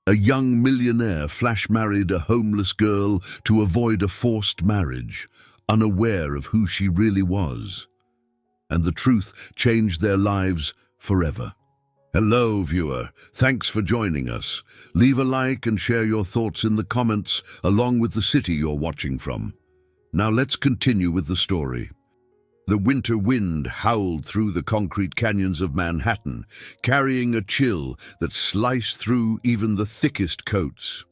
A young millionaire flash-married a homeless girl to avoid a forced marriage, unaware of who she really was. And the truth changed their lives forever. Hello, viewer. Thanks for joining us. Leave a like and share your thoughts in the comments, along with the city you're watching from. Now let's continue with the story. The winter wind howled through the concrete canyons of Manhattan, carrying a chill that sliced through even the thickest coats.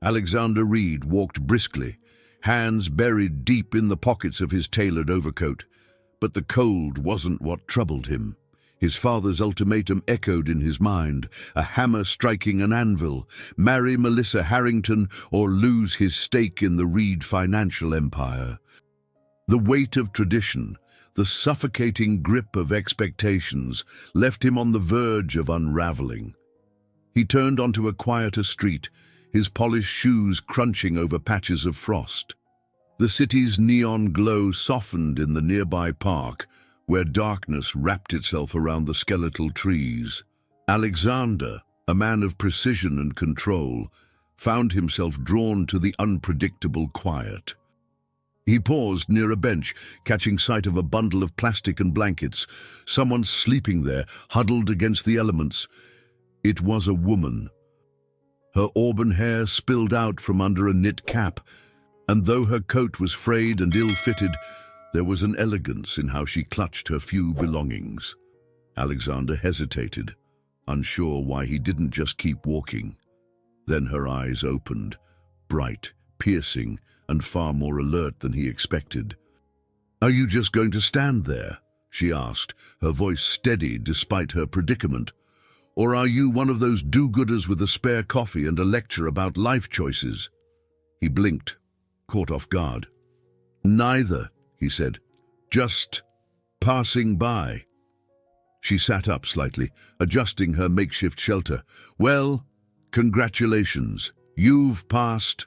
Alexander Reed walked briskly, hands buried deep in the pockets of his tailored overcoat. But the cold wasn't what troubled him. His father's ultimatum echoed in his mind, a hammer striking an anvil: marry Melissa Harrington or lose his stake in the Reed financial empire. The weight of tradition, the suffocating grip of expectations, left him on the verge of unraveling. He turned onto a quieter street, his polished shoes crunching over patches of frost. The city's neon glow softened in the nearby park, where darkness wrapped itself around the skeletal trees. Alexander, a man of precision and control, found himself drawn to the unpredictable quiet. He paused near a bench, catching sight of a bundle of plastic and blankets. Someone sleeping there, huddled against the elements. It was a woman. Her auburn hair spilled out from under a knit cap, and though her coat was frayed and ill-fitted, there was an elegance in how she clutched her few belongings. Alexander hesitated, unsure why he didn't just keep walking. Then her eyes opened, bright, piercing, and far more alert than he expected. "Are you just going to stand there?" she asked, her voice steady despite her predicament. "Or are you one of those do-gooders with a spare coffee and a lecture about life choices?" He blinked, caught off guard. "Neither," he said. "Just passing by." She sat up slightly, adjusting her makeshift shelter. "Well, congratulations. You've passed."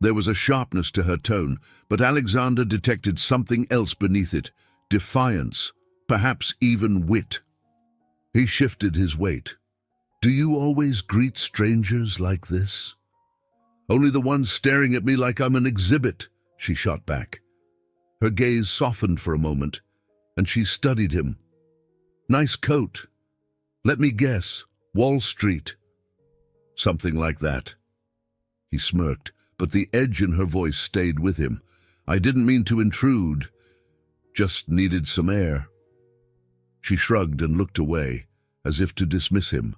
There was a sharpness to her tone, but Alexander detected something else beneath it: defiance, perhaps even wit. He shifted his weight. "Do you always greet strangers like this?" "Only the ones staring at me like I'm an exhibit," she shot back. Her gaze softened for a moment, and she studied him. "Nice coat. Let me guess, Wall Street." "Something like that." He smirked, but the edge in her voice stayed with him. "I didn't mean to intrude. Just needed some air." She shrugged and looked away, as if to dismiss him.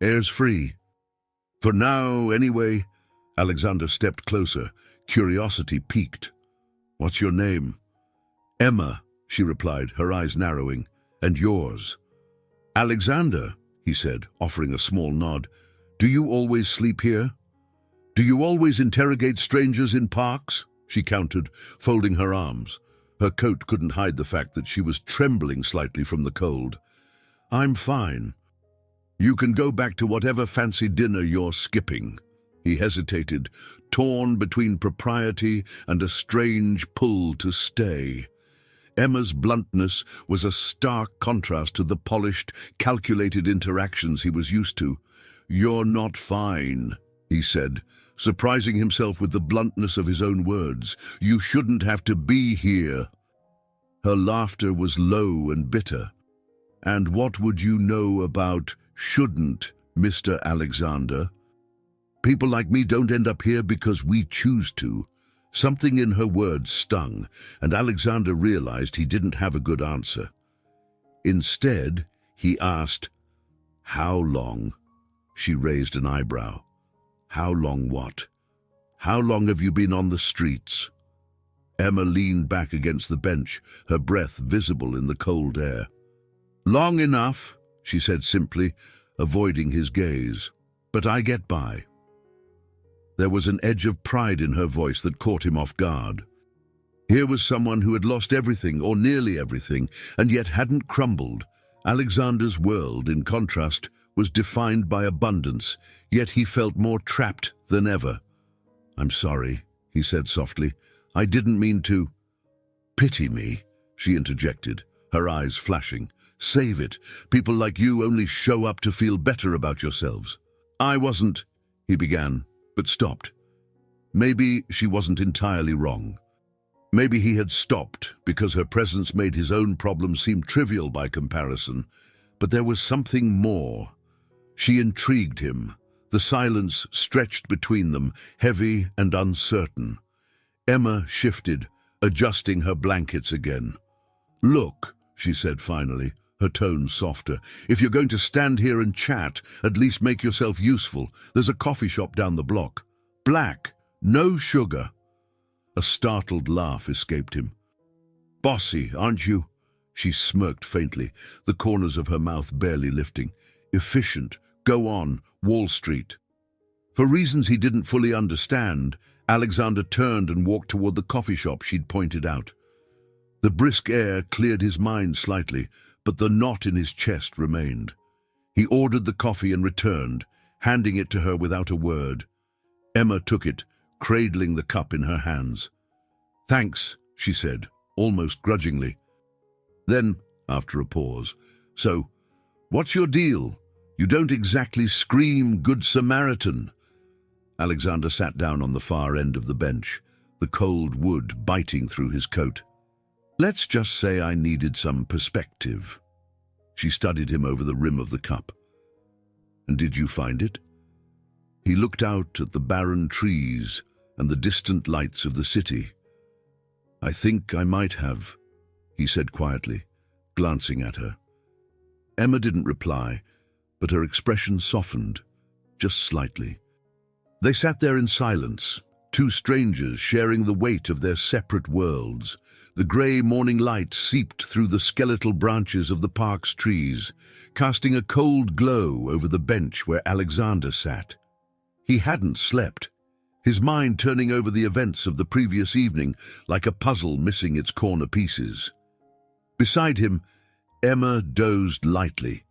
"Air's free. For now, anyway." Alexander stepped closer, curiosity piqued. "What's your name?" "Emma," she replied, her eyes narrowing. "And yours?" "Alexander," he said, offering a small nod. "Do you always sleep here?" "Do you always interrogate strangers in parks?" she countered, folding her arms. Her coat couldn't hide the fact that she was trembling slightly from the cold. "I'm fine. You can go back to whatever fancy dinner you're skipping." He hesitated, torn between propriety and a strange pull to stay. Emma's bluntness was a stark contrast to the polished, calculated interactions he was used to. "You're not fine," he said, surprising himself with the bluntness of his own words. "You shouldn't have to be here." Her laughter was low and bitter. "And what would you know about shouldn't, Mr. Alexander? People like me don't end up here because we choose to." Something in her words stung, and Alexander realized he didn't have a good answer. Instead, he asked, "How long?" She raised an eyebrow. "How long what? How long have you been on the streets?" Emma leaned back against the bench, her breath visible in the cold air. "Long enough," she said simply, avoiding his gaze. "But I get by." There was an edge of pride in her voice that caught him off guard. Here was someone who had lost everything, or nearly everything, and yet hadn't crumbled. Alexander's world, in contrast, was defined by abundance, yet he felt more trapped than ever. "I'm sorry," he said softly. "I didn't mean to." "Pity me," she interjected, her eyes flashing. "Save it. People like you only show up to feel better about yourselves." I wasn't, he began, but stopped. Maybe she wasn't entirely wrong. Maybe he had stopped because her presence made his own problems seem trivial by comparison. But there was something more. She intrigued him. The silence stretched between them, heavy and uncertain. Emma shifted, adjusting her blankets again. "Look," she said finally, her tone softer, "if you're going to stand here and chat, at least make yourself useful. There's a coffee shop down the block. Black, no sugar." A startled laugh escaped him. "Bossy, aren't you?" She smirked faintly, the corners of her mouth barely lifting. "Efficient. Go on, Wall Street." For reasons he didn't fully understand, Alexander turned and walked toward the coffee shop she'd pointed out. The brisk air cleared his mind slightly, but the knot in his chest remained. He ordered the coffee and returned, handing it to her without a word. Emma took it, cradling the cup in her hands. "Thanks," she said, almost grudgingly. Then, after a pause, "So, what's your deal? You don't exactly scream Good Samaritan." Alexander sat down on the far end of the bench, the cold wood biting through his coat. "Let's just say I needed some perspective." She studied him over the rim of the cup. "And did you find it?" He looked out at the barren trees and the distant lights of the city. "I think I might have," he said quietly, glancing at her. Emma didn't reply, but her expression softened, just slightly. They sat there in silence, two strangers sharing the weight of their separate worlds. The grey morning light seeped through the skeletal branches of the park's trees, casting a cold glow over the bench where Alexander sat. He hadn't slept, his mind turning over the events of the previous evening like a puzzle missing its corner pieces. Beside him, Emma dozed lightly,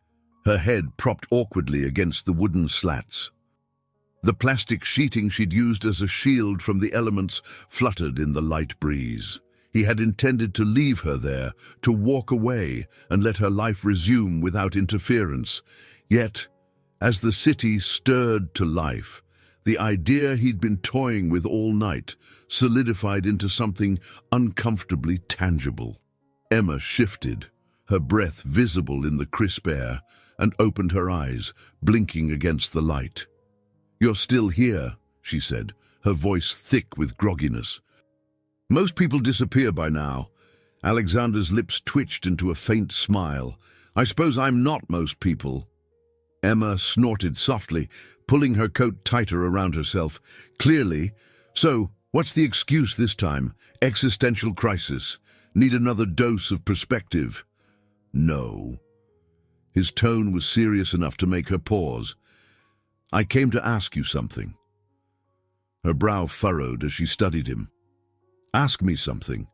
her head propped awkwardly against the wooden slats. The plastic sheeting she'd used as a shield from the elements fluttered in the light breeze. He had intended to leave her there, to walk away and let her life resume without interference. Yet, as the city stirred to life, the idea he'd been toying with all night solidified into something uncomfortably tangible. Emma shifted, her breath visible in the crisp air, and opened her eyes, blinking against the light. "You're still here," she said, her voice thick with grogginess. "Most people disappear by now." Alexander's lips twitched into a faint smile. "I suppose I'm not most people." Emma snorted softly, pulling her coat tighter around herself. "Clearly. So, what's the excuse this time? Existential crisis? Need another dose of perspective?" "No." His tone was serious enough to make her pause. "I came to ask you something." Her brow furrowed as she studied him. "Ask me something."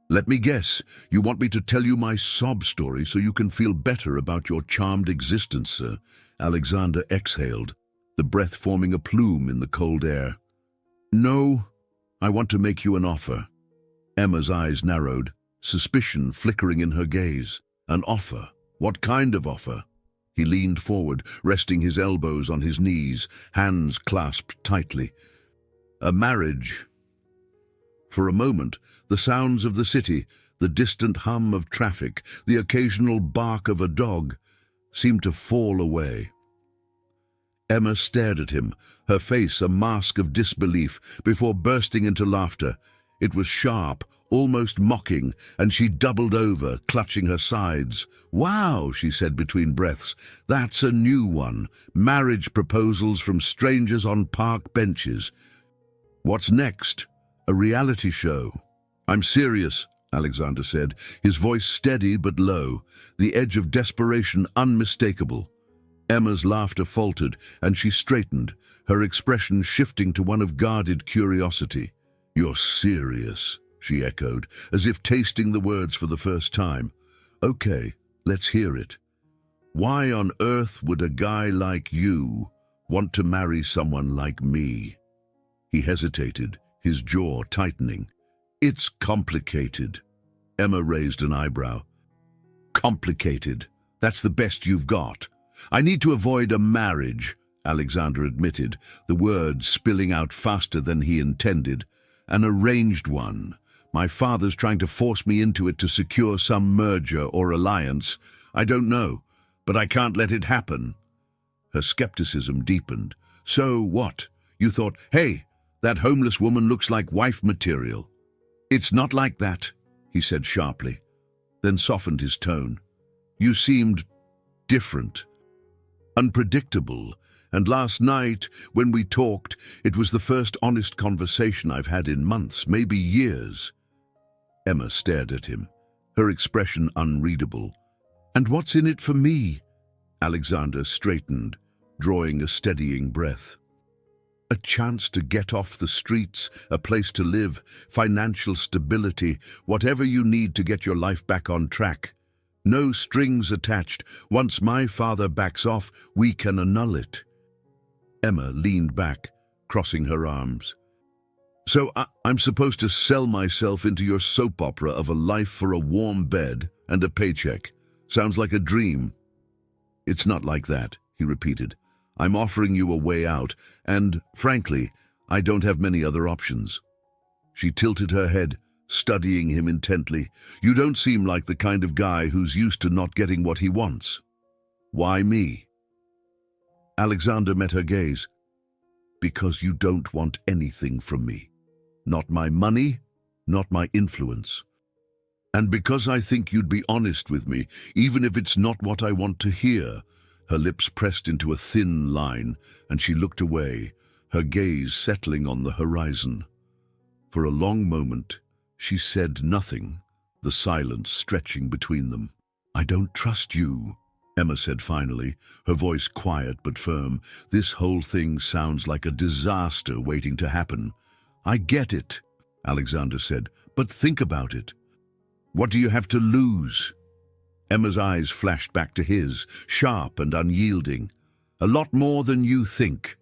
"Let me guess, you want me to tell you my sob story so you can feel better about your charmed existence, sir?" Alexander exhaled, the breath forming a plume in the cold air. "No, I want to make you an offer." Emma's eyes narrowed, suspicion flickering in her gaze. "An offer? What kind of offer?" He leaned forward, resting his elbows on his knees, hands clasped tightly. "A marriage." For a moment, the sounds of the city, the distant hum of traffic, the occasional bark of a dog, seemed to fall away. Emma stared at him, her face a mask of disbelief, before bursting into laughter. It was sharp, almost mocking, and she doubled over, clutching her sides. "Wow," she said between breaths, "that's a new one. Marriage proposals from strangers on park benches. What's next? A reality show?" "I'm serious," Alexander said, his voice steady but low, the edge of desperation unmistakable. Emma's laughter faltered, and she straightened, her expression shifting to one of guarded curiosity. "You're serious," she echoed, as if tasting the words for the first time. "Okay, let's hear it. Why on earth would a guy like you want to marry someone like me?" He hesitated, his jaw tightening. "It's complicated." Emma raised an eyebrow. "Complicated? That's the best you've got. I need to avoid a marriage," Alexander admitted, the words spilling out faster than he intended. An arranged one. My father's trying to force me into it to secure some merger or alliance. I don't know, but I can't let it happen. Her skepticism deepened. So what? You thought, hey, that homeless woman looks like wife material. It's not like that, he said sharply, then softened his tone. You seemed different, unpredictable, and last night, when we talked, it was the first honest conversation I've had in months, maybe years. Emma stared at him, her expression unreadable. And what's in it for me? Alexander straightened, drawing a steadying breath. A chance to get off the streets, a place to live, financial stability, whatever you need to get your life back on track. No strings attached. Once my father backs off, we can annul it. Emma leaned back, crossing her arms. So I'm supposed to sell myself into your soap opera of a life for a warm bed and a paycheck. Sounds like a dream. It's not like that, he repeated. I'm offering you a way out, and, frankly, I don't have many other options. She tilted her head, studying him intently. You don't seem like the kind of guy who's used to not getting what he wants. Why me? Alexander met her gaze. Because you don't want anything from me. Not my money, not my influence. And because I think you'd be honest with me, even if it's not what I want to hear. Her lips pressed into a thin line, and she looked away, her gaze settling on the horizon. For a long moment, she said nothing, the silence stretching between them. I don't trust you, Emma said finally, her voice quiet but firm. This whole thing sounds like a disaster waiting to happen. I get it, Alexander said, but think about it. What do you have to lose? Emma's eyes flashed back to his, sharp and unyielding. A lot more than you think.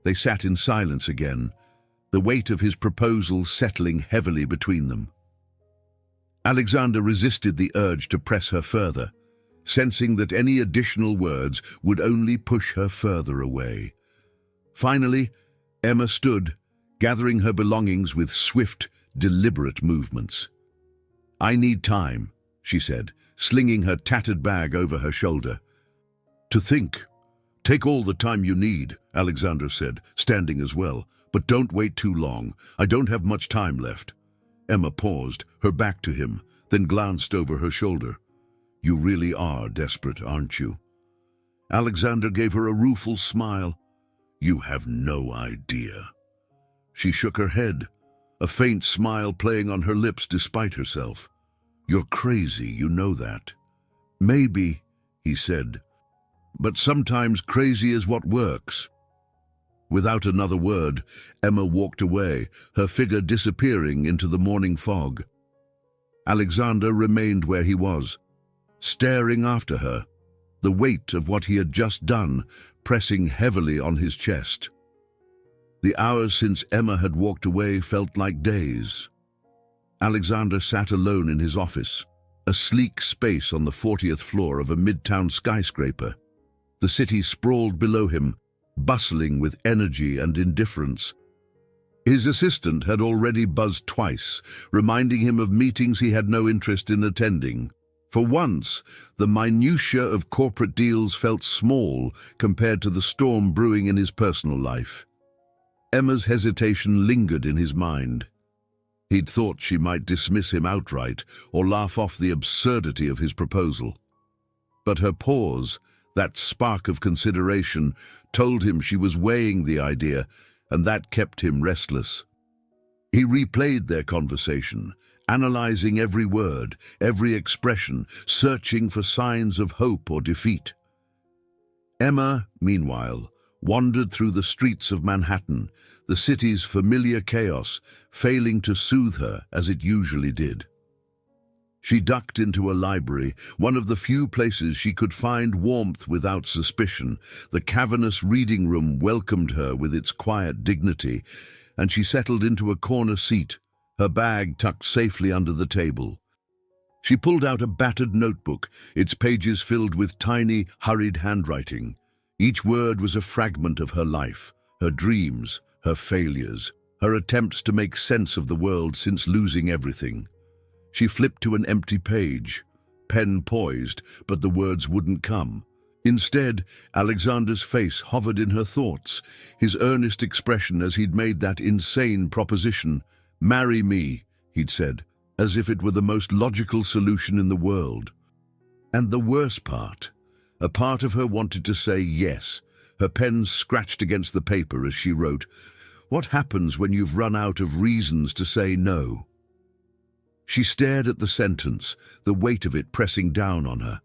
They sat in silence again, the weight of his proposal settling heavily between them. Alexander resisted the urge to press her further, sensing that any additional words would only push her further away. Finally, Emma stood, gathering her belongings with swift, deliberate movements. I need time, she said, slinging her tattered bag over her shoulder. To think. Take all the time you need, Alexander said, standing as well. But don't wait too long. I don't have much time left. Emma paused, her back to him, then glanced over her shoulder. You really are desperate, aren't you? Alexander gave her a rueful smile. You have no idea. She shook her head, a faint smile playing on her lips despite herself. You're crazy, you know that. Maybe, he said, but sometimes crazy is what works. Without another word, Emma walked away, her figure disappearing into the morning fog. Alexander remained where he was, staring after her, the weight of what he had just done pressing heavily on his chest. The hours since Emma had walked away felt like days. Alexander sat alone in his office, a sleek space on the 40th floor of a midtown skyscraper. The city sprawled below him, bustling with energy and indifference. His assistant had already buzzed twice, reminding him of meetings he had no interest in attending. For once, the minutiae of corporate deals felt small compared to the storm brewing in his personal life. Emma's hesitation lingered in his mind. He'd thought she might dismiss him outright or laugh off the absurdity of his proposal. But her pause, that spark of consideration, told him she was weighing the idea, and that kept him restless. He replayed their conversation, analyzing every word, every expression, searching for signs of hope or defeat. Emma, meanwhile, wandered through the streets of Manhattan, the city's familiar chaos failing to soothe her as it usually did. She ducked into a library, one of the few places she could find warmth without suspicion. The cavernous reading room welcomed her with its quiet dignity, and she settled into a corner seat, her bag tucked safely under the table. She pulled out a battered notebook, its pages filled with tiny, hurried handwriting. Each word was a fragment of her life, her dreams, her failures, her attempts to make sense of the world since losing everything. She flipped to an empty page, pen poised, but the words wouldn't come. Instead, Alexander's face hovered in her thoughts, his earnest expression as he'd made that insane proposition. "Marry me," he'd said, as if it were the most logical solution in the world. And the worst part, a part of her wanted to say yes. Her pen scratched against the paper as she wrote, "What happens when you've run out of reasons to say no?" She stared at the sentence, the weight of it pressing down on her.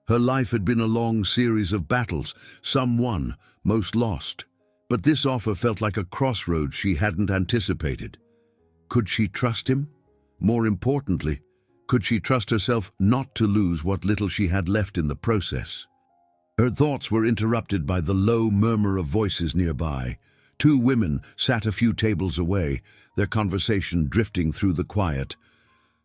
Her life had been a long series of battles, some won, most lost. But this offer felt like a crossroads she hadn't anticipated. Could she trust him? More importantly, could she trust herself not to lose what little she had left in the process? Her thoughts were interrupted by the low murmur of voices nearby. Two women sat a few tables away, their conversation drifting through the quiet.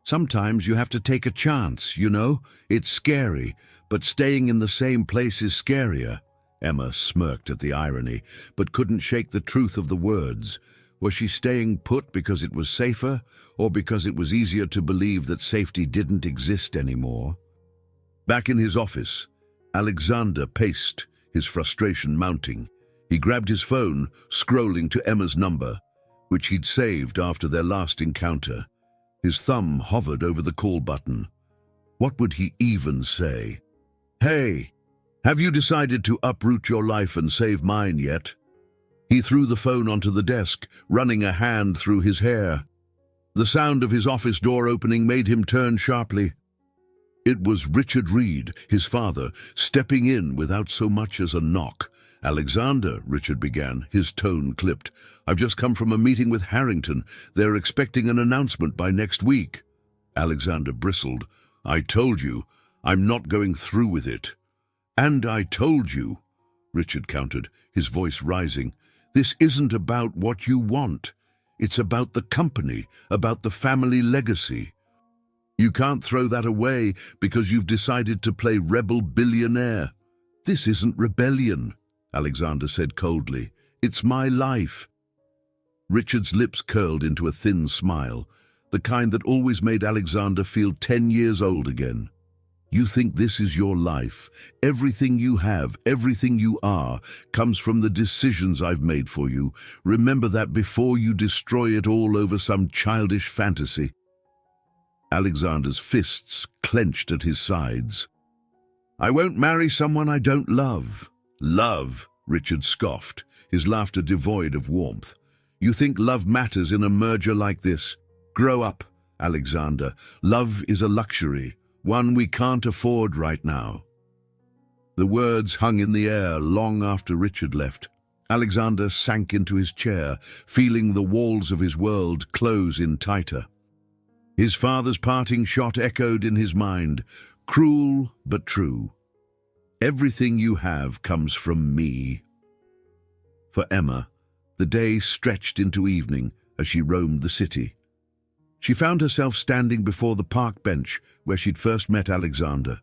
"Sometimes you have to take a chance, you know? It's scary, but staying in the same place is scarier." Emma smirked at the irony, but couldn't shake the truth of the words. Was she staying put because it was safer, or because it was easier to believe that safety didn't exist anymore? Back in his office, Alexander paced, his frustration mounting. He grabbed his phone, scrolling to Emma's number, which he'd saved after their last encounter. His thumb hovered over the call button. What would he even say? "Hey, have you decided to uproot your life and save mine yet?" He threw the phone onto the desk, running a hand through his hair. The sound of his office door opening made him turn sharply. It was Richard Reed, his father, stepping in without so much as a knock. "Alexander," Richard began, his tone clipped. "I've just come from a meeting with Harrington. They're expecting an announcement by next week." Alexander bristled. "I told you, I'm not going through with it." "And I told you," Richard countered, his voice rising, "this isn't about what you want. It's about the company, about the family legacy. You can't throw that away because you've decided to play rebel billionaire." "This isn't rebellion," Alexander said coldly. "It's my life." Richard's lips curled into a thin smile, the kind that always made Alexander feel 10 years old again. "You think this is your life. Everything you have, everything you are, comes from the decisions I've made for you. Remember that before you destroy it all over some childish fantasy." Alexander's fists clenched at his sides. "I won't marry someone I don't love." "Love," Richard scoffed, his laughter devoid of warmth. "You think love matters in a merger like this? Grow up, Alexander. Love is a luxury, one we can't afford right now." The words hung in the air long after Richard left. Alexander sank into his chair, feeling the walls of his world close in tighter. His father's parting shot echoed in his mind, cruel but true. "Everything you have comes from me." For Emma, the day stretched into evening as she roamed the city. She found herself standing before the park bench where she'd first met Alexander.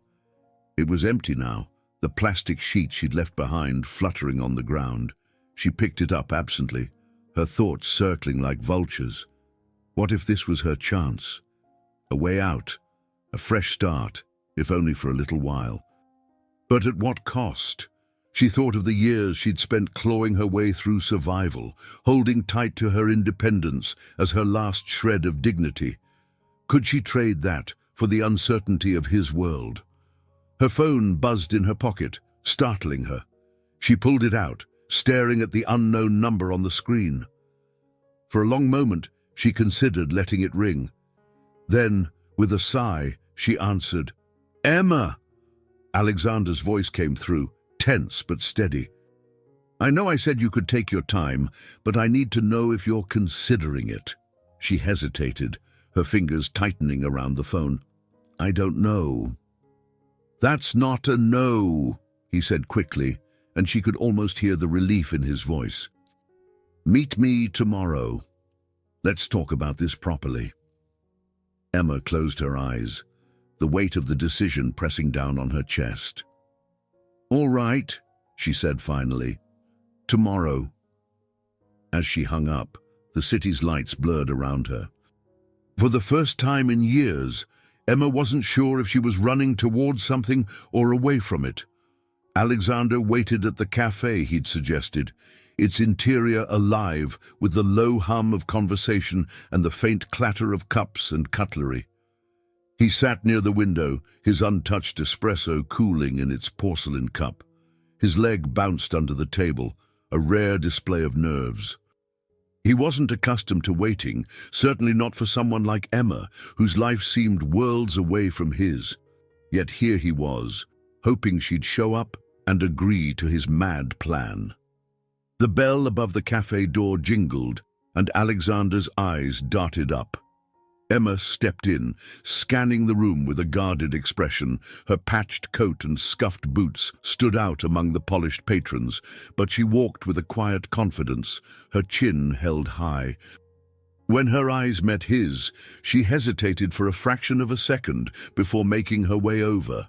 It was empty now, the plastic sheet she'd left behind fluttering on the ground. She picked it up absently, her thoughts circling like vultures. What if this was her chance? A way out, a fresh start, if only for a little while. But at what cost? She thought of the years she'd spent clawing her way through survival, holding tight to her independence as her last shred of dignity. Could she trade that for the uncertainty of his world? Her phone buzzed in her pocket, startling her. She pulled it out, staring at the unknown number on the screen. For a long moment, she considered letting it ring. Then, with a sigh, she answered, "Emma!" Alexander's voice came through, tense but steady. "I know I said you could take your time, but I need to know if you're considering it." She hesitated, her fingers tightening around the phone. "I don't know." "That's not a no," he said quickly, and she could almost hear the relief in his voice. "Meet me tomorrow. Let's talk about this properly." Emma closed her eyes, the weight of the decision pressing down on her chest. "All right," she said finally. Tomorrow. As she hung up, the city's lights blurred around her. For the first time in years, Emma wasn't sure if she was running towards something or away from it. Alexander waited at the cafe he'd suggested, its interior alive with the low hum of conversation and the faint clatter of cups and cutlery. He sat near the window, his untouched espresso cooling in its porcelain cup. His leg bounced under the table, a rare display of nerves. He wasn't accustomed to waiting, certainly not for someone like Emma, whose life seemed worlds away from his. Yet here he was, hoping she'd show up and agree to his mad plan. The bell above the cafe door jingled, and Alexander's eyes darted up. Emma stepped in, scanning the room with a guarded expression. Her patched coat and scuffed boots stood out among the polished patrons, but she walked with a quiet confidence, her chin held high. When her eyes met his, she hesitated for a fraction of a second before making her way over.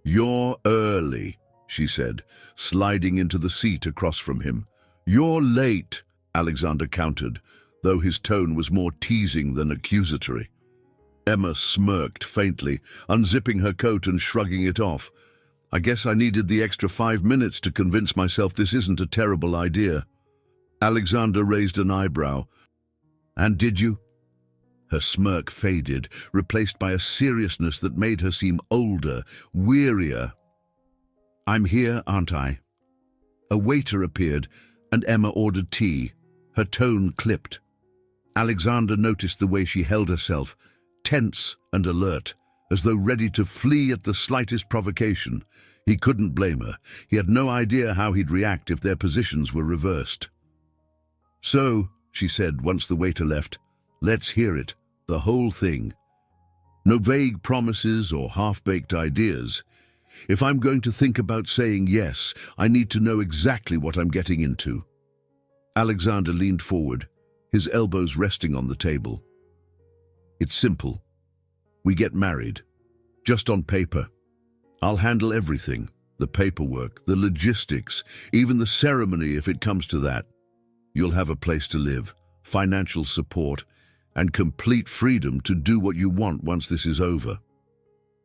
"You're early," she said, sliding into the seat across from him. "You're late," Alexander countered, though his tone was more teasing than accusatory. Emma smirked faintly, unzipping her coat and shrugging it off. "I guess I needed the extra 5 minutes to convince myself this isn't a terrible idea." Alexander raised an eyebrow. "And did you?" Her smirk faded, replaced by a seriousness that made her seem older, wearier. "I'm here, aren't I?" A waiter appeared, and Emma ordered tea. Her tone clipped. Alexander noticed the way she held herself, tense and alert, as though ready to flee at the slightest provocation. He couldn't blame her. He had no idea how he'd react if their positions were reversed. "So," she said once the waiter left, "let's hear it, the whole thing. No vague promises or half-baked ideas. If I'm going to think about saying yes, I need to know exactly what I'm getting into." Alexander leaned forward, his elbows resting on the table. "It's simple. We get married. Just on paper. I'll handle everything, the paperwork, the logistics, even the ceremony if it comes to that. You'll have a place to live, financial support, and complete freedom to do what you want once this is over.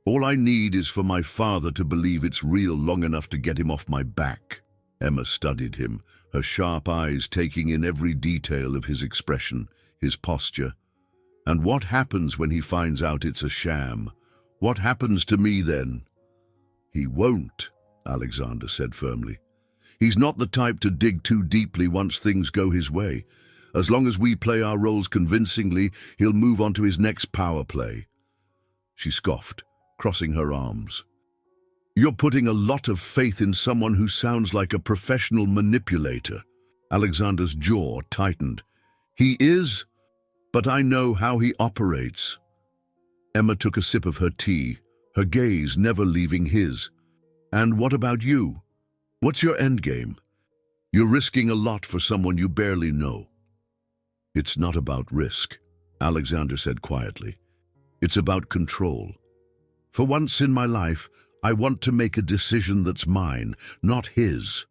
All I need is for my father to believe it's real long enough to get him off my back." Emma studied him, her sharp eyes taking in every detail of his expression, his posture. "And what happens when he finds out it's a sham? What happens to me then?" "He won't," Alexander said firmly. "He's not the type to dig too deeply once things go his way. As long as we play our roles convincingly, he'll move on to his next power play." She scoffed, crossing her arms. "You're putting a lot of faith in someone who sounds like a professional manipulator." Alexander's jaw tightened. "He is, but I know how he operates." Emma took a sip of her tea, her gaze never leaving his. "And what about you? What's your endgame? You're risking a lot for someone you barely know." "It's not about risk," Alexander said quietly. "It's about control. For once in my life, I want to make a decision that's mine, not his."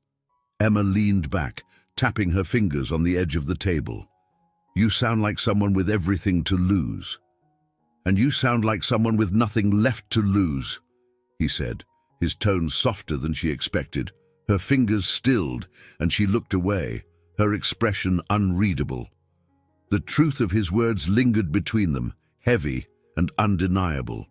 Emma leaned back, tapping her fingers on the edge of the table. "You sound like someone with everything to lose." "And you sound like someone with nothing left to lose," he said, his tone softer than she expected. Her fingers stilled, and she looked away, her expression unreadable. The truth of his words lingered between them, heavy and undeniable.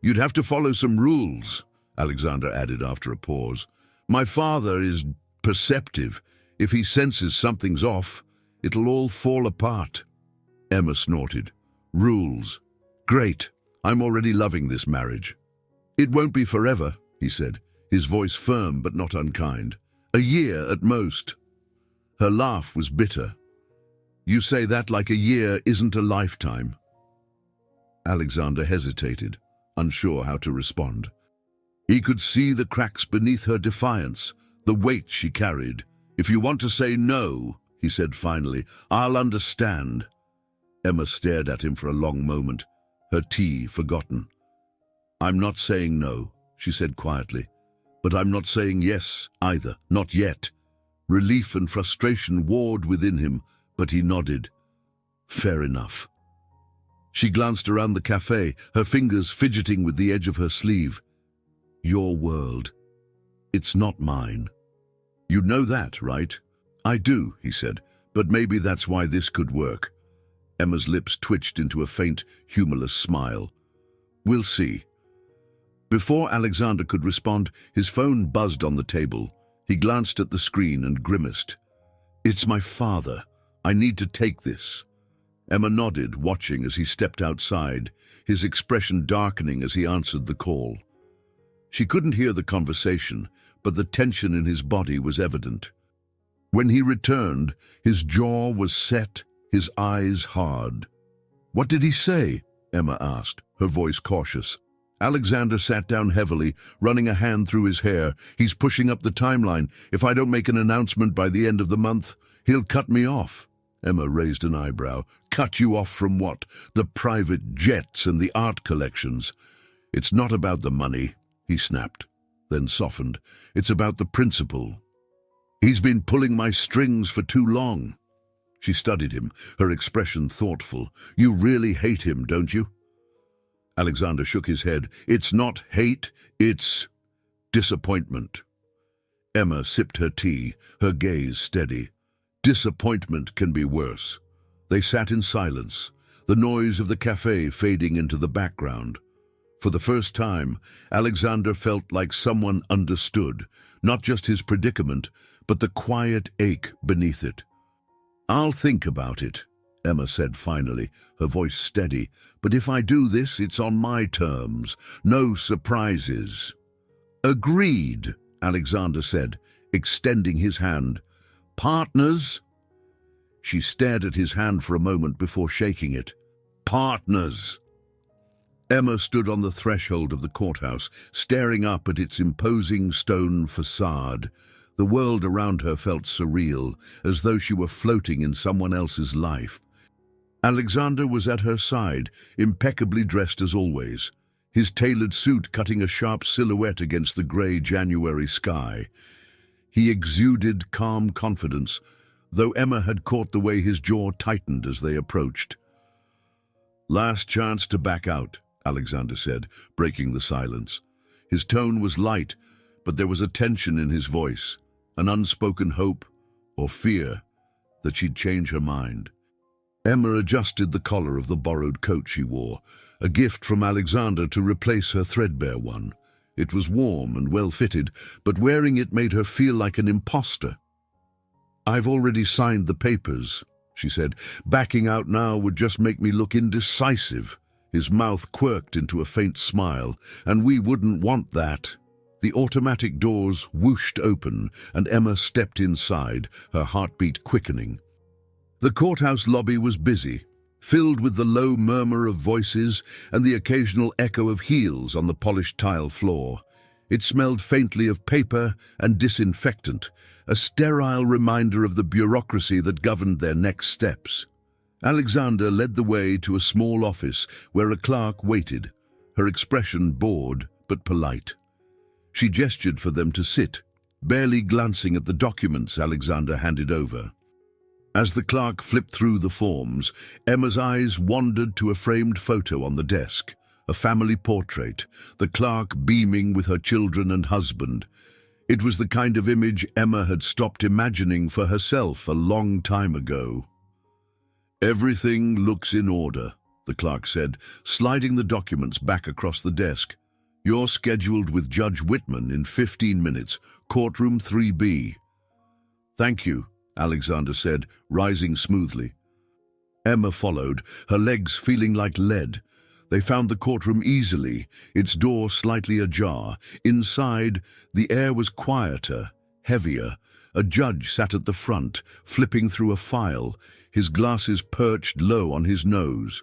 "You'd have to follow some rules," Alexander added after a pause. "My father is perceptive. If he senses something's off, it'll all fall apart." Emma snorted. "Rules. Great. I'm already loving this marriage." "It won't be forever," he said, his voice firm but not unkind. "A year at most." Her laugh was bitter. "You say that like a year isn't a lifetime." Alexander hesitated, unsure how to respond. He could see the cracks beneath her defiance, the weight she carried. "If you want to say no," he said finally, "I'll understand." Emma stared at him for a long moment, her tea forgotten. "I'm not saying no," she said quietly, But I'm not saying yes either, not yet. Relief and frustration warred within him, but he nodded. Fair enough. She glanced around the cafe, her fingers fidgeting with the edge of her sleeve. Your world. It's not mine. You know that, right? I do, he said, but maybe that's why this could work. Emma's lips twitched into a faint, humorless smile. We'll see. Before Alexander could respond, his phone buzzed on the table. He glanced at the screen and grimaced. It's my father. I need to take this. Emma nodded, watching as he stepped outside, his expression darkening as he answered the call. She couldn't hear the conversation, but the tension in his body was evident. When he returned, his jaw was set, his eyes hard. What did he say? Emma asked, her voice cautious. Alexander sat down heavily, running a hand through his hair. He's pushing up the timeline. If I don't make an announcement by the end of the month, he'll cut me off. Emma raised an eyebrow. Cut you off from what? The private jets and the art collections. It's not about the money, he snapped, then softened. It's about the principle. He's been pulling my strings for too long. She studied him, her expression thoughtful. You really hate him, don't you? Alexander shook his head. It's not hate, it's disappointment. Emma sipped her tea, her gaze steady. Disappointment can be worse. They sat in silence, the noise of the cafe fading into the background. For the first time, Alexander felt like someone understood, not just his predicament, but the quiet ache beneath it. I'll think about it, Emma said finally, her voice steady. But if I do this, it's on my terms. No surprises. Agreed, Alexander said, extending his hand. Partners? She stared at his hand for a moment before shaking it. Partners. Emma stood on the threshold of the courthouse, staring up at its imposing stone facade. The world around her felt surreal, as though she were floating in someone else's life. Alexander was at her side, impeccably dressed as always, his tailored suit cutting a sharp silhouette against the grey January sky. He exuded calm confidence, though Emma had caught the way his jaw tightened as they approached. Last chance to back out, Alexander said, breaking the silence. His tone was light, but there was a tension in his voice, an unspoken hope or fear that she'd change her mind. Emma adjusted the collar of the borrowed coat she wore, a gift from Alexander to replace her threadbare one. It was warm and well-fitted, but wearing it made her feel like an imposter. I've already signed the papers, she said. Backing out now would just make me look indecisive. His mouth quirked into a faint smile, and we wouldn't want that. The automatic doors whooshed open, and Emma stepped inside, her heartbeat quickening. The courthouse lobby was busy, filled with the low murmur of voices and the occasional echo of heels on the polished tile floor. It smelled faintly of paper and disinfectant, a sterile reminder of the bureaucracy that governed their next steps. Alexander led the way to a small office where a clerk waited, her expression bored but polite. She gestured for them to sit, barely glancing at the documents Alexander handed over. As the clerk flipped through the forms, Emma's eyes wandered to a framed photo on the desk, a family portrait, the clerk beaming with her children and husband. It was the kind of image Emma had stopped imagining for herself a long time ago. Everything looks in order, the clerk said, sliding the documents back across the desk. You're scheduled with Judge Whitman in 15 minutes, courtroom 3B. Thank you, Alexander said, rising smoothly. Emma followed, her legs feeling like lead. They found the courtroom easily, its door slightly ajar. Inside, the air was quieter, heavier. A judge sat at the front, flipping through a file, his glasses perched low on his nose.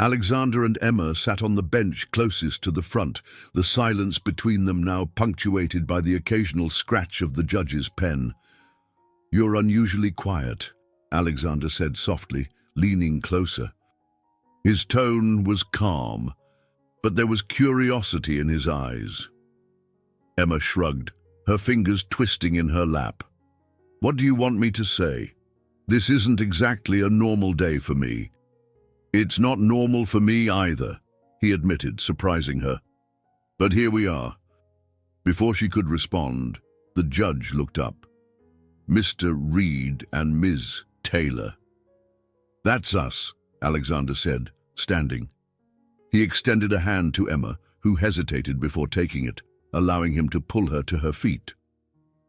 Alexander and Emma sat on the bench closest to the front, the silence between them now punctuated by the occasional scratch of the judge's pen. You're unusually quiet, Alexander said softly, leaning closer. His tone was calm, but there was curiosity in his eyes. Emma shrugged, her fingers twisting in her lap. What do you want me to say? This isn't exactly a normal day for me. It's not normal for me either, he admitted, surprising her. But here we are. Before she could respond, the judge looked up. Mr. Reed and Ms. Taylor. That's us, Alexander said, standing. He extended a hand to Emma, who hesitated before taking it, allowing him to pull her to her feet.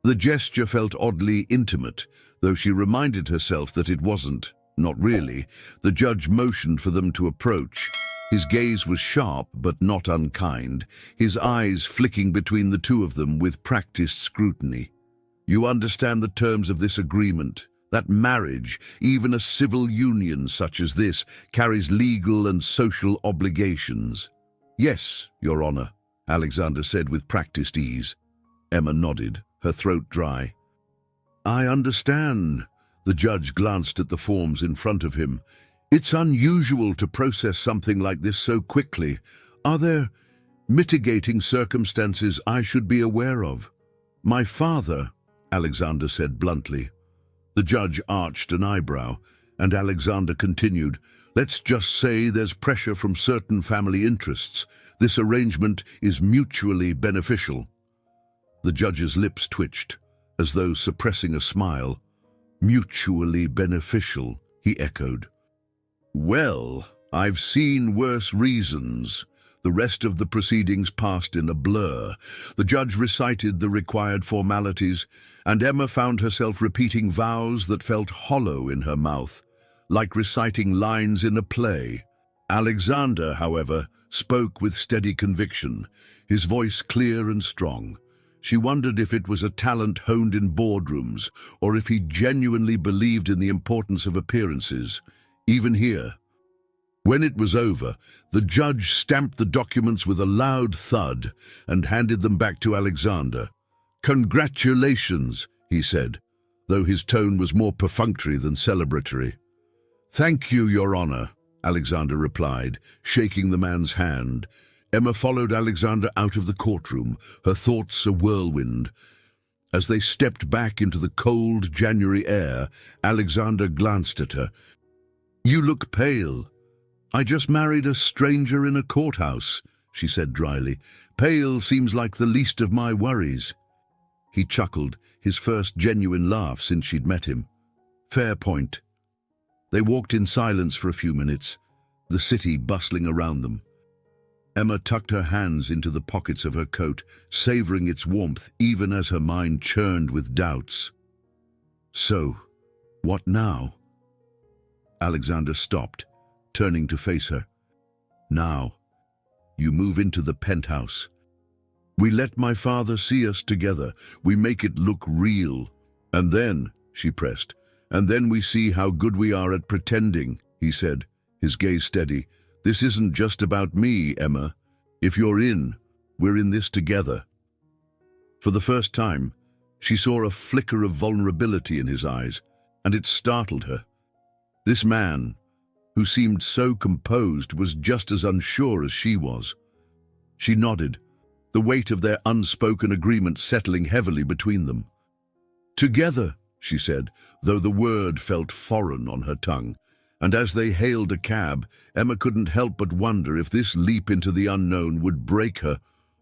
The gesture felt oddly intimate, though she reminded herself that it wasn't. Not really. The judge motioned for them to approach. His gaze was sharp but not unkind, his eyes flicking between the two of them with practiced scrutiny. You understand the terms of this agreement, that marriage, even a civil union such as this, carries legal and social obligations. Yes, Your Honor, Alexander said with practiced ease. Emma nodded, her throat dry. I understand. The judge glanced at the forms in front of him. It's unusual to process something like this so quickly. Are there mitigating circumstances I should be aware of? My father, Alexander said bluntly. The judge arched an eyebrow, and Alexander continued, Let's just say there's pressure from certain family interests. This arrangement is mutually beneficial. The judge's lips twitched, as though suppressing a smile. Mutually beneficial, he echoed. Well, I've seen worse reasons. The rest of the proceedings passed in a blur. The judge recited the required formalities, and Emma found herself repeating vows that felt hollow in her mouth, like reciting lines in a play. Alexander, however, spoke with steady conviction, his voice clear and strong. She wondered if it was a talent honed in boardrooms, or if he genuinely believed in the importance of appearances, even here. When it was over, the judge stamped the documents with a loud thud and handed them back to Alexander. Congratulations, he said, though his tone was more perfunctory than celebratory. Thank you, Your Honor, Alexander replied, shaking the man's hand. Emma followed Alexander out of the courtroom, her thoughts a whirlwind. As they stepped back into the cold January air, Alexander glanced at her. You look pale. I just married a stranger in a courthouse, she said dryly. Pale seems like the least of my worries. He chuckled, his first genuine laugh since she'd met him. Fair point. They walked in silence for a few minutes, the city bustling around them. Emma tucked her hands into the pockets of her coat, savoring its warmth even as her mind churned with doubts. So, what now? Alexander stopped, turning to face her. Now, you move into the penthouse. We let my father see us together. We make it look real. And then, she pressed, and then we see how good we are at pretending, he said, his gaze steady. This isn't just about me, Emma. If you're in, we're in this together. For the first time, she saw a flicker of vulnerability in his eyes, and it startled her. This man, who seemed so composed, was just as unsure as she was. She nodded, the weight of their unspoken agreement settling heavily between them. Together, she said, though the word felt foreign on her tongue. And as they hailed a cab, Emma couldn't help but wonder if this leap into the unknown would break her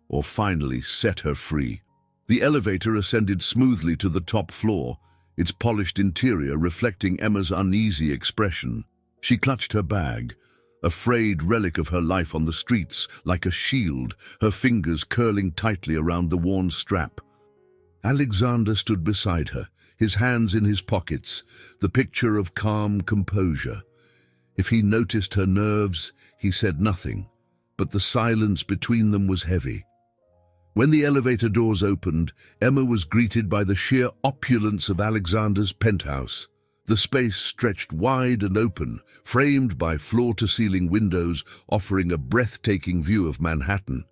or finally set her free. The elevator ascended smoothly to the top floor, its polished interior reflecting Emma's uneasy expression. She clutched her bag, a frayed relic of her life on the streets, like a shield, her fingers curling tightly around the worn strap. Alexander stood beside her, his hands in his pockets, the picture of calm composure. If he noticed her nerves, he said nothing, but the silence between them was heavy. When the elevator doors opened, Emma was greeted by the sheer opulence of Alexander's penthouse. The space stretched wide and open, framed by floor-to-ceiling windows offering a breathtaking view of Manhattan.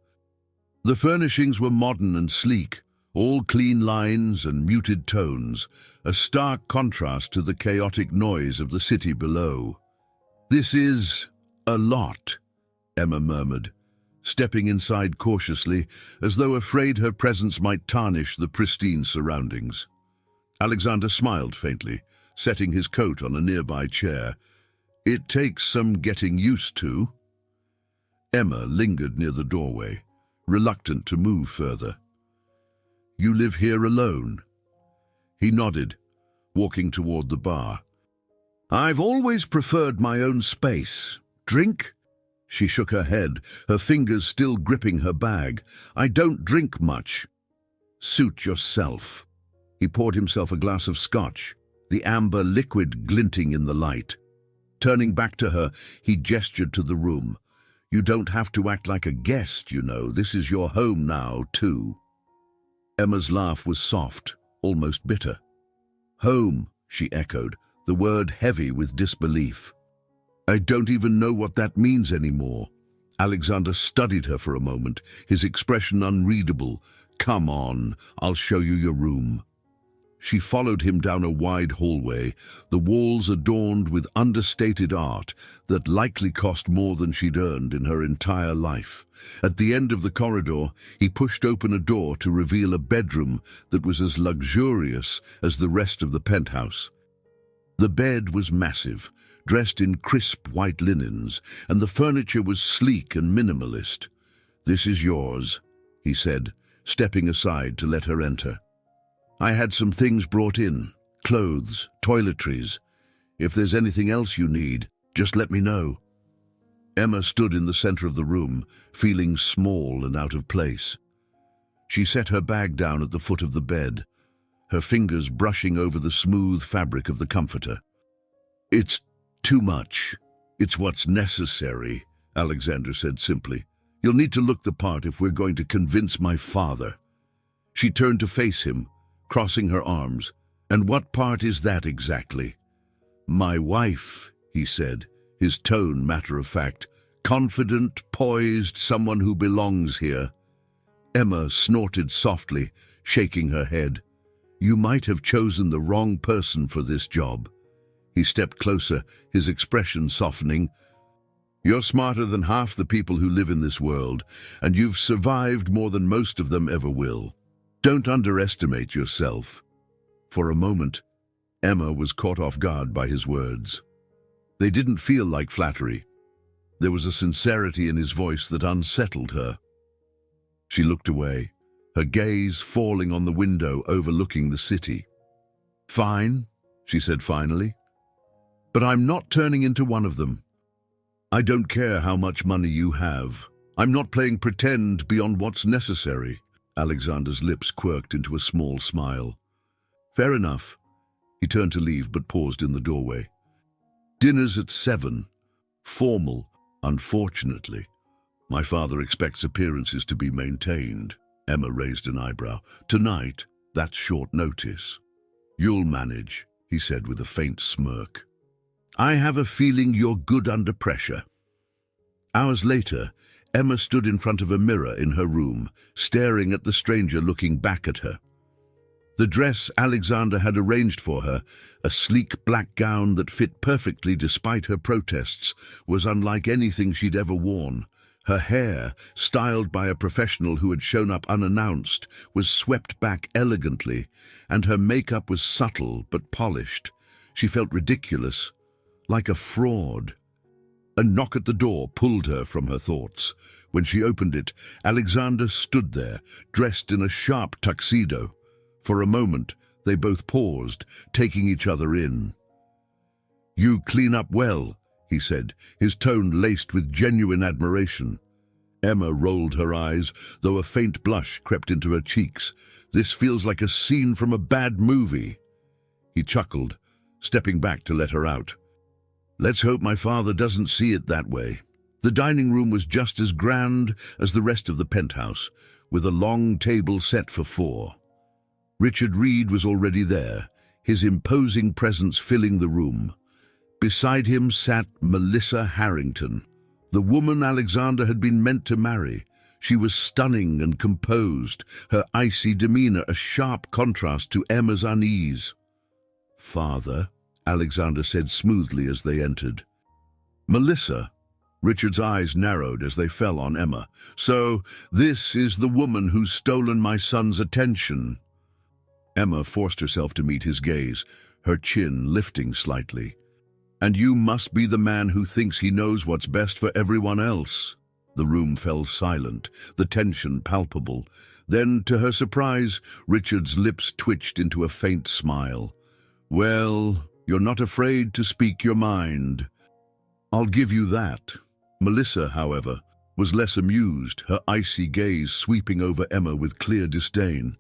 The furnishings were modern and sleek, all clean lines and muted tones, a stark contrast to the chaotic noise of the city below. This is a lot, Emma murmured, stepping inside cautiously, as though afraid her presence might tarnish the pristine surroundings. Alexander smiled faintly, setting his coat on a nearby chair. "It takes some getting used to." Emma lingered near the doorway, reluctant to move further. "You live here alone?" He nodded, walking toward the bar. "I've always preferred my own space. Drink?" She shook her head, her fingers still gripping her bag. "I don't drink much." "Suit yourself." He poured himself a glass of scotch, the amber liquid glinting in the light. Turning back to her, he gestured to the room. "You don't have to act like a guest, you know. This is your home now, too." Emma's laugh was soft, almost bitter. "Home," she echoed, the word heavy with disbelief. "I don't even know what that means anymore." Alexander studied her for a moment, his expression unreadable. "Come on, I'll show you your room." She followed him down a wide hallway, the walls adorned with understated art that likely cost more than she'd earned in her entire life. At the end of the corridor, he pushed open a door to reveal a bedroom that was as luxurious as the rest of the penthouse. The bed was massive, dressed in crisp white linens, and the furniture was sleek and minimalist. "This is yours," he said, stepping aside to let her enter. "I had some things brought in, clothes, toiletries. If there's anything else you need, just let me know." Emma stood in the center of the room, feeling small and out of place. She set her bag down at the foot of the bed, her fingers brushing over the smooth fabric of the comforter. "It's too much. It's what's necessary," Alexander said simply. "You'll need to look the part if we're going to convince my father." She turned to face him, crossing her arms. "And what part is that exactly?" "My wife," he said, his tone matter-of-fact. "Confident, poised, someone who belongs here." Emma snorted softly, shaking her head. "You might have chosen the wrong person for this job." He stepped closer, his expression softening. "You're smarter than half the people who live in this world, and you've survived more than most of them ever will. Don't underestimate yourself." For a moment, Emma was caught off guard by his words. They didn't feel like flattery. There was a sincerity in his voice that unsettled her. She looked away, her gaze falling on the window overlooking the city. "Fine," she said finally. "But I'm not turning into one of them. I don't care how much money you have. I'm not playing pretend beyond what's necessary." Alexander's lips quirked into a small smile. "Fair enough." He turned to leave but paused in the doorway. "Dinner's at 7. Formal, unfortunately. My father expects appearances to be maintained." Emma raised an eyebrow. "Tonight, that's short notice." "You'll manage," he said with a faint smirk. "I have a feeling you're good under pressure." Hours later, Emma stood in front of a mirror in her room, staring at the stranger looking back at her. The dress Alexander had arranged for her, a sleek black gown that fit perfectly despite her protests, was unlike anything she'd ever worn. Her hair, styled by a professional who had shown up unannounced, was swept back elegantly, and her makeup was subtle but polished. She felt ridiculous, like a fraud. A knock at the door pulled her from her thoughts. When she opened it, Alexander stood there, dressed in a sharp tuxedo. For a moment, they both paused, taking each other in. "You clean up well," he said, his tone laced with genuine admiration. Emma rolled her eyes, though a faint blush crept into her cheeks. "This feels like a scene from a bad movie." He chuckled, stepping back to let her out. "Let's hope my father doesn't see it that way." The dining room was just as grand as the rest of the penthouse, with a long table set for 4. Richard Reed was already there, his imposing presence filling the room. Beside him sat Melissa Harrington, the woman Alexander had been meant to marry. She was stunning and composed, her icy demeanor a sharp contrast to Emma's unease. "Father," Alexander said smoothly as they entered. "Melissa," Richard's eyes narrowed as they fell on Emma. "So, this is the woman who's stolen my son's attention." Emma forced herself to meet his gaze, her chin lifting slightly. "And you must be the man who thinks he knows what's best for everyone else." The room fell silent, the tension palpable. Then, to her surprise, Richard's lips twitched into a faint smile. "Well, you're not afraid to speak your mind. I'll give you that." Melissa, however, was less amused, her icy gaze sweeping over Emma with clear disdain.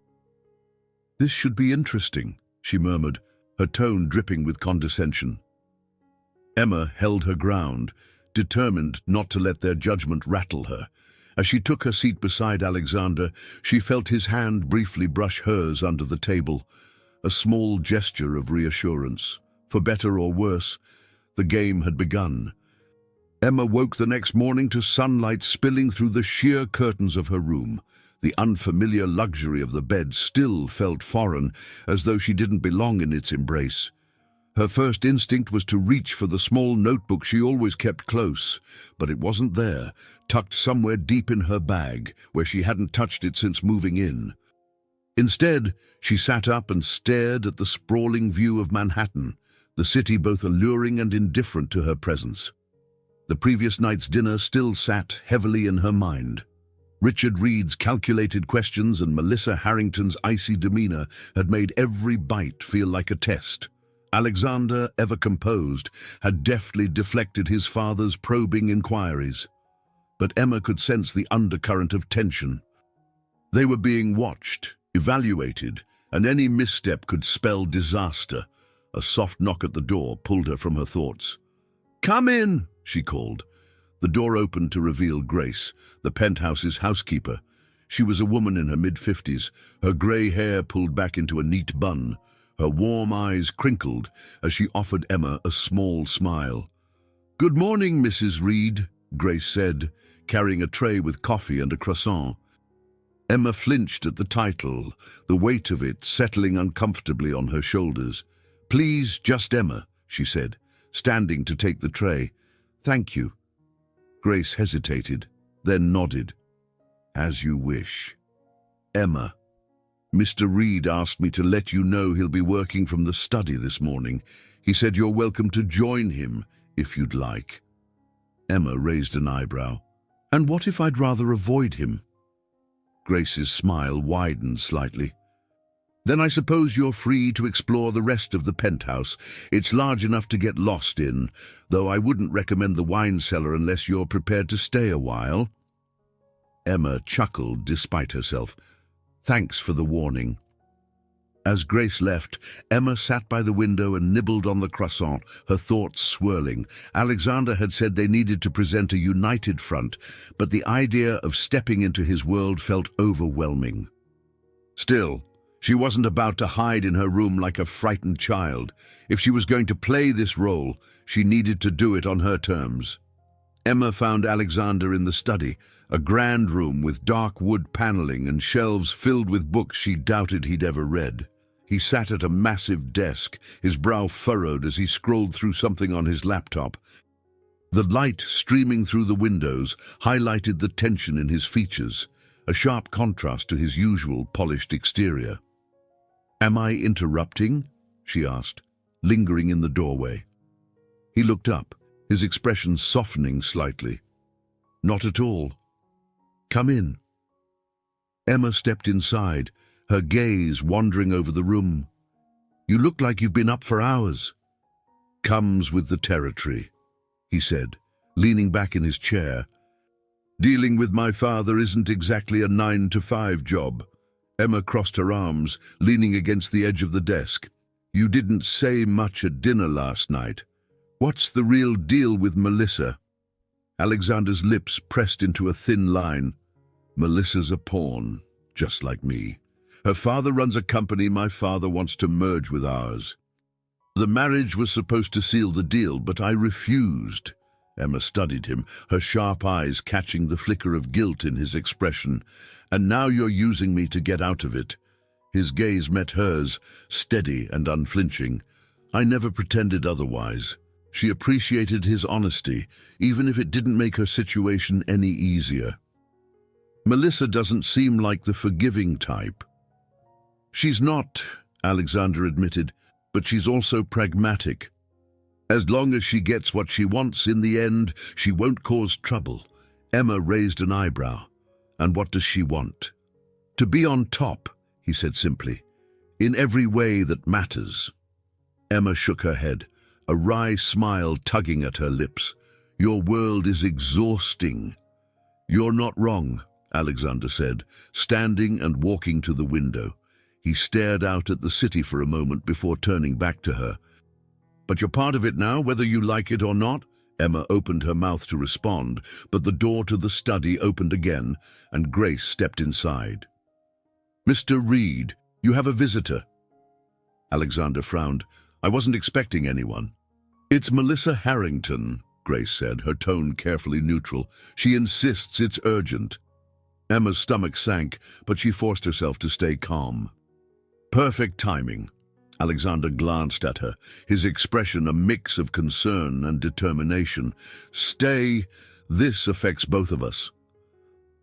"This should be interesting," she murmured, her tone dripping with condescension. Emma held her ground, determined not to let their judgment rattle her. As she took her seat beside Alexander, she felt his hand briefly brush hers under the table, a small gesture of reassurance. For better or worse, the game had begun. Emma woke the next morning to sunlight spilling through the sheer curtains of her room. The unfamiliar luxury of the bed still felt foreign, as though she didn't belong in its embrace. Her first instinct was to reach for the small notebook she always kept close, but it wasn't there, tucked somewhere deep in her bag, where she hadn't touched it since moving in. Instead, she sat up and stared at the sprawling view of Manhattan, the city both alluring and indifferent to her presence. The previous night's dinner still sat heavily in her mind. Richard Reed's calculated questions and Melissa Harrington's icy demeanor had made every bite feel like a test. Alexander, ever composed, had deftly deflected his father's probing inquiries. But Emma could sense the undercurrent of tension. They were being watched, evaluated, and any misstep could spell disaster. A soft knock at the door pulled her from her thoughts. "Come in," she called. The door opened to reveal Grace, the penthouse's housekeeper. She was a woman in her mid-50s, her grey hair pulled back into a neat bun. Her warm eyes crinkled as she offered Emma a small smile. "Good morning, Mrs. Reed," Grace said, carrying a tray with coffee and a croissant. Emma flinched at the title, the weight of it settling uncomfortably on her shoulders. "Please, just Emma," she said, standing to take the tray. "Thank you." Grace hesitated, then nodded. "As you wish." "Emma, Mr. Reed asked me to let you know he'll be working from the study this morning. He said you're welcome to join him, if you'd like." Emma raised an eyebrow. "And what if I'd rather avoid him?" Grace's smile widened slightly. "Then I suppose you're free to explore the rest of the penthouse. It's large enough to get lost in, though I wouldn't recommend the wine cellar unless you're prepared to stay a while." Emma chuckled despite herself. "Thanks for the warning." As Grace left, Emma sat by the window and nibbled on the croissant, her thoughts swirling. Alexander had said they needed to present a united front, but the idea of stepping into his world felt overwhelming. Still, she wasn't about to hide in her room like a frightened child. If she was going to play this role, she needed to do it on her terms. Emma found Alexander in the study, a grand room with dark wood paneling and shelves filled with books she doubted he'd ever read. He sat at a massive desk, his brow furrowed as he scrolled through something on his laptop. The light streaming through the windows highlighted the tension in his features, a sharp contrast to his usual polished exterior. "Am I interrupting?" she asked, lingering in the doorway. He looked up, his expression softening slightly. "Not at all. Come in." Emma stepped inside, her gaze wandering over the room. "You look like you've been up for hours." "Comes with the territory," he said, leaning back in his chair. "Dealing with my father isn't exactly a 9-to-5 job." Emma crossed her arms, leaning against the edge of the desk. "You didn't say much at dinner last night. What's the real deal with Melissa?" Alexander's lips pressed into a thin line. "Melissa's a pawn, just like me. Her father runs a company my father wants to merge with ours. The marriage was supposed to seal the deal, but I refused." Emma studied him, her sharp eyes catching the flicker of guilt in his expression. "And now you're using me to get out of it." His gaze met hers, steady and unflinching. "I never pretended otherwise. She appreciated his honesty, even if it didn't make her situation any easier. Melissa doesn't seem like the forgiving type. She's not, Alexander admitted, but she's also pragmatic. As long as she gets what she wants in the end, she won't cause trouble. Emma raised an eyebrow. And what does she want? To be on top, he said simply, in every way that matters. Emma shook her head, a wry smile tugging at her lips. Your world is exhausting. You're not wrong, Alexander said, standing and walking to the window. He stared out at the city for a moment before turning back to her. But you're part of it now, whether you like it or not. Emma opened her mouth to respond, but the door to the study opened again, and Grace stepped inside. Mr. Reed, you have a visitor. Alexander frowned. I wasn't expecting anyone. It's Melissa Harrington, Grace said, her tone carefully neutral. She insists it's urgent. Emma's stomach sank, but she forced herself to stay calm. Perfect timing. Alexander glanced at her, his expression a mix of concern and determination. Stay. This affects both of us.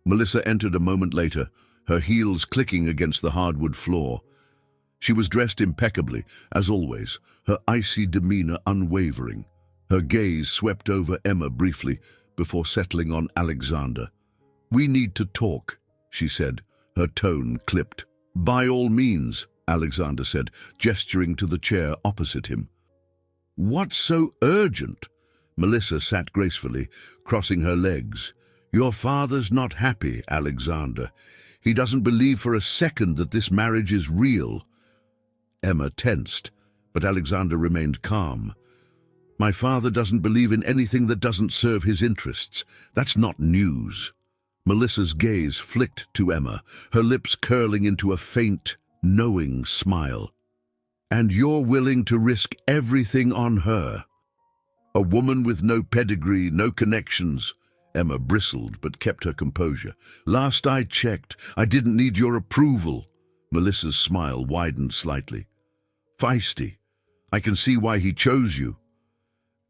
Melissa entered a moment later, her heels clicking against the hardwood floor. She was dressed impeccably, as always, her icy demeanor unwavering. Her gaze swept over Emma briefly before settling on Alexander. We need to talk, she said, her tone clipped. By all means, Alexander said, gesturing to the chair opposite him. What's so urgent? Melissa sat gracefully, crossing her legs. Your father's not happy, Alexander. He doesn't believe for a second that this marriage is real. Emma tensed, but Alexander remained calm. My father doesn't believe in anything that doesn't serve his interests. That's not news. Melissa's gaze flicked to Emma, her lips curling into a faint, knowing smile. And you're willing to risk everything on her? A woman with no pedigree, no connections. Emma bristled but kept her composure. Last I checked, I didn't need your approval. Melissa's smile widened slightly. Feisty. I can see why he chose you.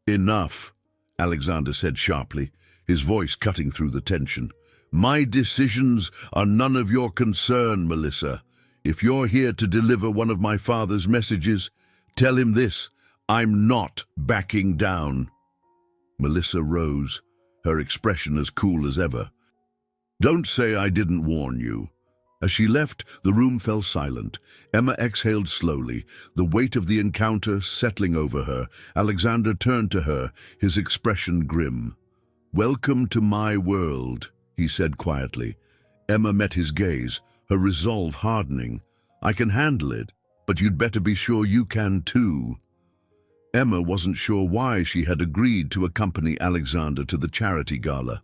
Enough, Alexander said sharply, his voice cutting through the tension. My decisions are none of your concern, Melissa. If you're here to deliver one of my father's messages, tell him this: I'm not backing down. Melissa rose, her expression as cool as ever. Don't say I didn't warn you. As she left, the room fell silent. Emma exhaled slowly, the weight of the encounter settling over her. Alexander turned to her, his expression grim. Welcome to my world, he said quietly. Emma met his gaze, her resolve hardening. I can handle it, but you'd better be sure you can too. Emma wasn't sure why she had agreed to accompany Alexander to the charity gala.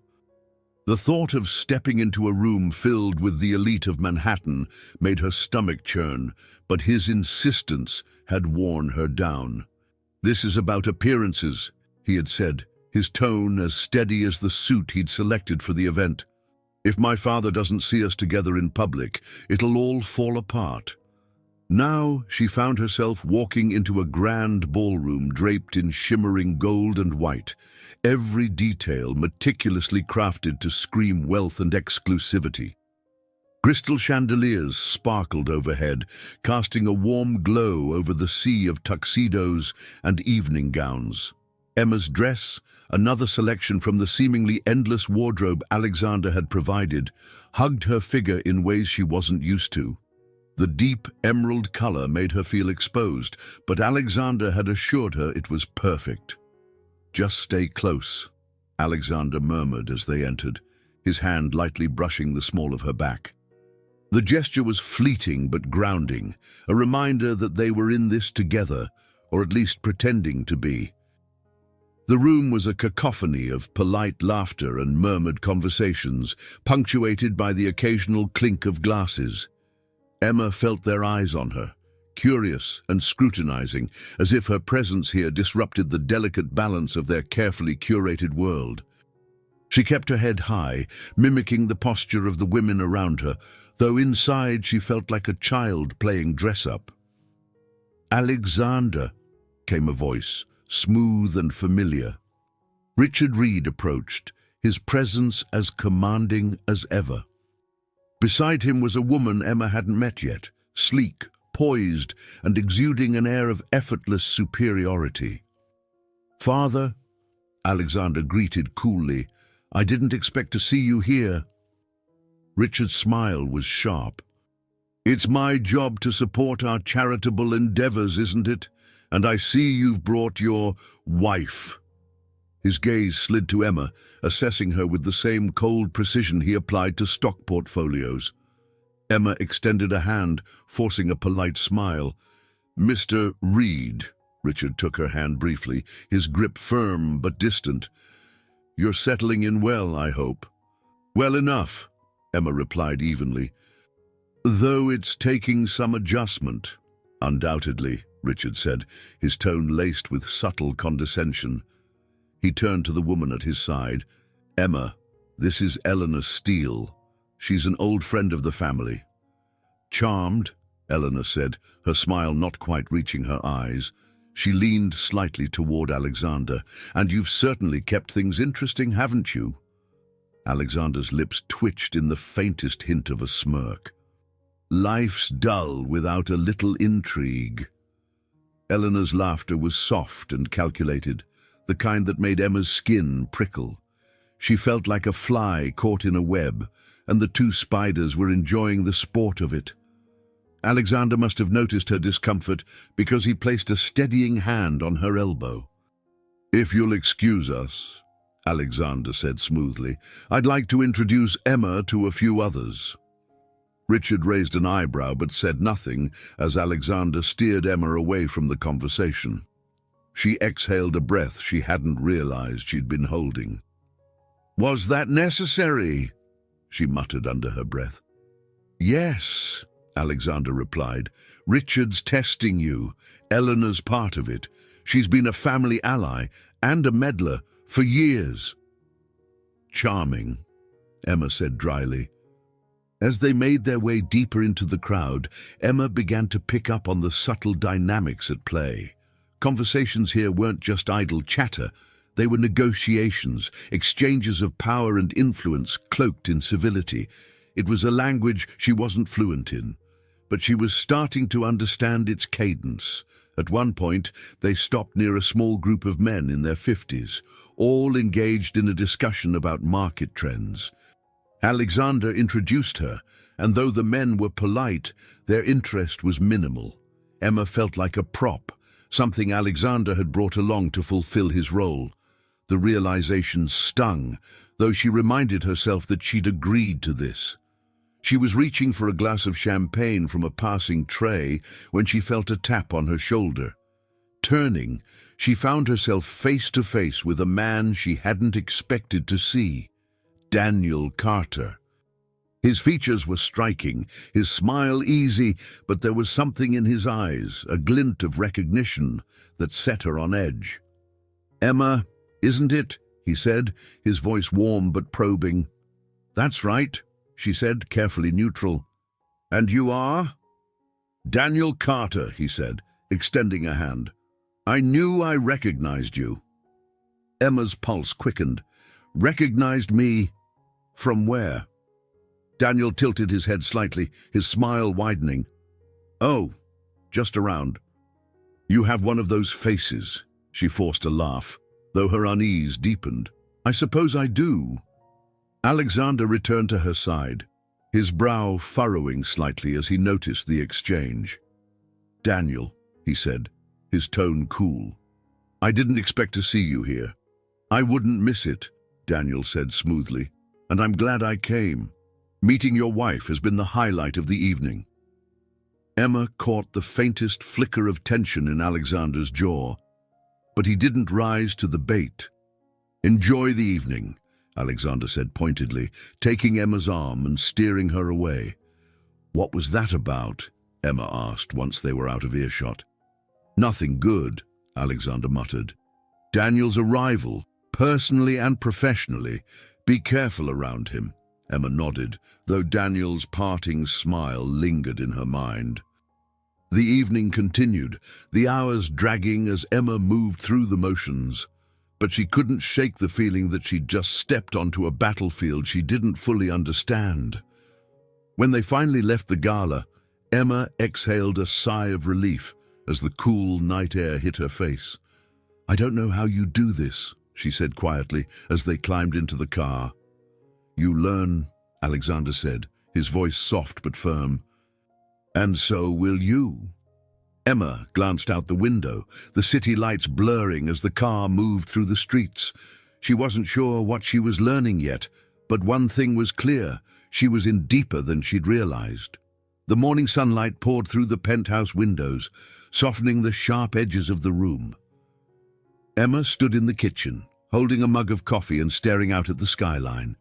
The thought of stepping into a room filled with the elite of Manhattan made her stomach churn, but his insistence had worn her down. This is about appearances, he had said, his tone as steady as the suit he'd selected for the event. If my father doesn't see us together in public, it'll all fall apart. Now she found herself walking into a grand ballroom draped in shimmering gold and white, every detail meticulously crafted to scream wealth and exclusivity. Crystal chandeliers sparkled overhead, casting a warm glow over the sea of tuxedos and evening gowns. Emma's dress, another selection from the seemingly endless wardrobe Alexander had provided, hugged her figure in ways she wasn't used to. The deep emerald color made her feel exposed, but Alexander had assured her it was perfect. Just stay close, Alexander murmured as they entered, his hand lightly brushing the small of her back. The gesture was fleeting but grounding, a reminder that they were in this together, or at least pretending to be. The room was a cacophony of polite laughter and murmured conversations, punctuated by the occasional clink of glasses. Emma felt their eyes on her, curious and scrutinizing, as if her presence here disrupted the delicate balance of their carefully curated world. She kept her head high, mimicking the posture of the women around her, though inside she felt like a child playing dress-up. "Alexander," came a voice, smooth and familiar. Richard Reed approached, his presence as commanding as ever. Beside him was a woman Emma hadn't met yet, sleek, poised, and exuding an air of effortless superiority. "Father," Alexander greeted coolly, "I didn't expect to see you here." Richard's smile was sharp. "It's my job to support our charitable endeavors, isn't it? And I see you've brought your wife." His gaze slid to Emma, assessing her with the same cold precision he applied to stock portfolios. Emma extended a hand, forcing a polite smile. "Mr. Reed," Richard took her hand briefly, his grip firm but distant. "You're settling in well, I hope." "Well enough," Emma replied evenly. "Though it's taking some adjustment." "Undoubtedly," Richard said, his tone laced with subtle condescension. He turned to the woman at his side. "Emma, this is Eleanor Steele. She's an old friend of the family." "Charmed," Eleanor said, her smile not quite reaching her eyes. She leaned slightly toward Alexander. "And you've certainly kept things interesting, haven't you?" Alexander's lips twitched in the faintest hint of a smirk. "Life's dull without a little intrigue." Eleanor's laughter was soft and calculated, the kind that made Emma's skin prickle. She felt like a fly caught in a web, and the two spiders were enjoying the sport of it. Alexander must have noticed her discomfort because he placed a steadying hand on her elbow. "If you'll excuse us," Alexander said smoothly, "I'd like to introduce Emma to a few others." Richard raised an eyebrow but said nothing as Alexander steered Emma away from the conversation. She exhaled a breath she hadn't realized she'd been holding. "Was that necessary?" she muttered under her breath. "Yes," Alexander replied. "Richard's testing you. Eleanor's part of it. She's been a family ally and a meddler for years." "Charming," Emma said dryly. As they made their way deeper into the crowd, Emma began to pick up on the subtle dynamics at play. Conversations here weren't just idle chatter. They were negotiations, exchanges of power and influence cloaked in civility. It was a language she wasn't fluent in, but she was starting to understand its cadence. At one point, they stopped near a small group of men in their 50s, all engaged in a discussion about market trends. Alexander introduced her, and though the men were polite, their interest was minimal. Emma felt like a prop, something Alexander had brought along to fulfill his role. The realization stung, though she reminded herself that she'd agreed to this. She was reaching for a glass of champagne from a passing tray when she felt a tap on her shoulder. Turning, she found herself face to face with a man she hadn't expected to see. Daniel Carter. His features were striking, his smile easy, but there was something in his eyes, a glint of recognition, that set her on edge. "Emma, isn't it?" he said, his voice warm but probing. "That's right," she said, carefully neutral. "And you are?" "Daniel Carter," he said, extending a hand. "I knew I recognized you." Emma's pulse quickened. "Recognized me? From where?" Daniel tilted his head slightly, his smile widening. "Oh, just around." "You have one of those faces," she forced a laugh, though her unease deepened. "I suppose I do." Alexander returned to her side, his brow furrowing slightly as he noticed the exchange. "Daniel," he said, his tone cool, "I didn't expect to see you here." "I wouldn't miss it," Daniel said smoothly, "and I'm glad I came. Meeting your wife has been the highlight of the evening." Emma caught the faintest flicker of tension in Alexander's jaw, but he didn't rise to the bait. "Enjoy the evening," Alexander said pointedly, taking Emma's arm and steering her away. "What was that about?" Emma asked once they were out of earshot. "Nothing good," Alexander muttered. "Daniel's arrival, personally and professionally. Be careful around him." Emma nodded, though Daniel's parting smile lingered in her mind. The evening continued, the hours dragging as Emma moved through the motions. But she couldn't shake the feeling that she'd just stepped onto a battlefield she didn't fully understand. When they finally left the gala, Emma exhaled a sigh of relief as the cool night air hit her face. "I don't know how you do this," she said quietly as they climbed into the car. "You learn," Alexander said, his voice soft but firm. "And so will you." Emma glanced out the window, the city lights blurring as the car moved through the streets. She wasn't sure what she was learning yet, but one thing was clear: she was in deeper than she'd realized. The morning sunlight poured through the penthouse windows, softening the sharp edges of the room. Emma stood in the kitchen, holding a mug of coffee and staring out at the skyline.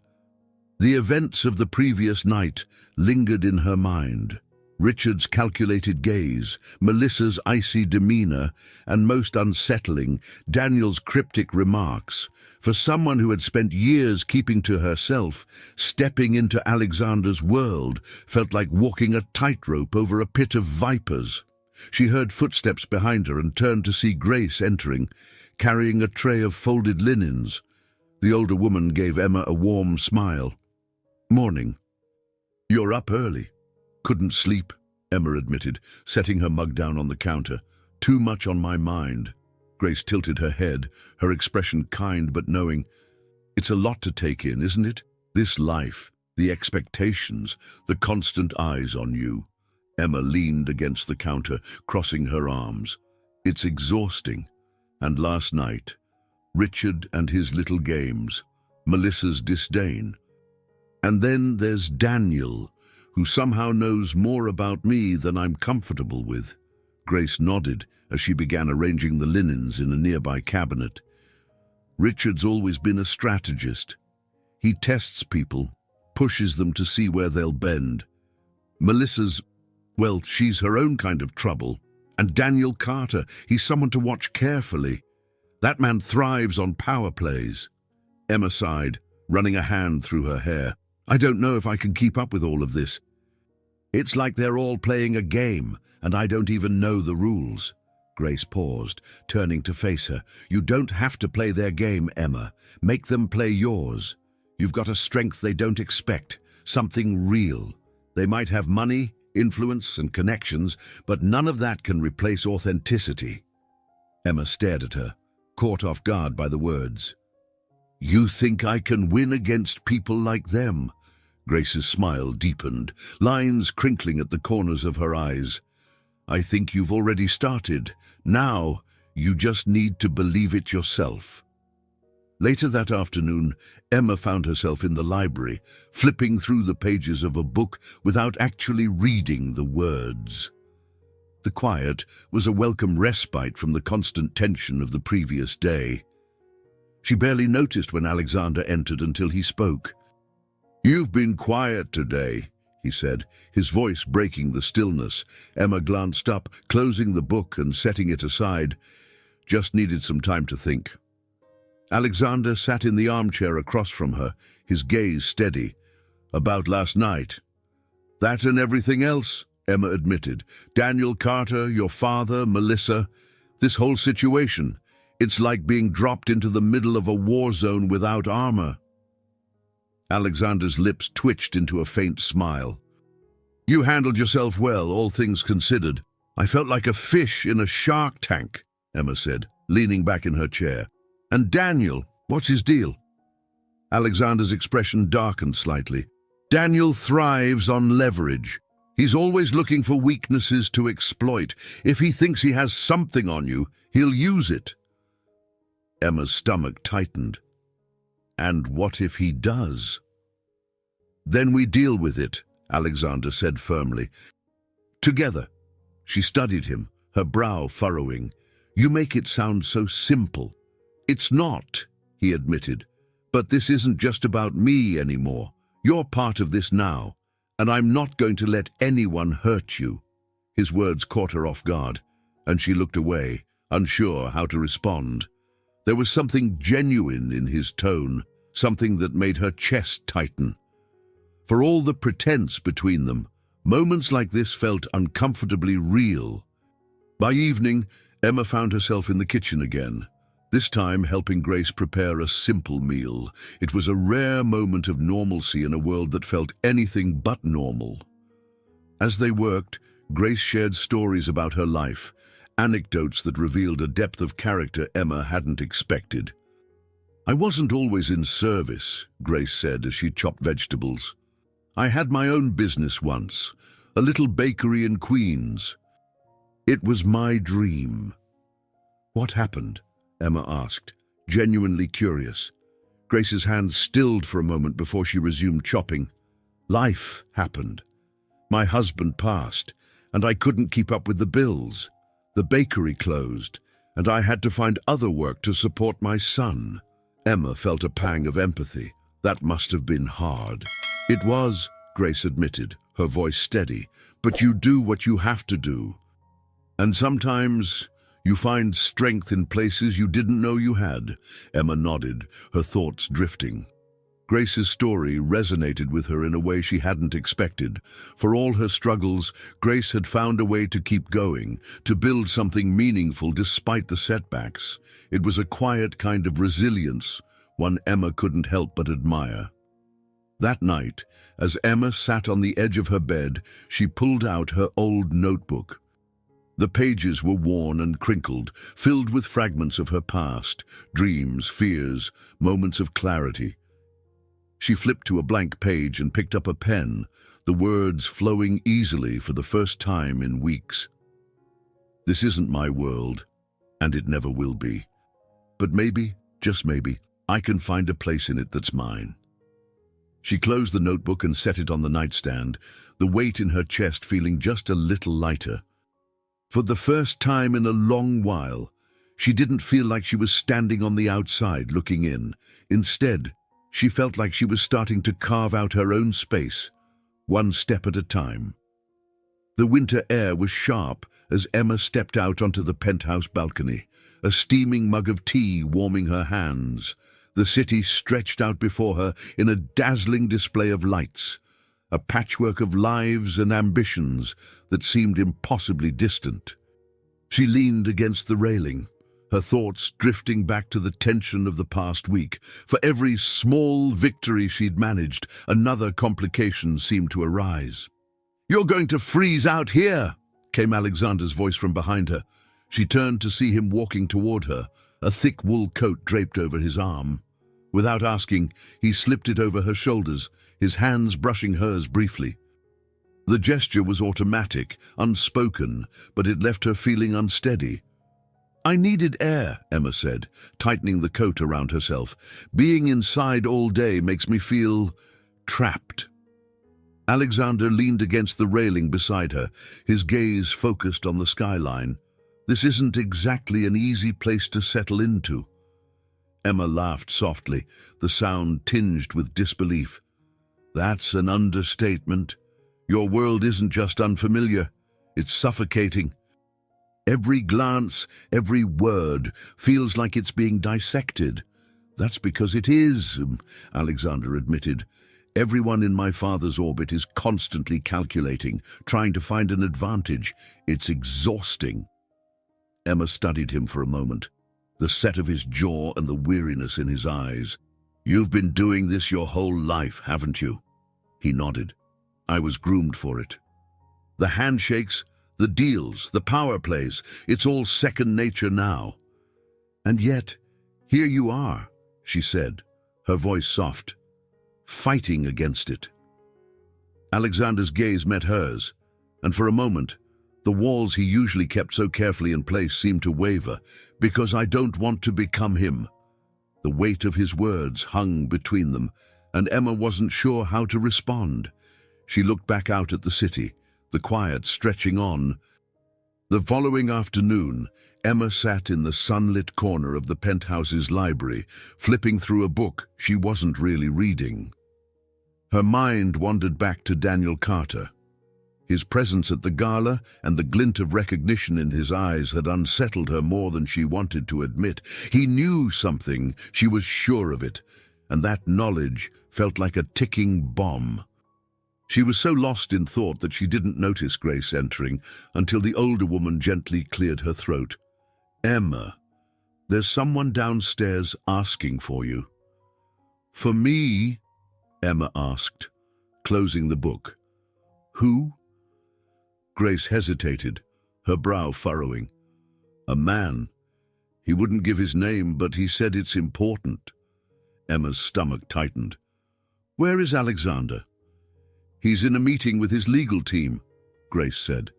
The events of the previous night lingered in her mind. Richard's calculated gaze, Melissa's icy demeanor, and most unsettling, Daniel's cryptic remarks. For someone who had spent years keeping to herself, stepping into Alexander's world felt like walking a tightrope over a pit of vipers. She heard footsteps behind her and turned to see Grace entering, carrying a tray of folded linens. The older woman gave Emma a warm smile. "Morning. You're up early." "Couldn't sleep," Emma admitted, setting her mug down on the counter. "Too much on my mind." Grace tilted her head, her expression kind but knowing. "It's a lot to take in, isn't it? This life, the expectations, the constant eyes on you." Emma leaned against the counter, crossing her arms. "It's exhausting. And last night, Richard and his little games, Melissa's disdain. And then there's Daniel, who somehow knows more about me than I'm comfortable with." Grace nodded as she began arranging the linens in a nearby cabinet. "Richard's always been a strategist. He tests people, pushes them to see where they'll bend. Melissa's, well, she's her own kind of trouble. And Daniel Carter, he's someone to watch carefully. That man thrives on power plays." Emma sighed, running a hand through her hair. "I don't know if I can keep up with all of this. It's like they're all playing a game, and I don't even know the rules." Grace paused, turning to face her. "You don't have to play their game, Emma. Make them play yours. You've got a strength they don't expect, something real. They might have money, influence, and connections, but none of that can replace authenticity." Emma stared at her, caught off guard by the words. "You think I can win against people like them?" Grace's smile deepened, lines crinkling at the corners of her eyes. "I think you've already started. Now, you just need to believe it yourself." Later that afternoon, Emma found herself in the library, flipping through the pages of a book without actually reading the words. The quiet was a welcome respite from the constant tension of the previous day. She barely noticed when Alexander entered until he spoke. "You've been quiet today," he said, his voice breaking the stillness. Emma glanced up, closing the book and setting it aside. "Just needed some time to think." Alexander sat in the armchair across from her, his gaze steady. "About last night?" "That and everything else," Emma admitted. "Daniel Carter, your father, Melissa, this whole situation. It's like being dropped into the middle of a war zone without armor." Alexander's lips twitched into a faint smile. "You handled yourself well, all things considered. I felt like a fish in a shark tank," Emma said, leaning back in her chair. "And Daniel, what's his deal?" Alexander's expression darkened slightly. "Daniel thrives on leverage. He's always looking for weaknesses to exploit. If he thinks he has something on you, he'll use it." Emma's stomach tightened. "And what if he does?" "Then we deal with it," Alexander said firmly. "Together." She studied him, her brow furrowing. "You make it sound so simple." "It's not," he admitted. "But this isn't just about me anymore. You're part of this now, and I'm not going to let anyone hurt you." His words caught her off guard, and she looked away, unsure how to respond. There was something genuine in his tone, something that made her chest tighten. For all the pretense between them, Moments like this felt uncomfortably real. By evening, Emma found herself in the kitchen again, this time helping Grace prepare a simple meal. It was a rare moment of normalcy in a world that felt anything but normal. As they worked, Grace shared stories about her life, anecdotes that revealed a depth of character Emma hadn't expected. "I wasn't always in service," Grace said as she chopped vegetables. "I had my own business once, a little bakery in Queens. It was my dream." "What happened?" Emma asked, genuinely curious. Grace's hands stilled for a moment before she resumed chopping. "Life happened. My husband passed, and I couldn't keep up with the bills. The bakery closed, and I had to find other work to support my son." Emma felt a pang of empathy. That must have been hard. "It was," Grace admitted, her voice steady, "but you do what you have to do. And sometimes you find strength in places you didn't know you had." Emma nodded, her thoughts drifting. Grace's story resonated with her in a way she hadn't expected. For all her struggles, Grace had found a way to keep going, to build something meaningful despite the setbacks. It was a quiet kind of resilience, one Emma couldn't help but admire. That night, as Emma sat on the edge of her bed, she pulled out her old notebook. The pages were worn and crinkled, filled with fragments of her past, dreams, fears, moments of clarity. She flipped to a blank page and picked up a pen, the words flowing easily for the first time in weeks. "This isn't my world, and it never will be. But maybe, just maybe, I can find a place in it that's mine." She closed the notebook and set it on the nightstand, the weight in her chest feeling just a little lighter. For the first time in a long while, she didn't feel like she was standing on the outside looking in. Instead, she felt like she was starting to carve out her own space, one step at a time. The winter air was sharp as Emma stepped out onto the penthouse balcony, a steaming mug of tea warming her hands. The city stretched out before her in a dazzling display of lights, a patchwork of lives and ambitions that seemed impossibly distant. She leaned against the railing, her thoughts drifting back to the tension of the past week. For every small victory she'd managed, another complication seemed to arise. "You're going to freeze out here," came Alexander's voice from behind her. She turned to see him walking toward her, a thick wool coat draped over his arm. Without asking, he slipped it over her shoulders, his hands brushing hers briefly. The gesture was automatic, unspoken, but it left her feeling unsteady. "I needed air," Emma said, tightening the coat around herself. "Being inside all day makes me feel trapped." Alexander leaned against the railing beside her, his gaze focused on the skyline. "This isn't exactly an easy place to settle into." Emma laughed softly, the sound tinged with disbelief. "That's an understatement. Your world isn't just unfamiliar, it's suffocating. Every glance, every word feels like it's being dissected." "That's because it is," Alexander admitted. "Everyone in my father's orbit is constantly calculating, trying to find an advantage. It's exhausting." Emma studied him for a moment, the set of his jaw and the weariness in his eyes. "You've been doing this your whole life, haven't you?" He nodded. "I was groomed for it. The handshakes, the deals, the power plays, it's all second nature now." "And yet, here you are," she said, her voice soft, "fighting against it." Alexander's gaze met hers, and for a moment, the walls he usually kept so carefully in place seemed to waver. "Because I don't want to become him." The weight of his words hung between them, and Emma wasn't sure how to respond. She looked back out at the city, the quiet stretching on. The following afternoon, Emma sat in the sunlit corner of the penthouse's library, flipping through a book she wasn't really reading. Her mind wandered back to Daniel Carter. His presence at the gala and the glint of recognition in his eyes had unsettled her more than she wanted to admit. He knew something, she was sure of it, and that knowledge felt like a ticking bomb. She was so lost in thought that she didn't notice Grace entering until the older woman gently cleared her throat. "Emma, there's someone downstairs asking for you." "For me?" Emma asked, closing the book. "Who?" Grace hesitated, her brow furrowing. "A man. He wouldn't give his name, but he said it's important." Emma's stomach tightened. "Where is Alexander?" "He's in a meeting with his legal team," Grace said.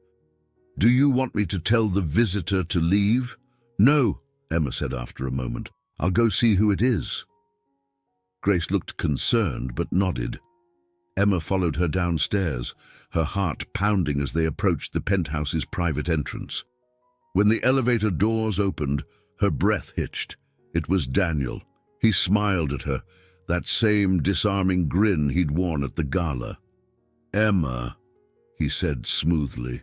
"Do you want me to tell the visitor to leave?" "No," Emma said after a moment. "I'll go see who it is." Grace looked concerned but nodded. Emma followed her downstairs, her heart pounding as they approached the penthouse's private entrance. When the elevator doors opened, her breath hitched. It was Daniel. He smiled at her, that same disarming grin he'd worn at the gala. "Emma," he said smoothly,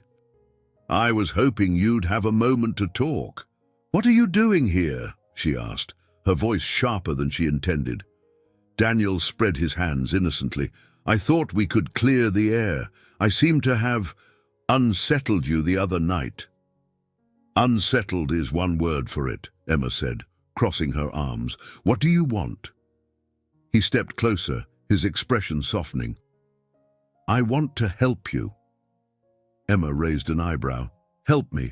"I was hoping you'd have a moment to talk." "What are you doing here?" she asked, her voice sharper than she intended. Daniel spread his hands innocently. "I thought we could clear the air. I seem to have unsettled you the other night." "Unsettled is one word for it," Emma said, crossing her arms. "What do you want?" He stepped closer, his expression softening. "I want to help you." Emma raised an eyebrow. "Help me?"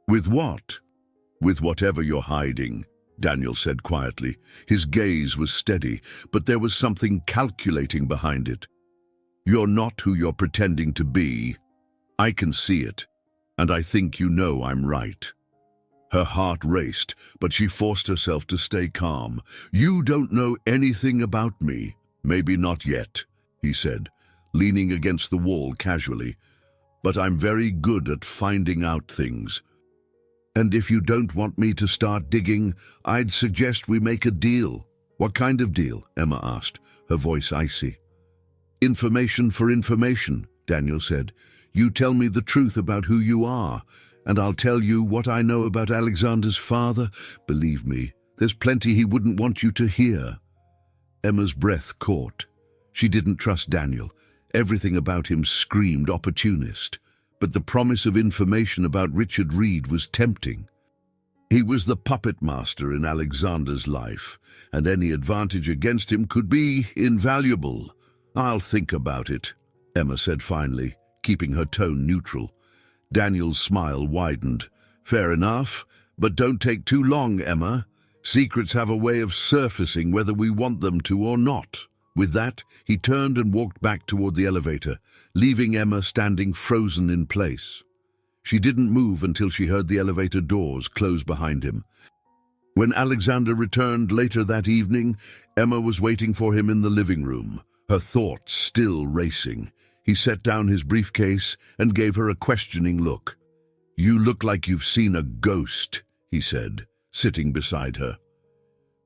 "With what?" "With whatever you're hiding," Daniel said quietly. His gaze was steady, but there was something calculating behind it. "You're not who you're pretending to be. I can see it, and I think you know I'm right." Her heart raced, but she forced herself to stay calm. "You don't know anything about me." "Maybe not yet," he said, leaning against the wall casually. "But I'm very good at finding out things. And if you don't want me to start digging, I'd suggest we make a deal." "What kind of deal?" Emma asked, her voice icy. "Information for information," Daniel said. "You tell me the truth about who you are, and I'll tell you what I know about Alexander's father. Believe me, there's plenty he wouldn't want you to hear." Emma's breath caught. She didn't trust Daniel. Everything about him screamed opportunist. But the promise of information about Richard Reed was tempting. He was the puppet master in Alexander's life, and any advantage against him could be invaluable. "I'll think about it," Emma said finally, keeping her tone neutral. Daniel's smile widened. "Fair enough, but don't take too long, Emma. Secrets have a way of surfacing whether we want them to or not." With that, he turned and walked back toward the elevator, leaving Emma standing frozen in place. She didn't move until she heard the elevator doors close behind him. When Alexander returned later that evening, Emma was waiting for him in the living room, her thoughts still racing. He set down his briefcase and gave her a questioning look. "You look like you've seen a ghost," he said, sitting beside her.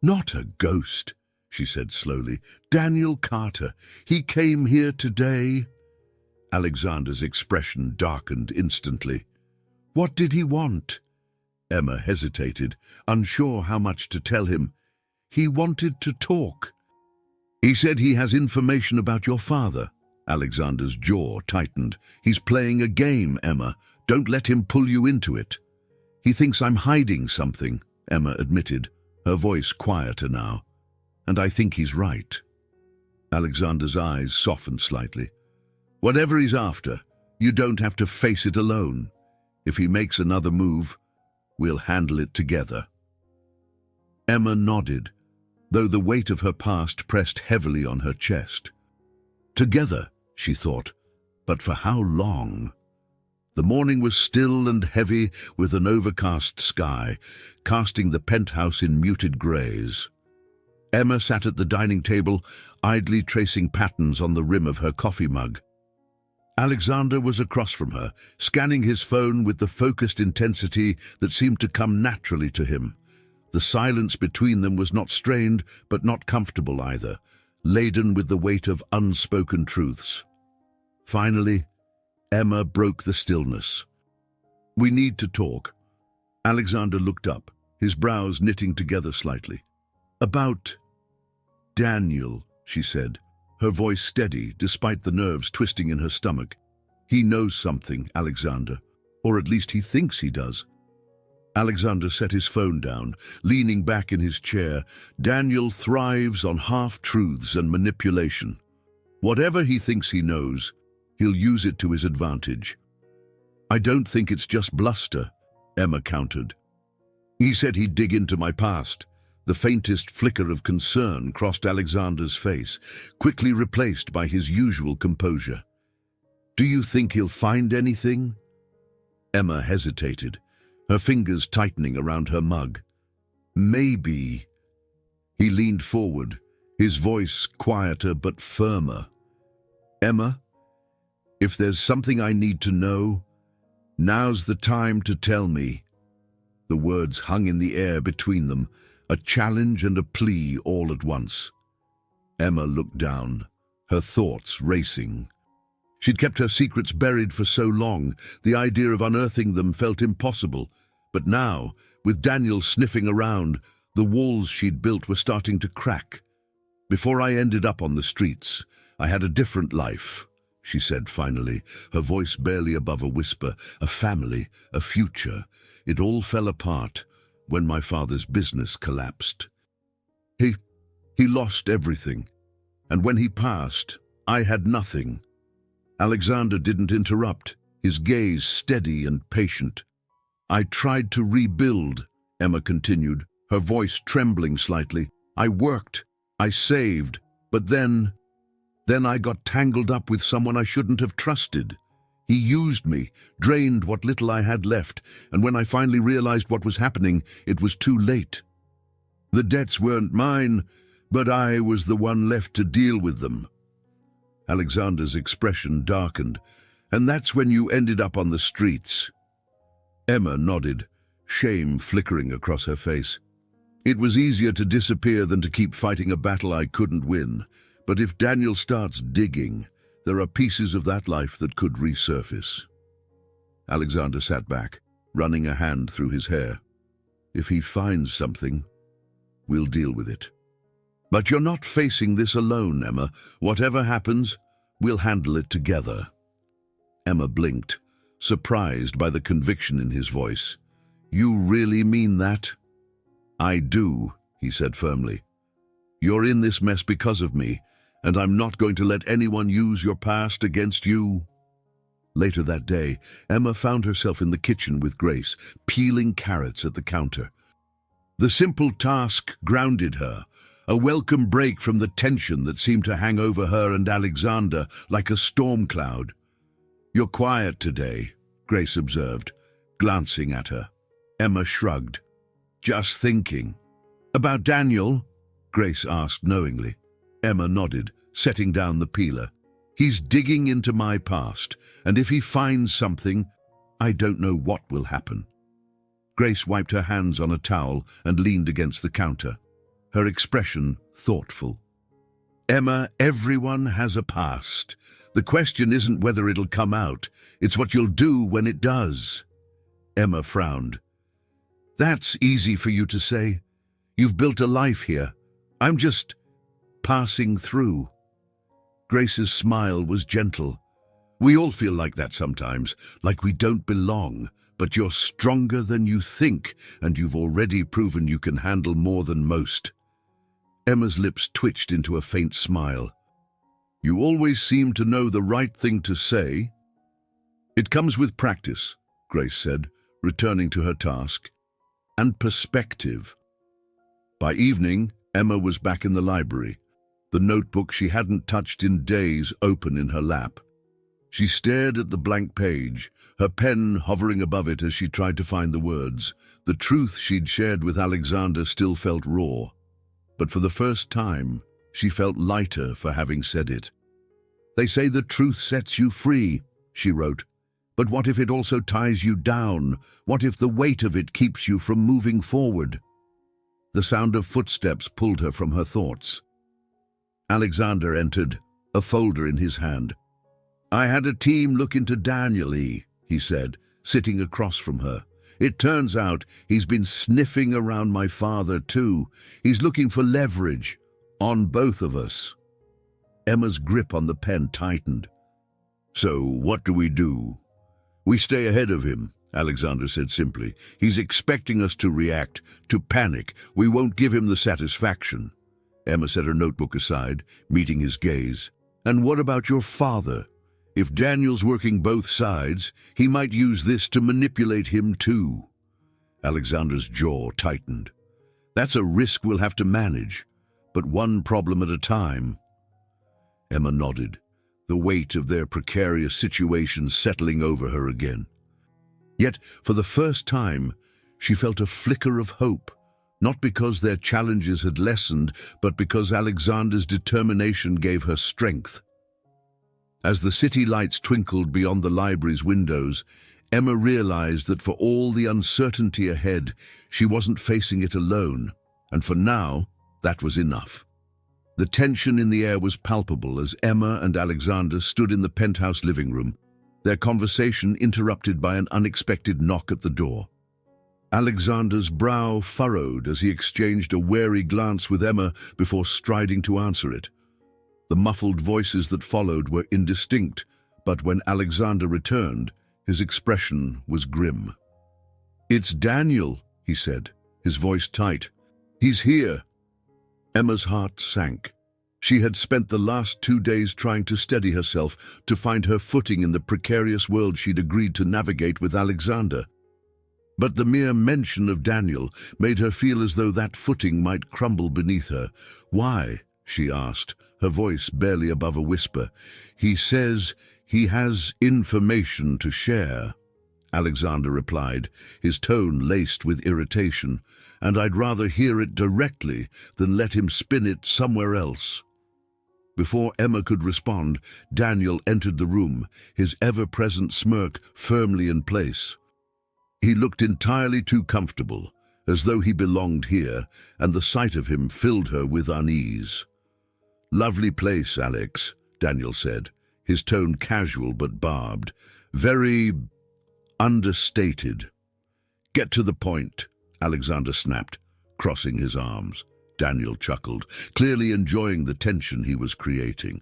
"Not a ghost," she said slowly. "Daniel Carter. He came here today." Alexander's expression darkened instantly. "What did he want?" Emma hesitated, unsure how much to tell him. "He wanted to talk." "He said he has information about your father." Alexander's jaw tightened. "He's playing a game, Emma. Don't let him pull you into it." "He thinks I'm hiding something," Emma admitted, her voice quieter now. "And I think he's right." Alexander's eyes softened slightly. "Whatever he's after, you don't have to face it alone. If he makes another move, we'll handle it together." Emma nodded, though the weight of her past pressed heavily on her chest. Together, she thought, but for how long? The morning was still and heavy with an overcast sky, casting the penthouse in muted greys. Emma sat at the dining table, idly tracing patterns on the rim of her coffee mug. Alexander was across from her, scanning his phone with the focused intensity that seemed to come naturally to him. The silence between them was not strained, but not comfortable either, laden with the weight of unspoken truths. Finally, Emma broke the stillness. "We need to talk." Alexander looked up, his brows knitting together slightly. "About Daniel," she said, her voice steady despite the nerves twisting in her stomach. "He knows something, Alexander. Or at least he thinks he does." Alexander set his phone down, leaning back in his chair. Daniel thrives on half-truths and manipulation. Whatever he thinks he knows, he'll use it to his advantage. "I don't think it's just bluster," Emma countered. "He said he'd dig into my past." The faintest flicker of concern crossed Alexander's face, quickly replaced by his usual composure. "Do you think he'll find anything?" Emma hesitated, her fingers tightening around her mug. "Maybe." He leaned forward, his voice quieter but firmer. "Emma, if there's something I need to know, now's the time to tell me." The words hung in the air between them, a challenge and a plea all at once. Emma looked down, her thoughts racing. She'd kept her secrets buried for so long, the idea of unearthing them felt impossible. But now, with Daniel sniffing around, the walls she'd built were starting to crack. "Before I ended up on the streets, I had a different life," she said finally, her voice barely above a whisper. "A family, a future. It all fell apart when my father's business collapsed. He lost everything. And when he passed, I had nothing." Alexander didn't interrupt, his gaze steady and patient. "I tried to rebuild," Emma continued, her voice trembling slightly. "I worked, I saved, but then I got tangled up with someone I shouldn't have trusted. He used me, drained what little I had left, and when I finally realized what was happening, it was too late. The debts weren't mine, but I was the one left to deal with them." Alexander's expression darkened. "And that's when you ended up on the streets." Emma nodded, shame flickering across her face. "It was easier to disappear than to keep fighting a battle I couldn't win. But if Daniel starts digging, there are pieces of that life that could resurface." Alexander sat back, running a hand through his hair. "If he finds something, we'll deal with it. But you're not facing this alone, Emma. Whatever happens, we'll handle it together." Emma blinked, surprised by the conviction in his voice. "You really mean that?" "I do," he said firmly. "You're in this mess because of me, and I'm not going to let anyone use your past against you." Later that day, Emma found herself in the kitchen with Grace, peeling carrots at the counter. The simple task grounded her, a welcome break from the tension that seemed to hang over her and Alexander like a storm cloud. "You're quiet today," Grace observed, glancing at her. Emma shrugged. "Just thinking." "About Daniel?" Grace asked knowingly. Emma nodded, setting down the peeler. "He's digging into my past, and if he finds something, I don't know what will happen." Grace wiped her hands on a towel and leaned against the counter, her expression thoughtful. "Emma, everyone has a past. The question isn't whether it'll come out, it's what you'll do when it does." Emma frowned. "That's easy for you to say. You've built a life here. I'm just passing through." Grace's smile was gentle. "We all feel like that sometimes, like we don't belong, but you're stronger than you think, and you've already proven you can handle more than most." Emma's lips twitched into a faint smile. "You always seem to know the right thing to say." "It comes with practice," Grace said, returning to her task. "And perspective." By evening, Emma was back in the library, the notebook she hadn't touched in days open in her lap. She stared at the blank page, her pen hovering above it as she tried to find the words. The truth she'd shared with Alexander still felt raw, but for the first time, she felt lighter for having said it. "They say the truth sets you free," she wrote. "But what if it also ties you down? What if the weight of it keeps you from moving forward?" The sound of footsteps pulled her from her thoughts. Alexander entered, a folder in his hand. "I had a team look into Daniel E.," he said, sitting across from her. "It turns out he's been sniffing around my father too. He's looking for leverage on both of us." Emma's grip on the pen tightened. "So, what do we do?" "We stay ahead of him," Alexander said simply. "He's expecting us to react, to panic. We won't give him the satisfaction." Emma set her notebook aside, meeting his gaze. "And what about your father? If Daniel's working both sides, he might use this to manipulate him too." Alexander's jaw tightened. "That's a risk we'll have to manage, but one problem at a time." Emma nodded, the weight of their precarious situation settling over her again. Yet, for the first time, she felt a flicker of hope, not because their challenges had lessened, but because Alexander's determination gave her strength. As the city lights twinkled beyond the library's windows, Emma realized that for all the uncertainty ahead, she wasn't facing it alone, and for now, that was enough. The tension in the air was palpable as Emma and Alexander stood in the penthouse living room, their conversation interrupted by an unexpected knock at the door. Alexander's brow furrowed as he exchanged a wary glance with Emma before striding to answer it. The muffled voices that followed were indistinct, but when Alexander returned, his expression was grim. "It's Daniel," he said, his voice tight. "He's here." Emma's heart sank. She had spent the last 2 days trying to steady herself, to find her footing in the precarious world she'd agreed to navigate with Alexander. But the mere mention of Daniel made her feel as though that footing might crumble beneath her. "Why?" she asked, her voice barely above a whisper. "He says he has information to share," Alexander replied, his tone laced with irritation. "And I'd rather hear it directly than let him spin it somewhere else." Before Emma could respond, Daniel entered the room, his ever-present smirk firmly in place. He looked entirely too comfortable, as though he belonged here, and the sight of him filled her with unease. "Lovely place, Alex," Daniel said, his tone casual but barbed. "Very understated." "Get to the point," Alexander snapped, crossing his arms. Daniel chuckled, clearly enjoying the tension he was creating.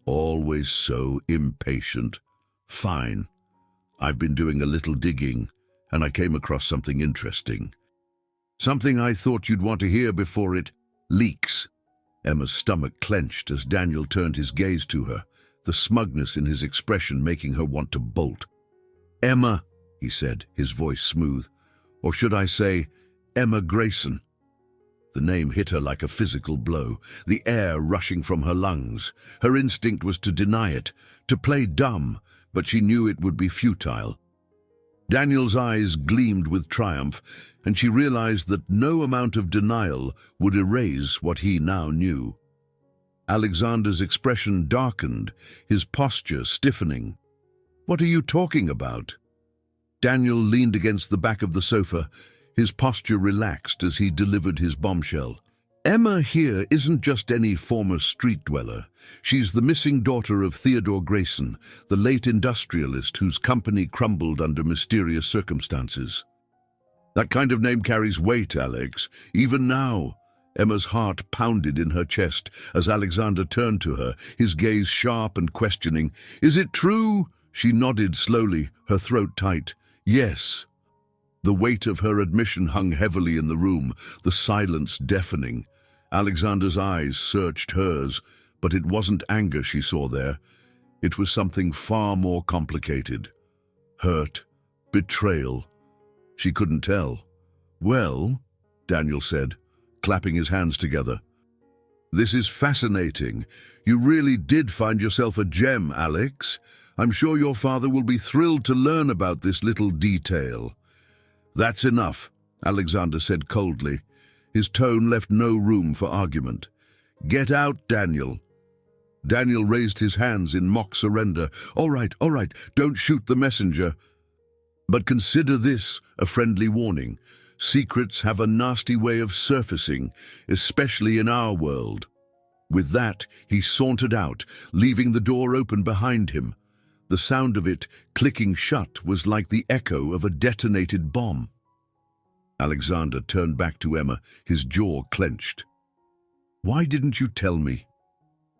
"Always so impatient." "Fine. I've been doing a little digging, and I came across something interesting. Something I thought you'd want to hear before it leaks." Emma's stomach clenched as Daniel turned his gaze to her, the smugness in his expression making her want to bolt. "Emma," he said, his voice smooth. "Or should I say, Emma Grayson?" The name hit her like a physical blow, the air rushing from her lungs. Her instinct was to deny it, to play dumb, but she knew it would be futile. Daniel's eyes gleamed with triumph, and she realized that no amount of denial would erase what he now knew. Alexander's expression darkened, his posture stiffening. "What are you talking about?" Daniel leaned against the back of the sofa, his posture relaxed as he delivered his bombshell. "Emma here isn't just any former street dweller. She's the missing daughter of Theodore Grayson, the late industrialist whose company crumbled under mysterious circumstances." "That kind of name carries weight, Alex. Even now." Emma's heart pounded in her chest as Alexander turned to her, his gaze sharp and questioning. "Is it true?" She nodded slowly, her throat tight. "Yes." The weight of her admission hung heavily in the room, the silence deafening. Alexander's eyes searched hers, but it wasn't anger she saw there. It was something far more complicated. Hurt, betrayal. She couldn't tell. "Well," Daniel said, clapping his hands together. "This is fascinating. You really did find yourself a gem, Alex. I'm sure your father will be thrilled to learn about this little detail." "That's enough," Alexander said coldly. His tone left no room for argument. "Get out, Daniel." Daniel raised his hands in mock surrender. All right, don't shoot the messenger. But consider this a friendly warning. Secrets have a nasty way of surfacing, especially in our world." With that, he sauntered out, leaving the door open behind him. The sound of it clicking shut was like the echo of a detonated bomb. Alexander turned back to Emma, his jaw clenched. "Why didn't you tell me?"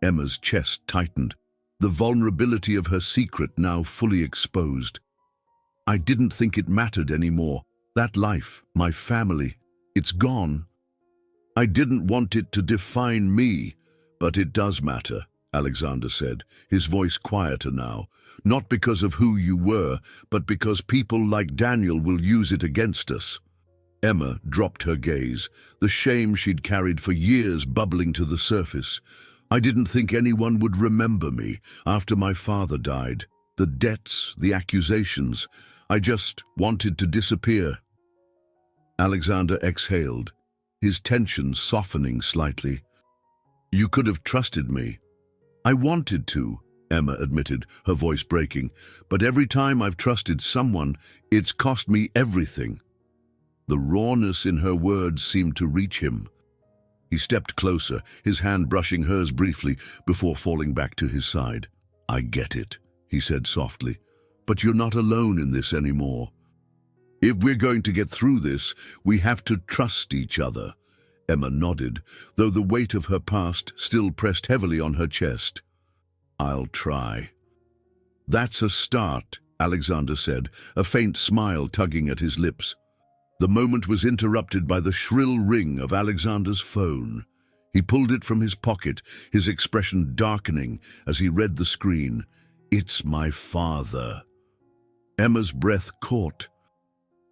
Emma's chest tightened, the vulnerability of her secret now fully exposed. I didn't think it mattered anymore. That life, my family, it's gone. I didn't want it to define me, but it does matter, Alexander said, his voice quieter now. Not because of who you were, but because people like Daniel will use it against us. Emma dropped her gaze, the shame she'd carried for years bubbling to the surface. I didn't think anyone would remember me after my father died. The debts, the accusations. I just wanted to disappear. Alexander exhaled, his tension softening slightly. You could have trusted me. I wanted to, Emma admitted, her voice breaking. But every time I've trusted someone, it's cost me everything. The rawness in her words seemed to reach him. He stepped closer, his hand brushing hers briefly before falling back to his side. I get it, he said softly, but you're not alone in this anymore. If we're going to get through this, we have to trust each other. Emma nodded, though the weight of her past still pressed heavily on her chest. I'll try. That's a start, Alexander said, a faint smile tugging at his lips. The moment was interrupted by the shrill ring of Alexander's phone. He pulled it from his pocket, his expression darkening as he read the screen. It's my father. Emma's breath caught.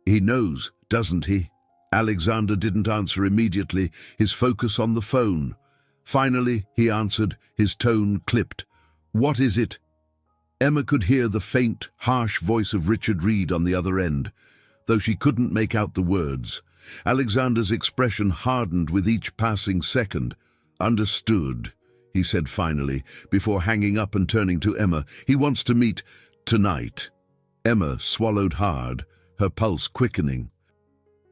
He knows, doesn't he? Alexander didn't answer immediately, his focus on the phone. Finally, he answered, his tone clipped. What is it? Emma could hear the faint, harsh voice of Richard Reed on the other end, though she couldn't make out the words. Alexander's expression hardened with each passing second. Understood, he said finally, before hanging up and turning to Emma. He wants to meet tonight. Emma swallowed hard, her pulse quickening.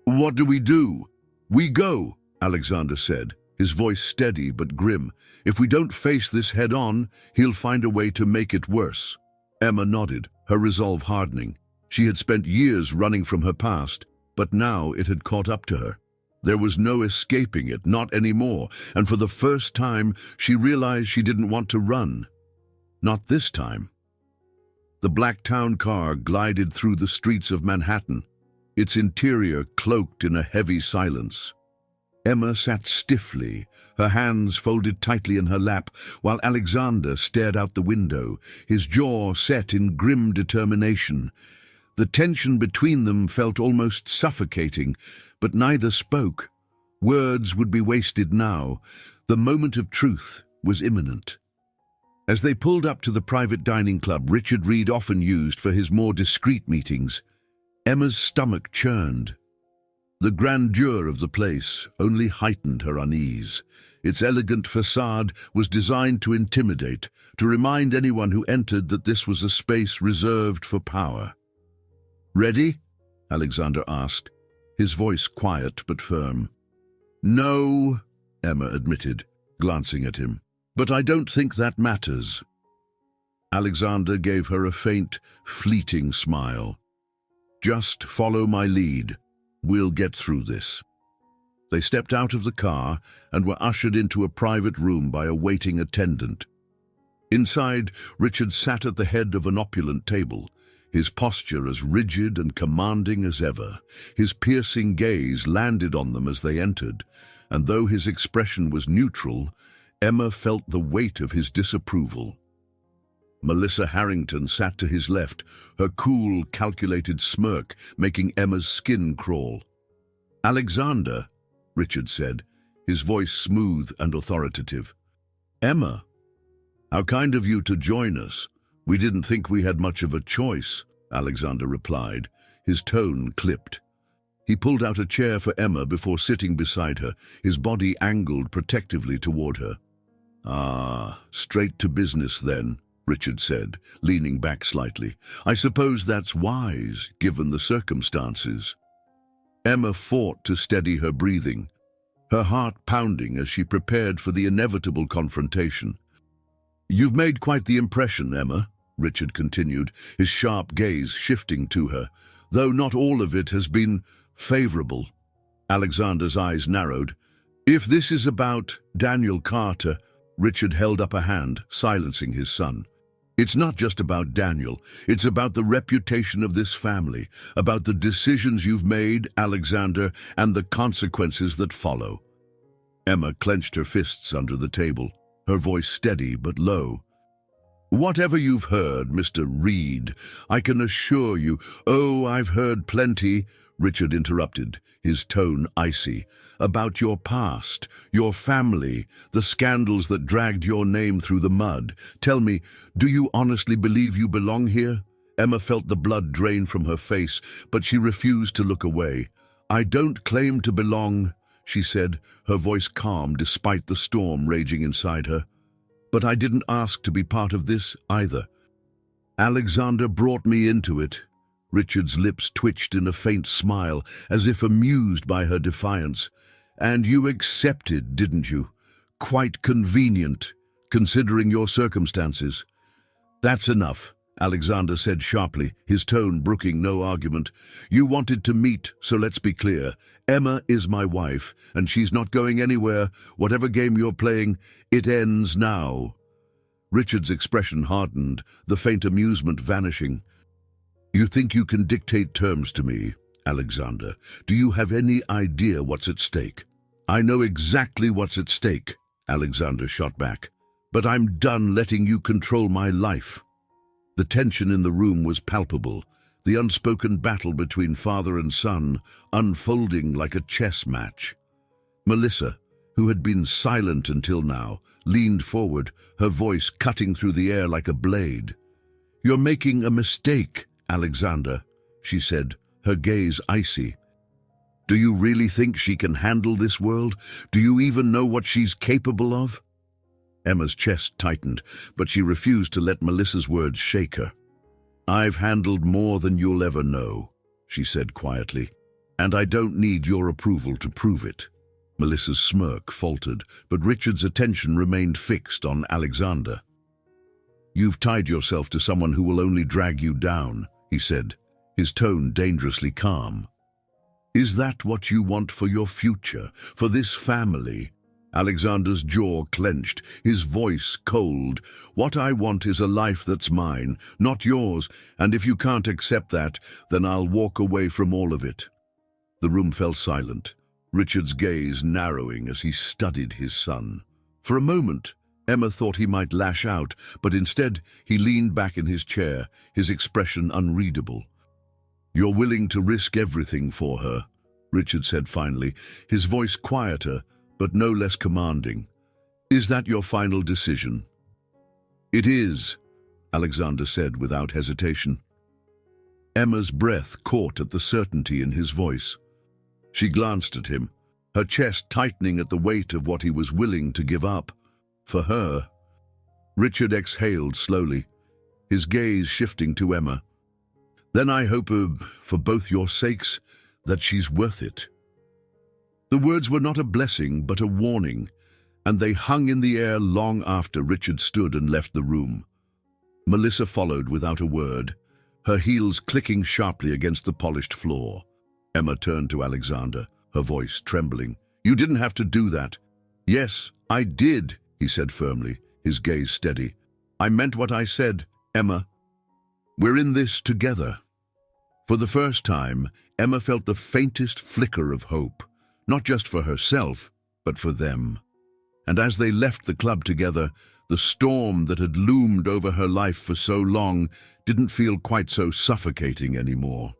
What do we do? We go, Alexander said, his voice steady but grim. If we don't face this head-on, he'll find a way to make it worse. Emma nodded, her resolve hardening. She had spent years running from her past, but now it had caught up to her. There was no escaping it, not anymore, and for the first time she realized she didn't want to run. Not this time. The black town car glided through the streets of Manhattan, its interior cloaked in a heavy silence. Emma sat stiffly, her hands folded tightly in her lap, while Alexander stared out the window, his jaw set in grim determination. The tension between them felt almost suffocating, but neither spoke. Words would be wasted now. The moment of truth was imminent. As they pulled up to the private dining club Richard Reed often used for his more discreet meetings, Emma's stomach churned. The grandeur of the place only heightened her unease. Its elegant facade was designed to intimidate, to remind anyone who entered that this was a space reserved for power. Ready? Alexander asked, his voice quiet but firm. No, Emma admitted, glancing at him. But I don't think that matters. Alexander gave her a faint, fleeting smile. Just follow my lead. We'll get through this. They stepped out of the car and were ushered into a private room by a waiting attendant. Inside, Richard sat at the head of an opulent table, his posture as rigid and commanding as ever. His piercing gaze landed on them as they entered, and though his expression was neutral, Emma felt the weight of his disapproval. Melissa Harrington sat to his left, her cool, calculated smirk making Emma's skin crawl. Alexander, Richard said, his voice smooth and authoritative. Emma, how kind of you to join us. We didn't think we had much of a choice, Alexander replied, his tone clipped. He pulled out a chair for Emma before sitting beside her, his body angled protectively toward her. Ah, straight to business then, Richard said, leaning back slightly. I suppose that's wise, given the circumstances. Emma fought to steady her breathing, her heart pounding as she prepared for the inevitable confrontation. You've made quite the impression, Emma, Richard continued, his sharp gaze shifting to her, though not all of it has been favorable. Alexander's eyes narrowed. If this is about Daniel Carter, Richard held up a hand, silencing his son. It's not just about Daniel. It's about the reputation of this family, about the decisions you've made, Alexander, and the consequences that follow. Emma clenched her fists under the table, her voice steady but low. Whatever you've heard, Mr. Reed, I can assure you— Oh, I've heard plenty, Richard interrupted, his tone icy, about your past, your family, the scandals that dragged your name through the mud. Tell me, do you honestly believe you belong here? Emma felt the blood drain from her face, but she refused to look away. I don't claim to belong, she said, her voice calm despite the storm raging inside her. But I didn't ask to be part of this either. Alexander brought me into it. Richard's lips twitched in a faint smile, as if amused by her defiance. And you accepted, didn't you? Quite convenient, considering your circumstances. That's enough, Alexander said sharply, his tone brooking no argument. You wanted to meet, so let's be clear. Emma is my wife, and she's not going anywhere. Whatever game you're playing, it ends now. Richard's expression hardened, the faint amusement vanishing. You think you can dictate terms to me, Alexander? Do you have any idea what's at stake? I know exactly what's at stake, Alexander shot back. But I'm done letting you control my life. The tension in the room was palpable, the unspoken battle between father and son unfolding like a chess match. Melissa, who had been silent until now, leaned forward, her voice cutting through the air like a blade. You're making a mistake, Alexander, she said, her gaze icy. Do you really think she can handle this world? Do you even know what she's capable of? Emma's chest tightened, but she refused to let Melissa's words shake her. I've handled more than you'll ever know, she said quietly, and I don't need your approval to prove it. Melissa's smirk faltered, but Richard's attention remained fixed on Alexander. You've tied yourself to someone who will only drag you down, he said, his tone dangerously calm. Is that what you want for your future, for this family? Alexander's jaw clenched, his voice cold. What I want is a life that's mine, not yours, and if you can't accept that, then I'll walk away from all of it. The room fell silent, Richard's gaze narrowing as he studied his son. For a moment, Emma thought he might lash out, but instead he leaned back in his chair, his expression unreadable. You're willing to risk everything for her, Richard said finally, his voice quieter, but no less commanding. Is that your final decision? It is, Alexander said without hesitation. Emma's breath caught at the certainty in his voice. She glanced at him, her chest tightening at the weight of what he was willing to give up. For her. Richard exhaled slowly, his gaze shifting to Emma. Then I hope, for both your sakes, that she's worth it. The words were not a blessing, but a warning, and they hung in the air long after Richard stood and left the room. Melissa followed without a word, her heels clicking sharply against the polished floor. Emma turned to Alexander, her voice trembling. You didn't have to do that. Yes, I did, he said firmly, his gaze steady. I meant what I said, Emma. We're in this together. For the first time, Emma felt the faintest flicker of hope, not just for herself, but for them. And as they left the club together, the storm that had loomed over her life for so long didn't feel quite so suffocating anymore.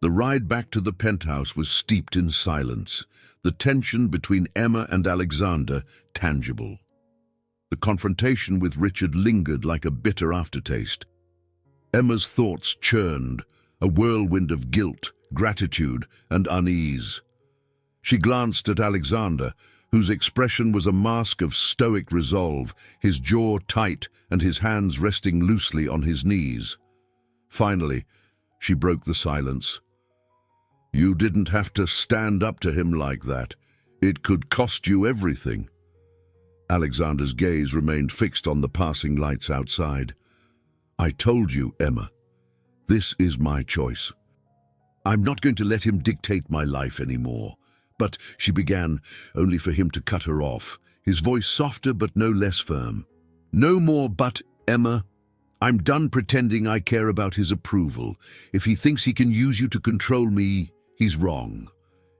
The ride back to the penthouse was steeped in silence, the tension between Emma and Alexander tangible. The confrontation with Richard lingered like a bitter aftertaste. Emma's thoughts churned, a whirlwind of guilt, gratitude, and unease. She glanced at Alexander, whose expression was a mask of stoic resolve, his jaw tight and his hands resting loosely on his knees. Finally, she broke the silence. You didn't have to stand up to him like that. It could cost you everything. Alexander's gaze remained fixed on the passing lights outside. I told you, Emma. This is my choice. I'm not going to let him dictate my life anymore. But she began, only for him to cut her off, his voice softer but no less firm. "No more but, Emma. I'm done pretending I care about his approval. If he thinks he can use you to control me, he's wrong."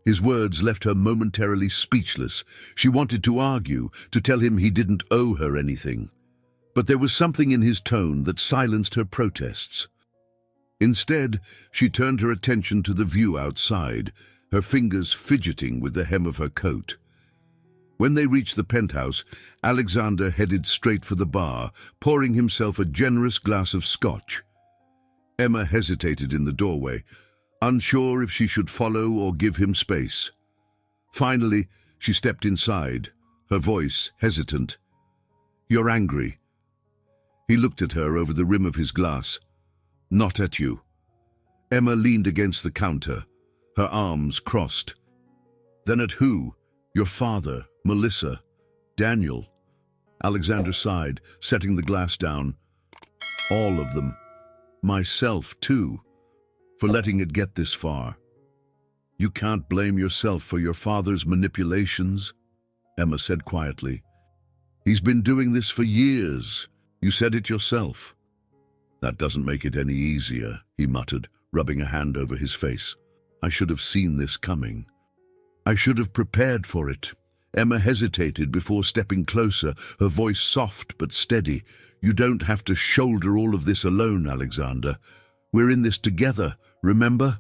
His words left her momentarily speechless. She wanted to argue, to tell him he didn't owe her anything. But there was something in his tone that silenced her protests. Instead, she turned her attention to the view outside, her fingers fidgeting with the hem of her coat. When they reached the penthouse, Alexander headed straight for the bar, pouring himself a generous glass of scotch. Emma hesitated in the doorway, unsure if she should follow or give him space. Finally, she stepped inside, her voice hesitant. "You're angry." He looked at her over the rim of his glass. "Not at you." Emma leaned against the counter, her arms crossed. "Then at who? Your father, Melissa, Daniel?" Alexander sighed, setting the glass down. "All of them. Myself, too, for letting it get this far." "You can't blame yourself for your father's manipulations," Emma said quietly. "He's been doing this for years. You said it yourself." "That doesn't make it any easier," he muttered, rubbing a hand over his face. "I should have seen this coming. I should have prepared for it." Emma hesitated before stepping closer, her voice soft but steady. "You don't have to shoulder all of this alone, Alexander. We're in this together, remember?"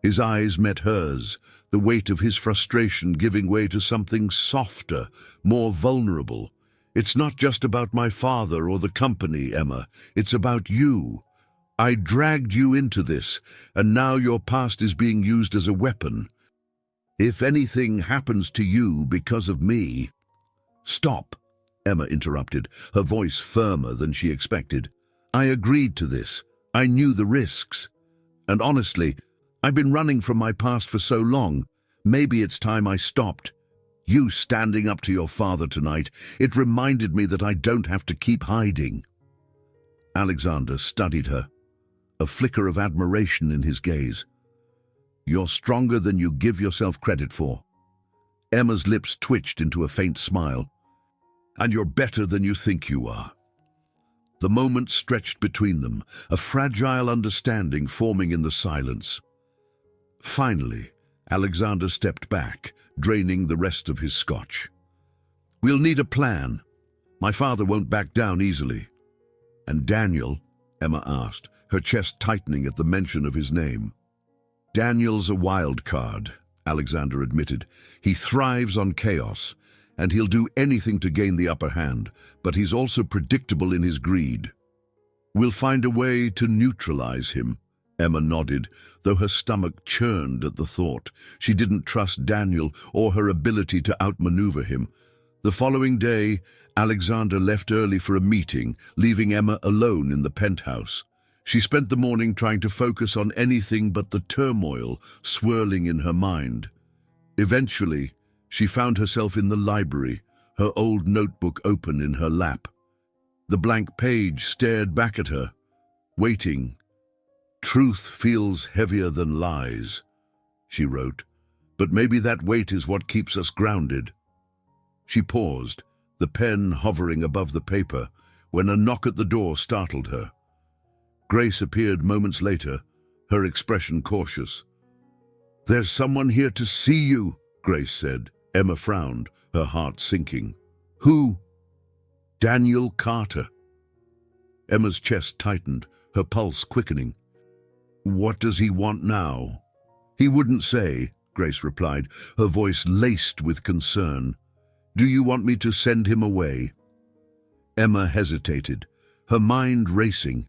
His eyes met hers, the weight of his frustration giving way to something softer, more vulnerable. "It's not just about my father or the company, Emma. It's about you. I dragged you into this, and now your past is being used as a weapon. If anything happens to you because of me—" "Stop," Emma interrupted, her voice firmer than she expected. "I agreed to this. I knew the risks. And honestly, I've been running from my past for so long. Maybe it's time I stopped. You standing up to your father tonight, it reminded me that I don't have to keep hiding." Alexander studied her, a flicker of admiration in his gaze. "You're stronger than you give yourself credit for." Emma's lips twitched into a faint smile. "And you're better than you think you are." The moment stretched between them, a fragile understanding forming in the silence. Finally, Alexander stepped back, draining the rest of his scotch. "We'll need a plan. My father won't back down easily." "And Daniel?" Emma asked, her chest tightening at the mention of his name. "Daniel's a wild card," Alexander admitted. "He thrives on chaos, and he'll do anything to gain the upper hand, but he's also predictable in his greed." "We'll find a way to neutralize him," Emma nodded, though her stomach churned at the thought. She didn't trust Daniel or her ability to outmaneuver him. The following day, Alexander left early for a meeting, leaving Emma alone in the penthouse. She spent the morning trying to focus on anything but the turmoil swirling in her mind. Eventually, she found herself in the library, her old notebook open in her lap. The blank page stared back at her, waiting. "Truth feels heavier than lies," she wrote, "but maybe that weight is what keeps us grounded." She paused, the pen hovering above the paper, when a knock at the door startled her. Grace appeared moments later, her expression cautious. "There's someone here to see you," Grace said. Emma frowned, her heart sinking. "Who?" "Daniel Carter." Emma's chest tightened, her pulse quickening. "What does he want now?" "He wouldn't say," Grace replied, her voice laced with concern. "Do you want me to send him away?" Emma hesitated, her mind racing.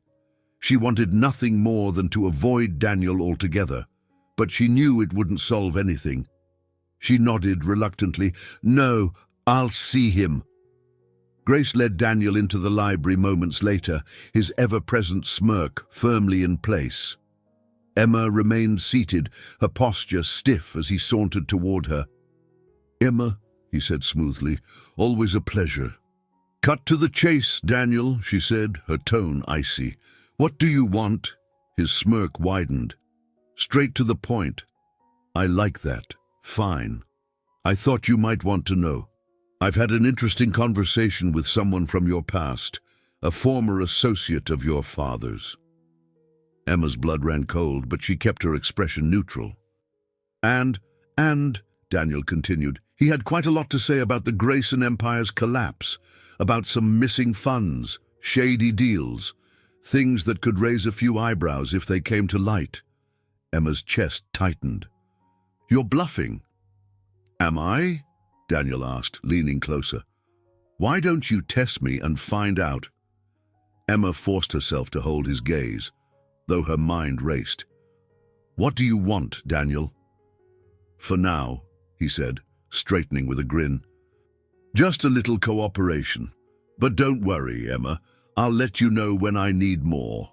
She wanted nothing more than to avoid Daniel altogether, but she knew it wouldn't solve anything. She nodded reluctantly. "No, I'll see him." Grace led Daniel into the library moments later, his ever-present smirk firmly in place. Emma remained seated, her posture stiff as he sauntered toward her. "Emma," he said smoothly, "always a pleasure." "Cut to the chase, Daniel," she said, her tone icy. "What do you want?" His smirk widened. "Straight to the point." "I like that. Fine. I thought you might want to know." I've had an interesting conversation with someone from your past, a former associate of your father's. Emma's blood ran cold, but she kept her expression neutral. And, Daniel continued, he had quite a lot to say about the Grayson Empire's collapse, about some missing funds, shady deals, things that could raise a few eyebrows if they came to light. Emma's chest tightened. You're bluffing. Am I? Daniel asked, leaning closer. Why don't you test me and find out? Emma forced herself to hold his gaze, though her mind raced. What do you want, Daniel? For now, he said, straightening with a grin. Just a little cooperation. But don't worry, Emma. I'll let you know when I need more.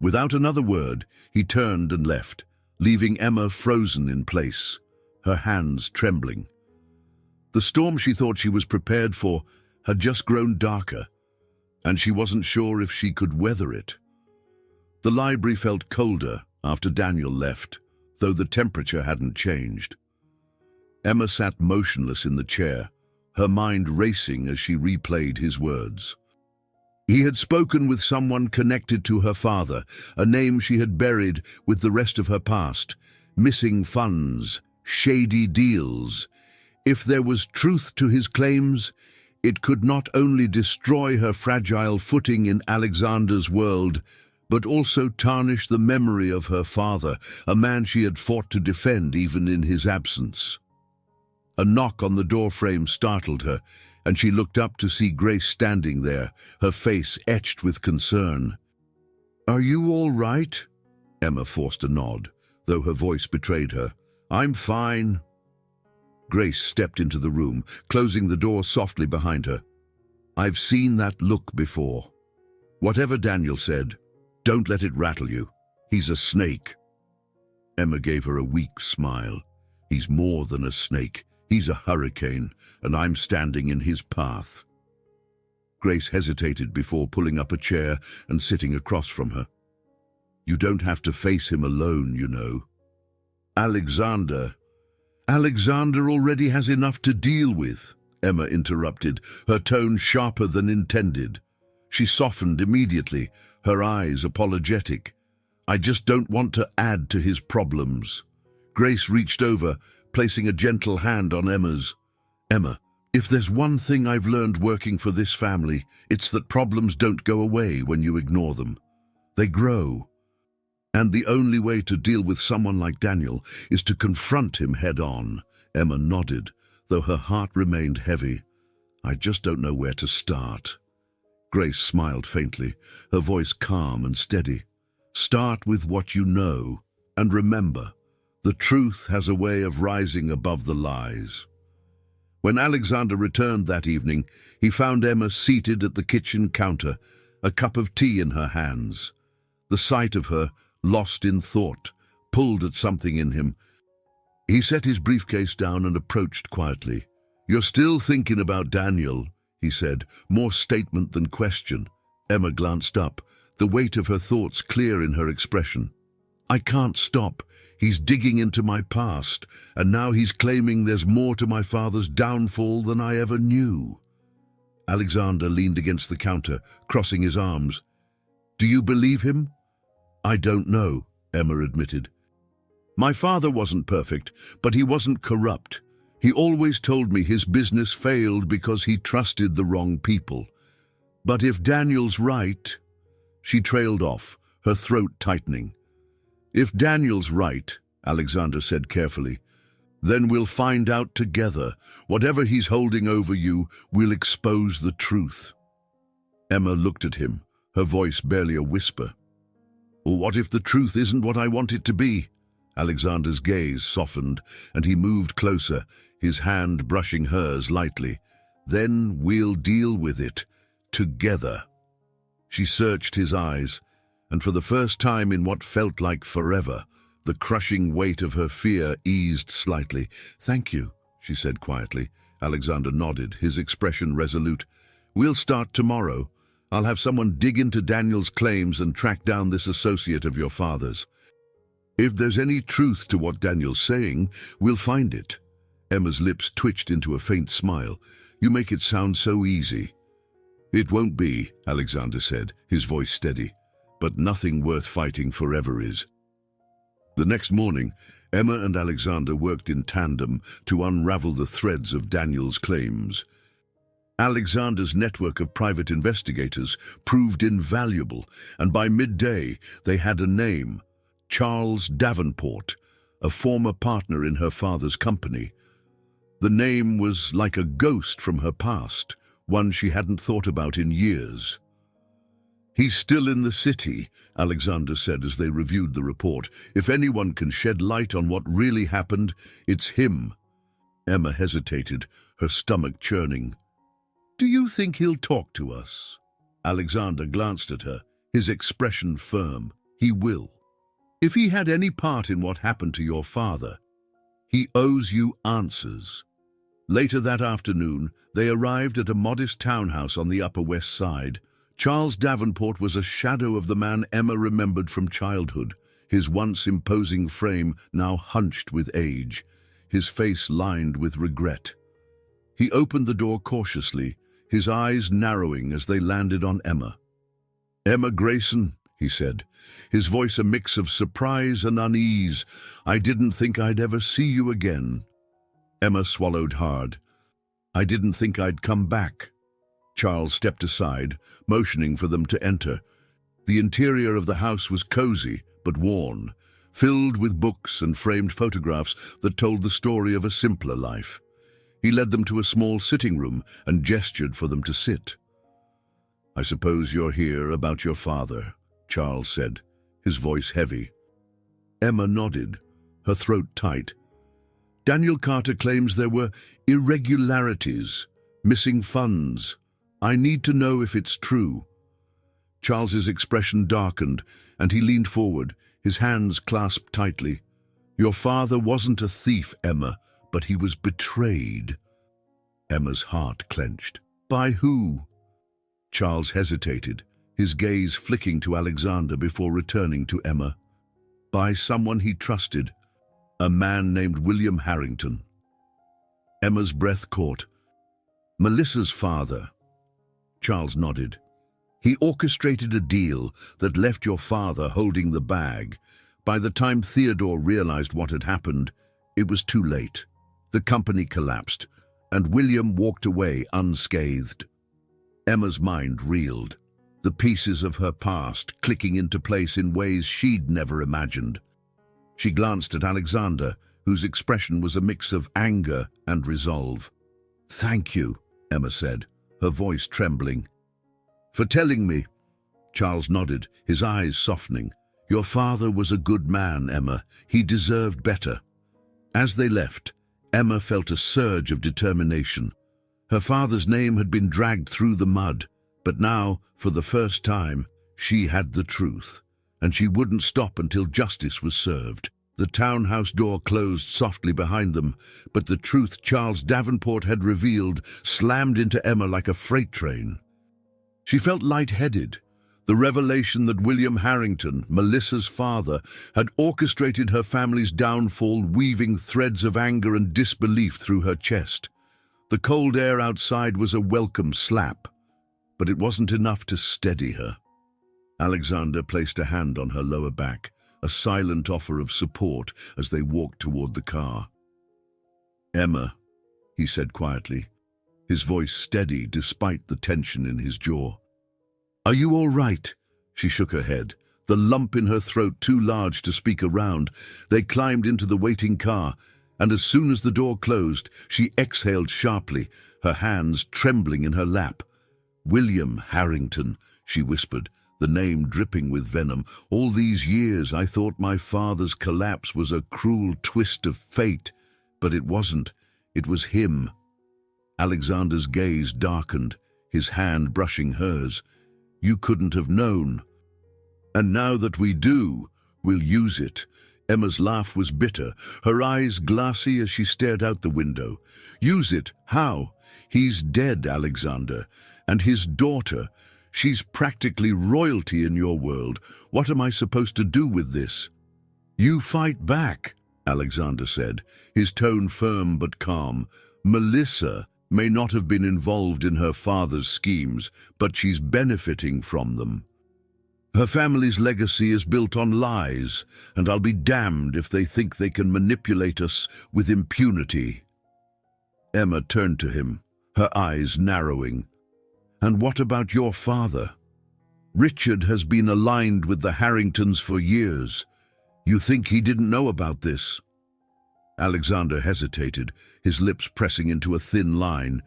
Without another word, he turned and left, leaving Emma frozen in place, her hands trembling. The storm she thought she was prepared for had just grown darker, and she wasn't sure if she could weather it. The library felt colder after Daniel left, though the temperature hadn't changed. Emma sat motionless in the chair, her mind racing as she replayed his words. He had spoken with someone connected to her father, a name she had buried with the rest of her past, missing funds, shady deals. If there was truth to his claims, it could not only destroy her fragile footing in Alexander's world, but also tarnish the memory of her father, a man she had fought to defend even in his absence. A knock on the doorframe startled her, and she looked up to see Grace standing there, her face etched with concern. Are you all right? Emma forced a nod, though her voice betrayed her. I'm fine. Grace stepped into the room, closing the door softly behind her. I've seen that look before. Whatever Daniel said, don't let it rattle you. He's a snake. Emma gave her a weak smile. He's more than a snake. He's a hurricane, and I'm standing in his path. Grace hesitated before pulling up a chair and sitting across from her. You don't have to face him alone, you know. Alexander already has enough to deal with, Emma interrupted, her tone sharper than intended. She softened immediately, her eyes apologetic. I just don't want to add to his problems. Grace reached over, placing a gentle hand on Emma's. Emma, if there's one thing I've learned working for this family, it's that problems don't go away when you ignore them. They grow. And the only way to deal with someone like Daniel is to confront him head-on. Emma nodded, though her heart remained heavy. I just don't know where to start. Grace smiled faintly, her voice calm and steady. Start with what you know, and remember, the truth has a way of rising above the lies. When Alexander returned that evening, he found Emma seated at the kitchen counter, a cup of tea in her hands. The sight of her, lost in thought, pulled at something in him. He set his briefcase down and approached quietly. You're still thinking about Daniel, he said, more statement than question. Emma glanced up, the weight of her thoughts clear in her expression. I can't stop. He's digging into my past, and now he's claiming there's more to my father's downfall than I ever knew. Alexander leaned against the counter, crossing his arms. Do you believe him? I don't know, Emma admitted. My father wasn't perfect, but he wasn't corrupt. He always told me his business failed because he trusted the wrong people. But if Daniel's right... She trailed off, her throat tightening. If Daniel's right, Alexander said carefully, then we'll find out together. Whatever he's holding over you, we'll expose the truth. Emma looked at him, her voice barely a whisper. What if the truth isn't what I want it to be? Alexander's gaze softened, and he moved closer, his hand brushing hers lightly. Then we'll deal with it, together. She searched his eyes, and for the first time in what felt like forever, the crushing weight of her fear eased slightly. Thank you, she said quietly. Alexander nodded, his expression resolute. We'll start tomorrow. I'll have someone dig into Daniel's claims and track down this associate of your father's. If there's any truth to what Daniel's saying, we'll find it. Emma's lips twitched into a faint smile. You make it sound so easy. It won't be, Alexander said, his voice steady. But nothing worth fighting forever is. The next morning, Emma and Alexander worked in tandem to unravel the threads of Daniel's claims. Alexander's network of private investigators proved invaluable, and by midday they had a name: Charles Davenport, a former partner in her father's company. The name was like a ghost from her past, one she hadn't thought about in years. He's still in the city, Alexander said as they reviewed the report. If anyone can shed light on what really happened, it's him. Emma hesitated, her stomach churning. Do you think he'll talk to us? Alexander glanced at her, his expression firm. He will. If he had any part in what happened to your father, he owes you answers. Later that afternoon, they arrived at a modest townhouse on the Upper West Side. Charles Davenport was a shadow of the man Emma remembered from childhood, his once imposing frame now hunched with age, his face lined with regret. He opened the door cautiously, his eyes narrowing as they landed on Emma. Emma Grayson, he said, his voice a mix of surprise and unease. I didn't think I'd ever see you again. Emma swallowed hard. I didn't think I'd come back. Charles stepped aside, motioning for them to enter. The interior of the house was cozy but worn, filled with books and framed photographs that told the story of a simpler life. He led them to a small sitting room and gestured for them to sit. I suppose you're here about your father, Charles said, his voice heavy. Emma nodded, her throat tight. Daniel Carter claims there were irregularities, missing funds. I need to know if it's true. Charles's expression darkened, and he leaned forward, his hands clasped tightly. Your father wasn't a thief, Emma, but he was betrayed. Emma's heart clenched. By who? Charles hesitated, his gaze flicking to Alexander before returning to Emma. By someone he trusted, a man named William Harrington. Emma's breath caught. Melissa's father. Charles nodded. He orchestrated a deal that left your father holding the bag. By the time Theodore realized what had happened, it was too late. The company collapsed, and William walked away unscathed. Emma's mind reeled, the pieces of her past clicking into place in ways she'd never imagined. She glanced at Alexander, whose expression was a mix of anger and resolve. Thank you, Emma said, her voice trembling. For telling me. Charles nodded, his eyes softening. Your father was a good man, Emma. He deserved better. As they left, Emma felt a surge of determination. Her father's name had been dragged through the mud, but now, for the first time, she had the truth, and she wouldn't stop until justice was served. The townhouse door closed softly behind them, but the truth Charles Davenport had revealed slammed into Emma like a freight train. She felt lightheaded. The revelation that William Harrington, Melissa's father, had orchestrated her family's downfall, weaving threads of anger and disbelief through her chest. The cold air outside was a welcome slap, but it wasn't enough to steady her. Alexander placed a hand on her lower back, a silent offer of support as they walked toward the car. Emma, he said quietly, his voice steady despite the tension in his jaw. Are you all right? She shook her head, the lump in her throat too large to speak around. They climbed into the waiting car, and as soon as the door closed, she exhaled sharply, her hands trembling in her lap. William Harrington, she whispered, the name dripping with venom. All these years I thought my father's collapse was a cruel twist of fate, but it wasn't. It was him. Alexander's gaze darkened, his hand brushing hers. You couldn't have known. And now that we do, we'll use it. Emma's laugh was bitter, her eyes glassy as she stared out the window. Use it? How? He's dead, Alexander. And his daughter. She's practically royalty in your world. What am I supposed to do with this? You fight back. Alexander said, his tone firm but calm. Melissa may not have been involved in her father's schemes, but she's benefiting from them. Her family's legacy is built on lies, and I'll be damned if they think they can manipulate us with impunity. Emma turned to him, her eyes narrowing. And what about your father? Richard has been aligned with the Harringtons for years. You think he didn't know about this? Alexander hesitated, his lips pressing into a thin line.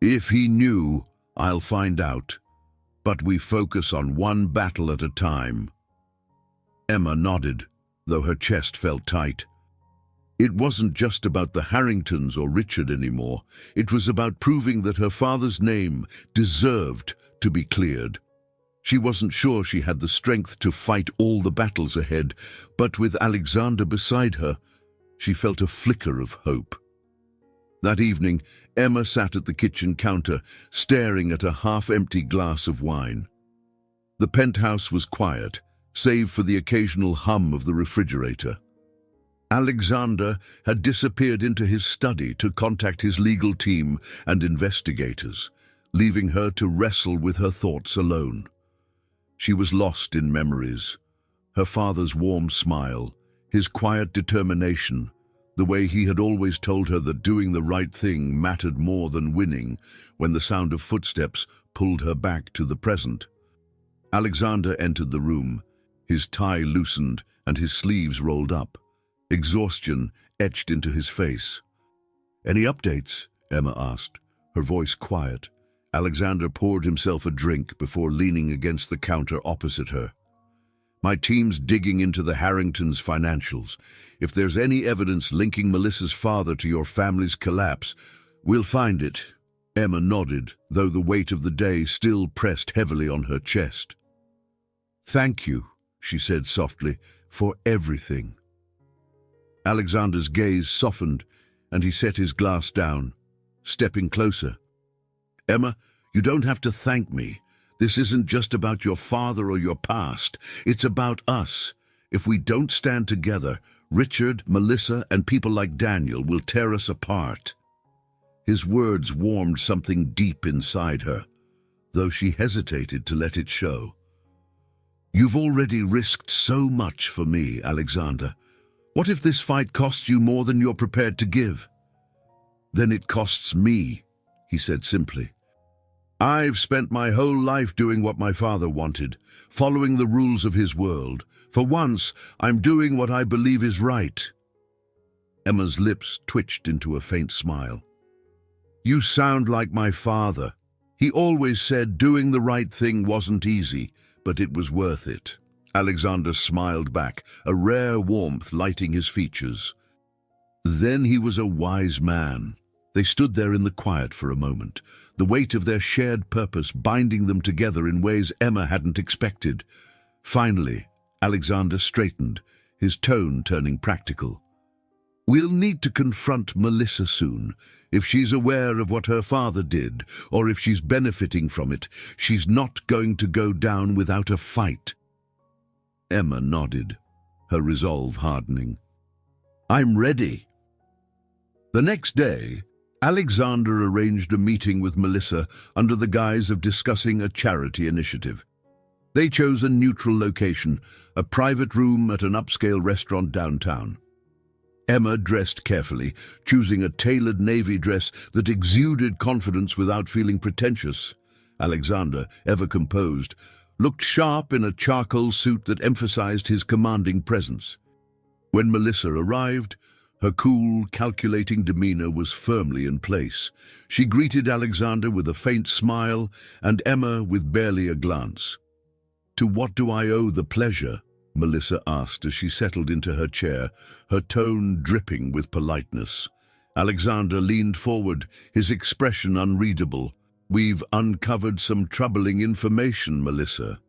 If he knew, I'll find out. But we focus on one battle at a time. Emma nodded, though her chest felt tight. It wasn't just about the Harringtons or Richard anymore. It was about proving that her father's name deserved to be cleared. She wasn't sure she had the strength to fight all the battles ahead, but with Alexander beside her, she felt a flicker of hope. That evening, Emma sat at the kitchen counter, staring at a half-empty glass of wine. The penthouse was quiet, save for the occasional hum of the refrigerator. Alexander had disappeared into his study to contact his legal team and investigators, leaving her to wrestle with her thoughts alone. She was lost in memories. Her father's warm smile, his quiet determination, the way he had always told her that doing the right thing mattered more than winning, when the sound of footsteps pulled her back to the present. Alexander entered the room, his tie loosened and his sleeves rolled up. Exhaustion etched into his face. "Any updates?" Emma asked, her voice quiet. Alexander poured himself a drink before leaning against the counter opposite her. "My team's digging into the Harringtons' financials. If there's any evidence linking Melissa's father to your family's collapse, we'll find it." Emma nodded, though the weight of the day still pressed heavily on her chest. "Thank you," she said softly, "for everything." Alexander's gaze softened, and he set his glass down, stepping closer. "Emma, you don't have to thank me. This isn't just about your father or your past. It's about us. If we don't stand together, Richard, Melissa, and people like Daniel will tear us apart." His words warmed something deep inside her, though she hesitated to let it show. "You've already risked so much for me, Alexander. What if this fight costs you more than you're prepared to give?" "Then it costs me," he said simply. "I've spent my whole life doing what my father wanted, following the rules of his world. For once, I'm doing what I believe is right." Emma's lips twitched into a faint smile. "You sound like my father. He always said doing the right thing wasn't easy, but it was worth it." Alexander smiled back, a rare warmth lighting his features. Then he was a wise man. They stood there in the quiet for a moment, the weight of their shared purpose binding them together in ways Emma hadn't expected. Finally, Alexander straightened, his tone turning practical. "We'll need to confront Melissa soon. If she's aware of what her father did, or if she's benefiting from it, she's not going to go down without a fight." Emma nodded, her resolve hardening. "I'm ready." The next day, Alexander arranged a meeting with Melissa under the guise of discussing a charity initiative. They chose a neutral location, a private room at an upscale restaurant downtown. Emma dressed carefully, choosing a tailored navy dress that exuded confidence without feeling pretentious. Alexander, ever composed, looked sharp in a charcoal suit that emphasized his commanding presence. When Melissa arrived, her cool, calculating demeanor was firmly in place. She greeted Alexander with a faint smile and Emma with barely a glance. "To what do I owe the pleasure?" Melissa asked as she settled into her chair, her tone dripping with politeness. Alexander leaned forward, his expression unreadable. "We've uncovered some troubling information, Melissa.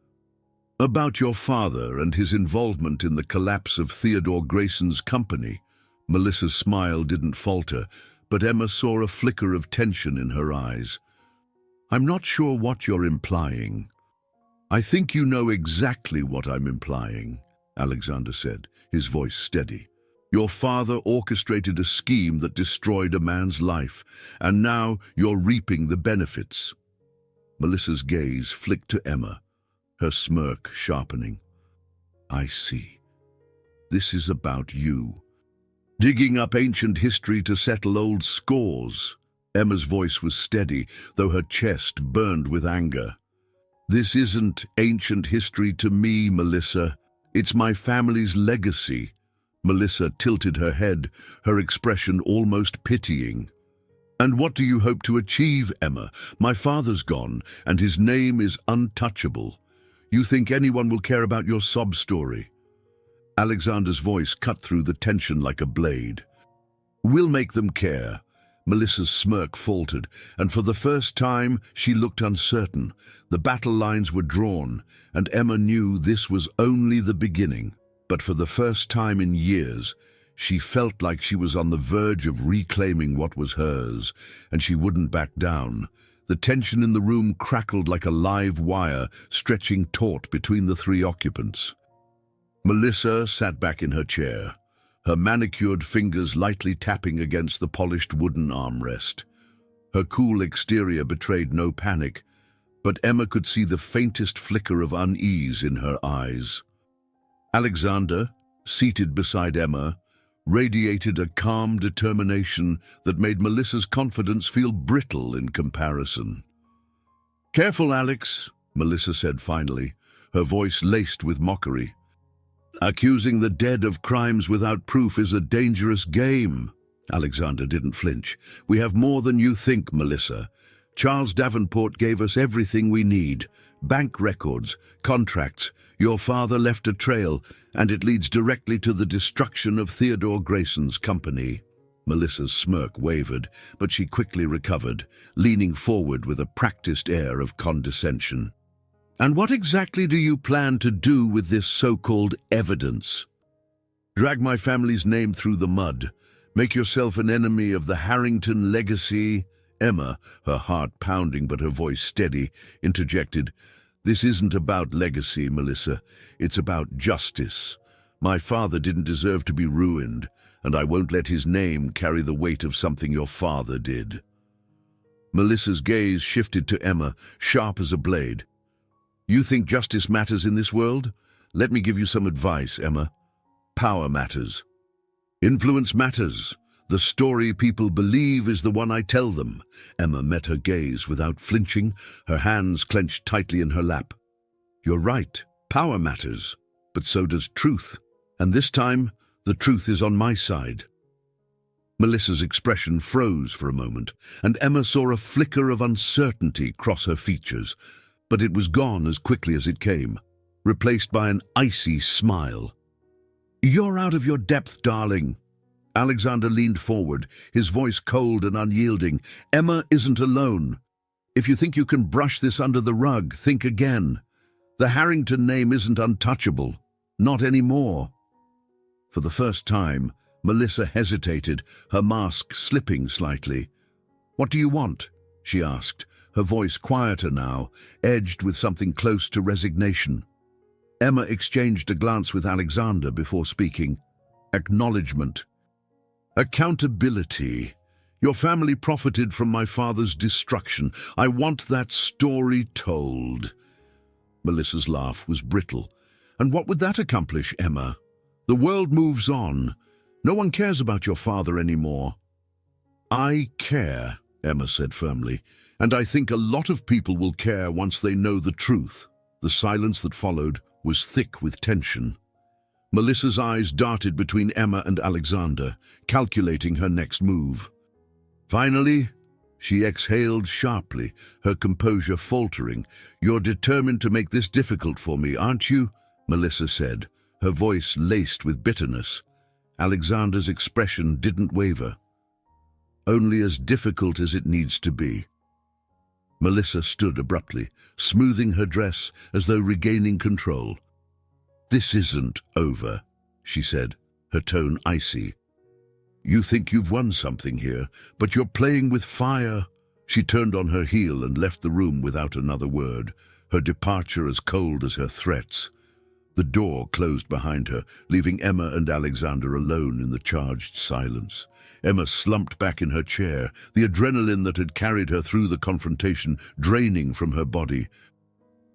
About your father and his involvement in the collapse of Theodore Grayson's company." Melissa's smile didn't falter, but Emma saw a flicker of tension in her eyes. "I'm not sure what you're implying." "I think you know exactly what I'm implying," Alexander said, his voice steady. Your father orchestrated a scheme that destroyed a man's life, and now you're reaping the benefits." Melissa's gaze flicked to Emma, her smirk sharpening. "I see. This is about you. Digging up ancient history to settle old scores." Emma's voice was steady, though her chest burned with anger. "This isn't ancient history to me, Melissa. It's my family's legacy." Melissa tilted her head, her expression almost pitying. "And what do you hope to achieve, Emma? My father's gone, and his name is untouchable. You think anyone will care about your sob story?" Alexander's voice cut through the tension like a blade. "We'll make them care." Melissa's smirk faltered, and for the first time she looked uncertain. The battle lines were drawn, and Emma knew this was only the beginning. But for the first time in years, she felt like she was on the verge of reclaiming what was hers, and she wouldn't back down. The tension in the room crackled like a live wire, stretching taut between the three occupants. Melissa sat back in her chair, her manicured fingers lightly tapping against the polished wooden armrest. Her cool exterior betrayed no panic, but Emma could see the faintest flicker of unease in her eyes. Alexander, seated beside Emma, radiated a calm determination that made Melissa's confidence feel brittle in comparison. "Careful, Alex," Melissa said finally, her voice laced with mockery. "Accusing the dead of crimes without proof is a dangerous game." Alexander didn't flinch. "We have more than you think, Melissa. Charles Davenport gave us everything we need. Bank records, contracts. Your father left a trail, and it leads directly to the destruction of Theodore Grayson's company." Melissa's smirk wavered, but she quickly recovered, leaning forward with a practiced air of condescension. "And what exactly do you plan to do with this so-called evidence?" "Drag my family's name through the mud. Make yourself an enemy of the Harrington legacy." Emma, her heart pounding but her voice steady, interjected, "This isn't about legacy, Melissa. It's about justice. My father didn't deserve to be ruined, and I won't let his name carry the weight of something your father did." Melissa's gaze shifted to Emma, sharp as a blade. "You think justice matters in this world? Let me give you some advice, Emma. Power matters. Influence matters. The story people believe is the one I tell them." Emma met her gaze without flinching, her hands clenched tightly in her lap. "You're right. Power matters. But so does truth. And this time, the truth is on my side." Melissa's expression froze for a moment, and Emma saw a flicker of uncertainty cross her features. But it was gone as quickly as it came, replaced by an icy smile. "You're out of your depth, darling." Alexander leaned forward, his voice cold and unyielding. "Emma isn't alone. If you think you can brush this under the rug, think again. The Harrington name isn't untouchable. Not anymore." For the first time, Melissa hesitated, her mask slipping slightly. "What do you want?" she asked, her voice quieter now, edged with something close to resignation. Emma exchanged a glance with Alexander before speaking. "Acknowledgement. Accountability. Your family profited from my father's destruction. I want that story told." Melissa's laugh was brittle. "And what would that accomplish, Emma? The world moves on. No one cares about your father anymore." "I care," Emma said firmly, "and I think a lot of people will care once they know the truth." The silence that followed was thick with tension. Melissa's eyes darted between Emma and Alexander, calculating her next move. Finally, she exhaled sharply, her composure faltering. "You're determined to make this difficult for me, aren't you?" Melissa said, her voice laced with bitterness. Alexander's expression didn't waver. "Only as difficult as it needs to be." Melissa stood abruptly, smoothing her dress as though regaining control. "This isn't over," she said, her tone icy. "You think you've won something here, but you're playing with fire." She turned on her heel and left the room without another word, her departure as cold as her threats. The door closed behind her, leaving Emma and Alexander alone in the charged silence. Emma slumped back in her chair, the adrenaline that had carried her through the confrontation draining from her body.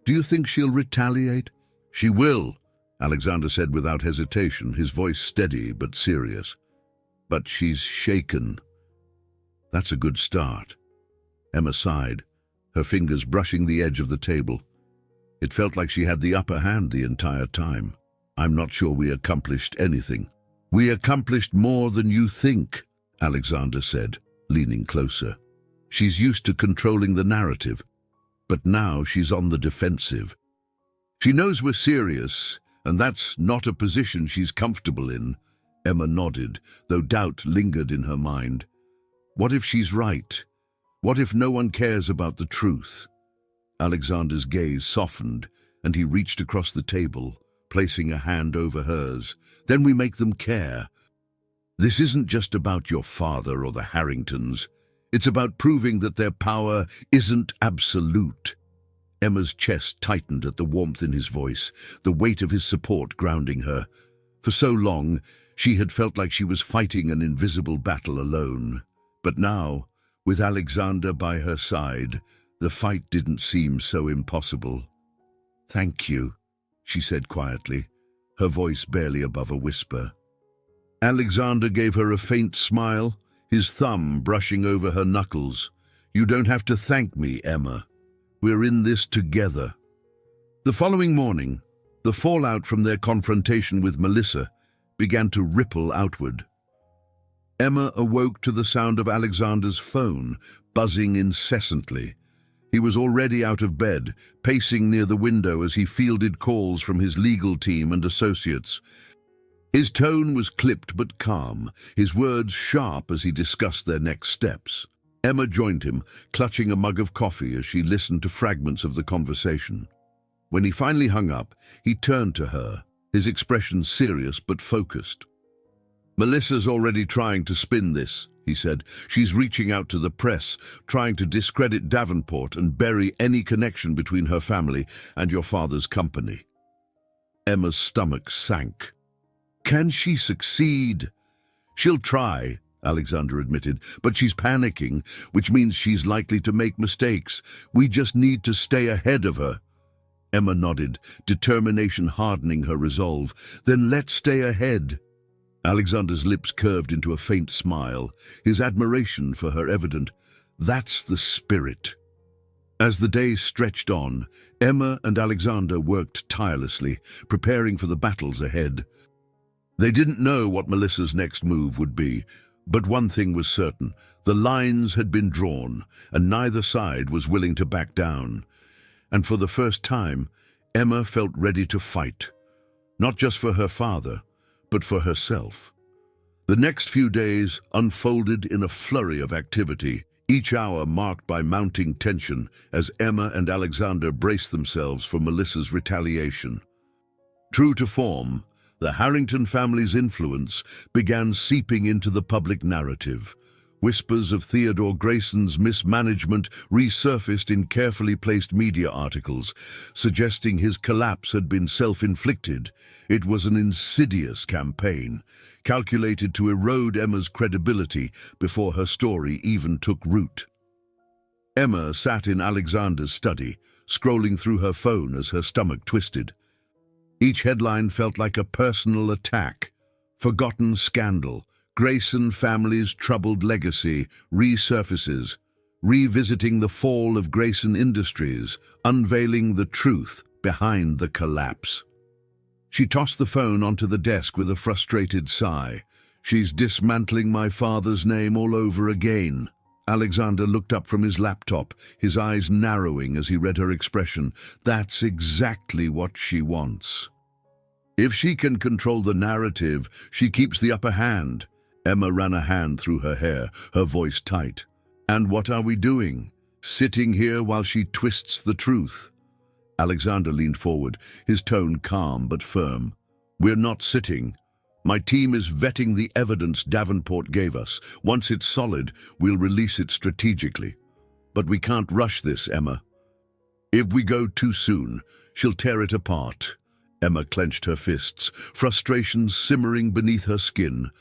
"Do you think she'll retaliate?" "She will," Alexander said without hesitation, his voice steady but serious. "But she's shaken." "That's a good start." Emma sighed, her fingers brushing the edge of the table. It felt like she had the upper hand the entire time. "I'm not sure we accomplished anything." "We accomplished more than you think," Alexander said, leaning closer. "She's used to controlling the narrative, but now she's on the defensive. She knows we're serious, and that's not a position she's comfortable in." Emma nodded, though doubt lingered in her mind. What if she's right? What if no one cares about the truth? Alexander's gaze softened, and he reached across the table, placing a hand over hers. "Then we make them care. This isn't just about your father or the Harringtons. It's about proving that their power isn't absolute." Emma's chest tightened at the warmth in his voice, the weight of his support grounding her. For so long, she had felt like she was fighting an invisible battle alone. But now, with Alexander by her side, the fight didn't seem so impossible. "Thank you," she said quietly, her voice barely above a whisper. Alexander gave her a faint smile, his thumb brushing over her knuckles. "You don't have to thank me, Emma. We're in this together." The following morning, the fallout from their confrontation with Melissa began to ripple outward. Emma awoke to the sound of Alexander's phone buzzing incessantly. He was already out of bed, pacing near the window as he fielded calls from his legal team and associates. His tone was clipped but calm, his words sharp as he discussed their next steps. Emma joined him, clutching a mug of coffee as she listened to fragments of the conversation. When he finally hung up, he turned to her, his expression serious but focused. "Melissa's already trying to spin this," he said. "She's reaching out to the press, trying to discredit Davenport and bury any connection between her family and your father's company." Emma's stomach sank. "Can she succeed?" "She'll try," Alexander admitted, "but she's panicking, which means she's likely to make mistakes. We just need to stay ahead of her." Emma nodded, determination hardening her resolve. "Then let's stay ahead." Alexander's lips curved into a faint smile, his admiration for her evident. "That's the spirit." As the days stretched on, Emma and Alexander worked tirelessly, preparing for the battles ahead. They didn't know what Melissa's next move would be, but one thing was certain: the lines had been drawn, and neither side was willing to back down. And for the first time, Emma felt ready to fight, not just for her father, but for herself. The next few days unfolded in a flurry of activity, each hour marked by mounting tension as Emma and Alexander braced themselves for Melissa's retaliation. True to form, the Harrington family's influence began seeping into the public narrative. Whispers of Theodore Grayson's mismanagement resurfaced in carefully placed media articles, suggesting his collapse had been self-inflicted. It was an insidious campaign, calculated to erode Emma's credibility before her story even took root. Emma sat in Alexander's study, scrolling through her phone as her stomach twisted. Each headline felt like a personal attack. Forgotten scandal. Grayson family's troubled legacy resurfaces, revisiting the fall of Grayson Industries, unveiling the truth behind the collapse. She tossed the phone onto the desk with a frustrated sigh. "She's dismantling my father's name all over again." Alexander looked up from his laptop, his eyes narrowing as he read her expression. "That's exactly what she wants. If she can control the narrative, she keeps the upper hand." Emma ran a hand through her hair, her voice tight. "And what are we doing? Sitting here while she twists the truth?" Alexander leaned forward, his tone calm but firm. "We're not sitting. My team is vetting the evidence Davenport gave us. Once it's solid, we'll release it strategically. But we can't rush this, Emma. If we go too soon, she'll tear it apart." Emma clenched her fists, frustration simmering beneath her skin.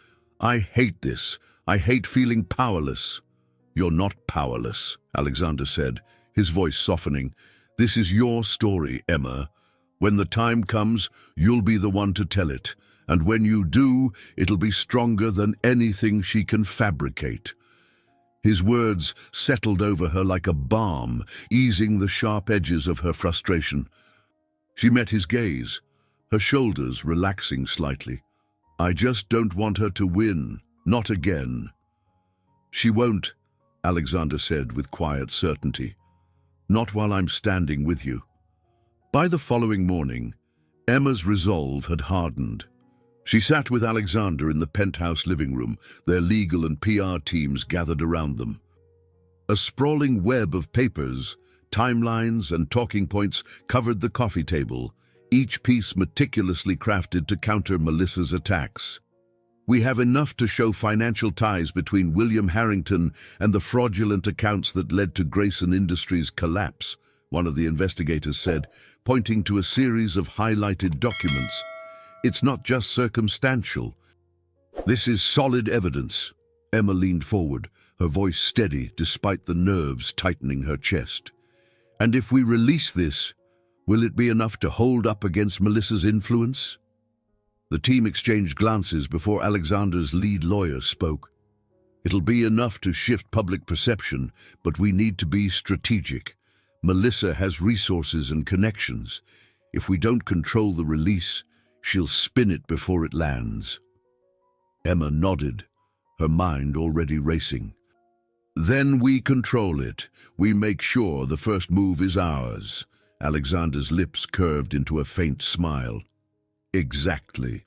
I hate this. I hate feeling powerless. You're not powerless, Alexander said, his voice softening. This is your story, Emma. When the time comes, you'll be the one to tell it. And when you do, it'll be stronger than anything she can fabricate. His words settled over her like a balm, easing the sharp edges of her frustration. She met his gaze, her shoulders relaxing slightly. I just don't want her to win, not again. She won't, Alexander said with quiet certainty. Not while I'm standing with you. By the following morning, Emma's resolve had hardened. She sat with Alexander in the penthouse living room, their legal and PR teams gathered around them. A sprawling web of papers, timelines, and talking points covered the coffee table, each piece meticulously crafted to counter Melissa's attacks. We have enough to show financial ties between William Harrington and the fraudulent accounts that led to Grayson Industries' collapse, one of the investigators said, pointing to a series of highlighted documents. It's not just circumstantial. This is solid evidence. Emma leaned forward, her voice steady despite the nerves tightening her chest. And if we release this, will it be enough to hold up against Melissa's influence? The team exchanged glances before Alexander's lead lawyer spoke. It'll be enough to shift public perception, but we need to be strategic. Melissa has resources and connections. If we don't control the release, she'll spin it before it lands. Emma nodded, her mind already racing. Then we control it. We make sure the first move is ours. Alexander's lips curved into a faint smile. Exactly.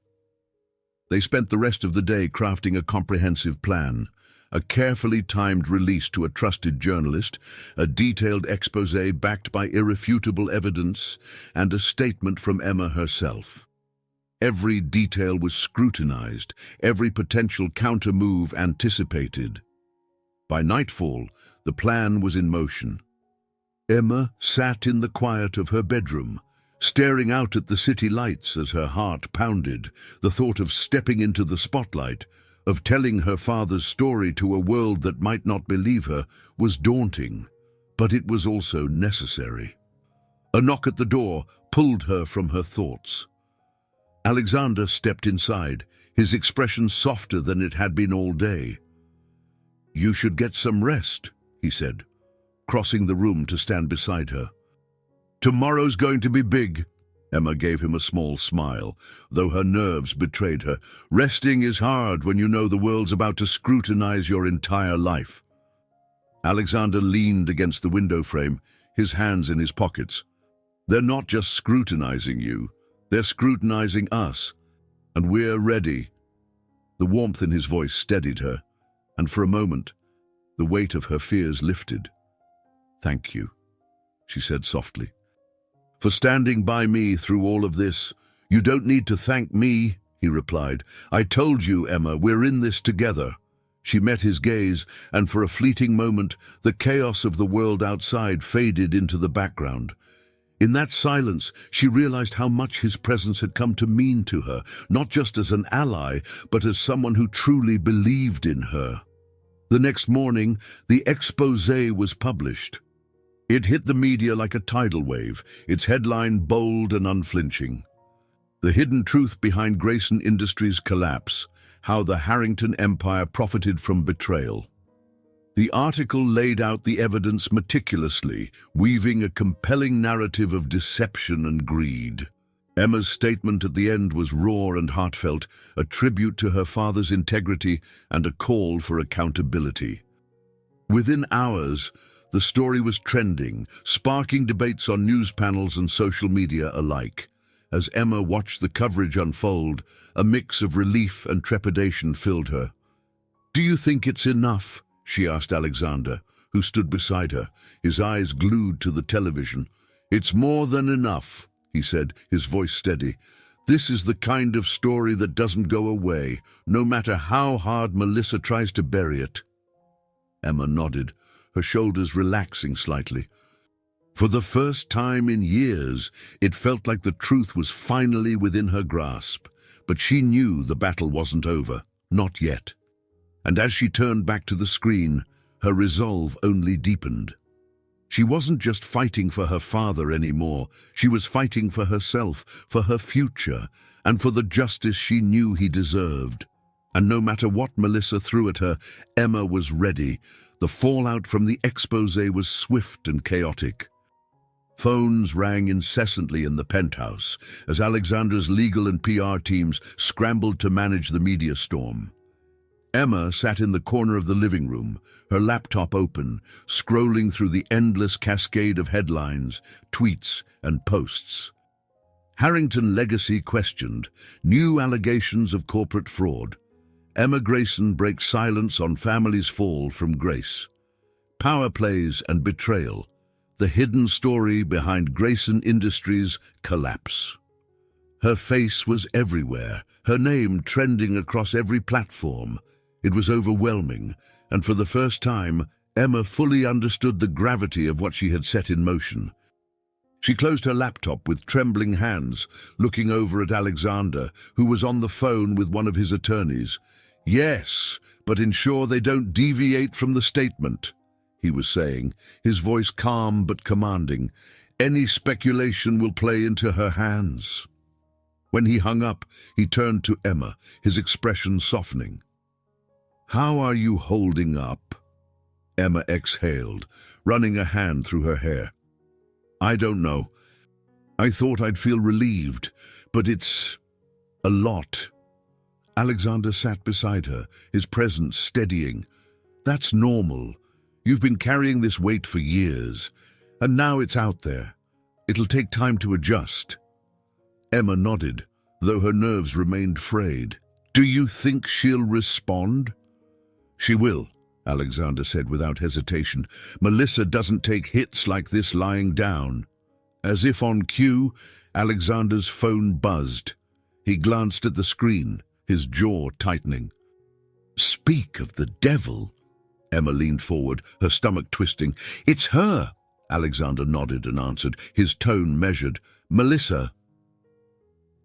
They spent the rest of the day crafting a comprehensive plan, a carefully timed release to a trusted journalist, a detailed exposé backed by irrefutable evidence, and a statement from Emma herself. Every detail was scrutinized, every potential counter-move anticipated. By nightfall, the plan was in motion. Emma sat in the quiet of her bedroom, staring out at the city lights as her heart pounded. The thought of stepping into the spotlight, of telling her father's story to a world that might not believe her, was daunting, but it was also necessary. A knock at the door pulled her from her thoughts. Alexander stepped inside, his expression softer than it had been all day. You should get some rest, he said, crossing the room to stand beside her. Tomorrow's going to be big. Emma gave him a small smile, though her nerves betrayed her. Resting is hard when you know the world's about to scrutinize your entire life. Alexander leaned against the window frame, his hands in his pockets. They're not just scrutinizing you, they're scrutinizing us, and we're ready. The warmth in his voice steadied her, and for a moment, the weight of her fears lifted. Thank you, she said softly. For standing by me through all of this. You don't need to thank me, he replied. I told you, Emma, we're in this together. She met his gaze, and for a fleeting moment, the chaos of the world outside faded into the background. In that silence, she realized how much his presence had come to mean to her, not just as an ally, but as someone who truly believed in her. The next morning, the exposé was published. It hit the media like a tidal wave, its headline bold and unflinching. The hidden truth behind Grayson Industries' collapse, how the Harrington empire profited from betrayal. The article laid out the evidence meticulously, weaving a compelling narrative of deception and greed. Emma's statement at the end was raw and heartfelt, a tribute to her father's integrity and a call for accountability. Within hours, the story was trending, sparking debates on news panels and social media alike. As Emma watched the coverage unfold, a mix of relief and trepidation filled her. Do you think it's enough? She asked Alexander, who stood beside her, his eyes glued to the television. It's more than enough, he said, his voice steady. This is the kind of story that doesn't go away, no matter how hard Melissa tries to bury it. Emma nodded, her shoulders relaxing slightly. For the first time in years, it felt like the truth was finally within her grasp. But she knew the battle wasn't over, not yet. And as she turned back to the screen, her resolve only deepened. She wasn't just fighting for her father anymore. She was fighting for herself, for her future, and for the justice she knew he deserved. And no matter what Melissa threw at her, Emma was ready. The fallout from the expose was swift and chaotic. Phones rang incessantly in the penthouse as Alexandra's legal and PR teams scrambled to manage the media storm. Emma sat in the corner of the living room, her laptop open, scrolling through the endless cascade of headlines, tweets, and posts. Harrington legacy questioned, new allegations of corporate fraud. Emma Grayson breaks silence on family's fall from grace. Power plays and betrayal, the hidden story behind Grayson Industries' collapse. Her face was everywhere, her name trending across every platform. It was overwhelming, and for the first time, Emma fully understood the gravity of what she had set in motion. She closed her laptop with trembling hands, looking over at Alexander, who was on the phone with one of his attorneys. "Yes, but ensure they don't deviate from the statement," he was saying, his voice calm but commanding. "Any speculation will play into her hands." When he hung up, he turned to Emma, his expression softening. "How are you holding up?" Emma exhaled, running a hand through her hair. "I don't know. I thought I'd feel relieved, but it's a lot." Alexander sat beside her, his presence steadying. "That's normal. You've been carrying this weight for years, and now it's out there. It'll take time to adjust." Emma nodded, though her nerves remained frayed. "Do you think she'll respond?" "She will," Alexander said without hesitation. "Melissa doesn't take hits like this lying down." As if on cue, Alexander's phone buzzed. He glanced at the screen, his jaw tightening. "Speak of the devil!" Emma leaned forward, her stomach twisting. "It's her!" Alexander nodded and answered, his tone measured. "Melissa."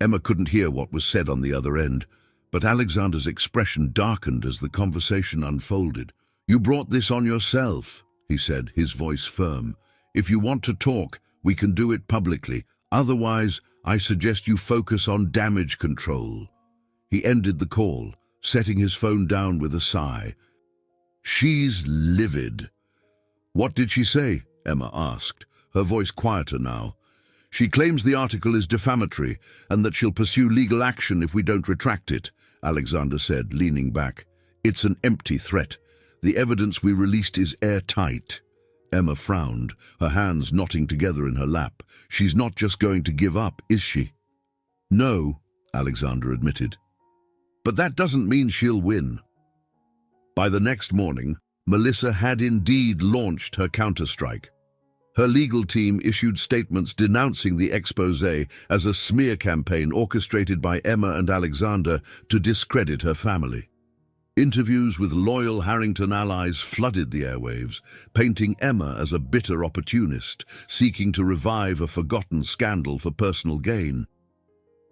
Emma couldn't hear what was said on the other end, but Alexander's expression darkened as the conversation unfolded. "You brought this on yourself," he said, his voice firm. "If you want to talk, we can do it publicly. Otherwise, I suggest you focus on damage control." He ended the call, setting his phone down with a sigh. "She's livid." "What did she say?" Emma asked, her voice quieter now. "She claims the article is defamatory and that she'll pursue legal action if we don't retract it," Alexander said, leaning back. "It's an empty threat. The evidence we released is airtight." Emma frowned, her hands knotting together in her lap. "She's not just going to give up, is she?" "No," Alexander admitted. "But that doesn't mean she'll win." By the next morning, Melissa had indeed launched her counterstrike. Her legal team issued statements denouncing the expose as a smear campaign orchestrated by Emma and Alexander to discredit her family. Interviews with loyal Harrington allies flooded the airwaves, painting Emma as a bitter opportunist, seeking to revive a forgotten scandal for personal gain.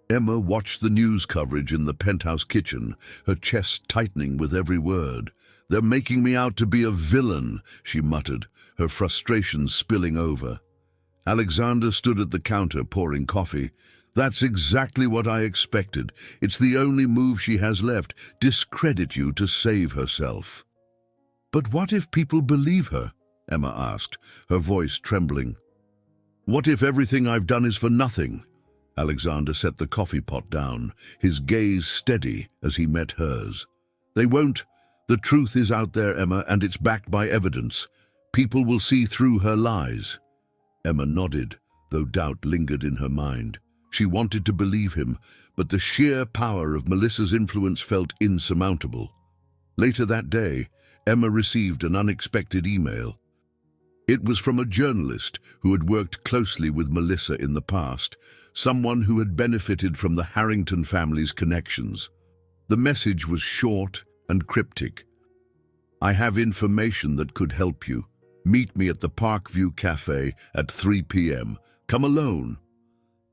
Emma watched the news coverage in the penthouse kitchen, her chest tightening with every word. "They're making me out to be a villain," she muttered, her frustration spilling over. Alexander stood at the counter pouring coffee. "That's exactly what I expected. It's the only move she has left, discredit you to save herself." "But what if people believe her?" Emma asked, her voice trembling. "What if everything I've done is for nothing?" Alexander set the coffee pot down, his gaze steady as he met hers. "They won't. The truth is out there, Emma, and it's backed by evidence. People will see through her lies." Emma nodded, though doubt lingered in her mind. She wanted to believe him, but the sheer power of Melissa's influence felt insurmountable. Later that day, Emma received an unexpected email. It was from a journalist who had worked closely with Melissa in the past, someone who had benefited from the Harrington family's connections. The message was short and cryptic. "I have information that could help you," Meet me at the Parkview Cafe at 3 p.m. Come alone."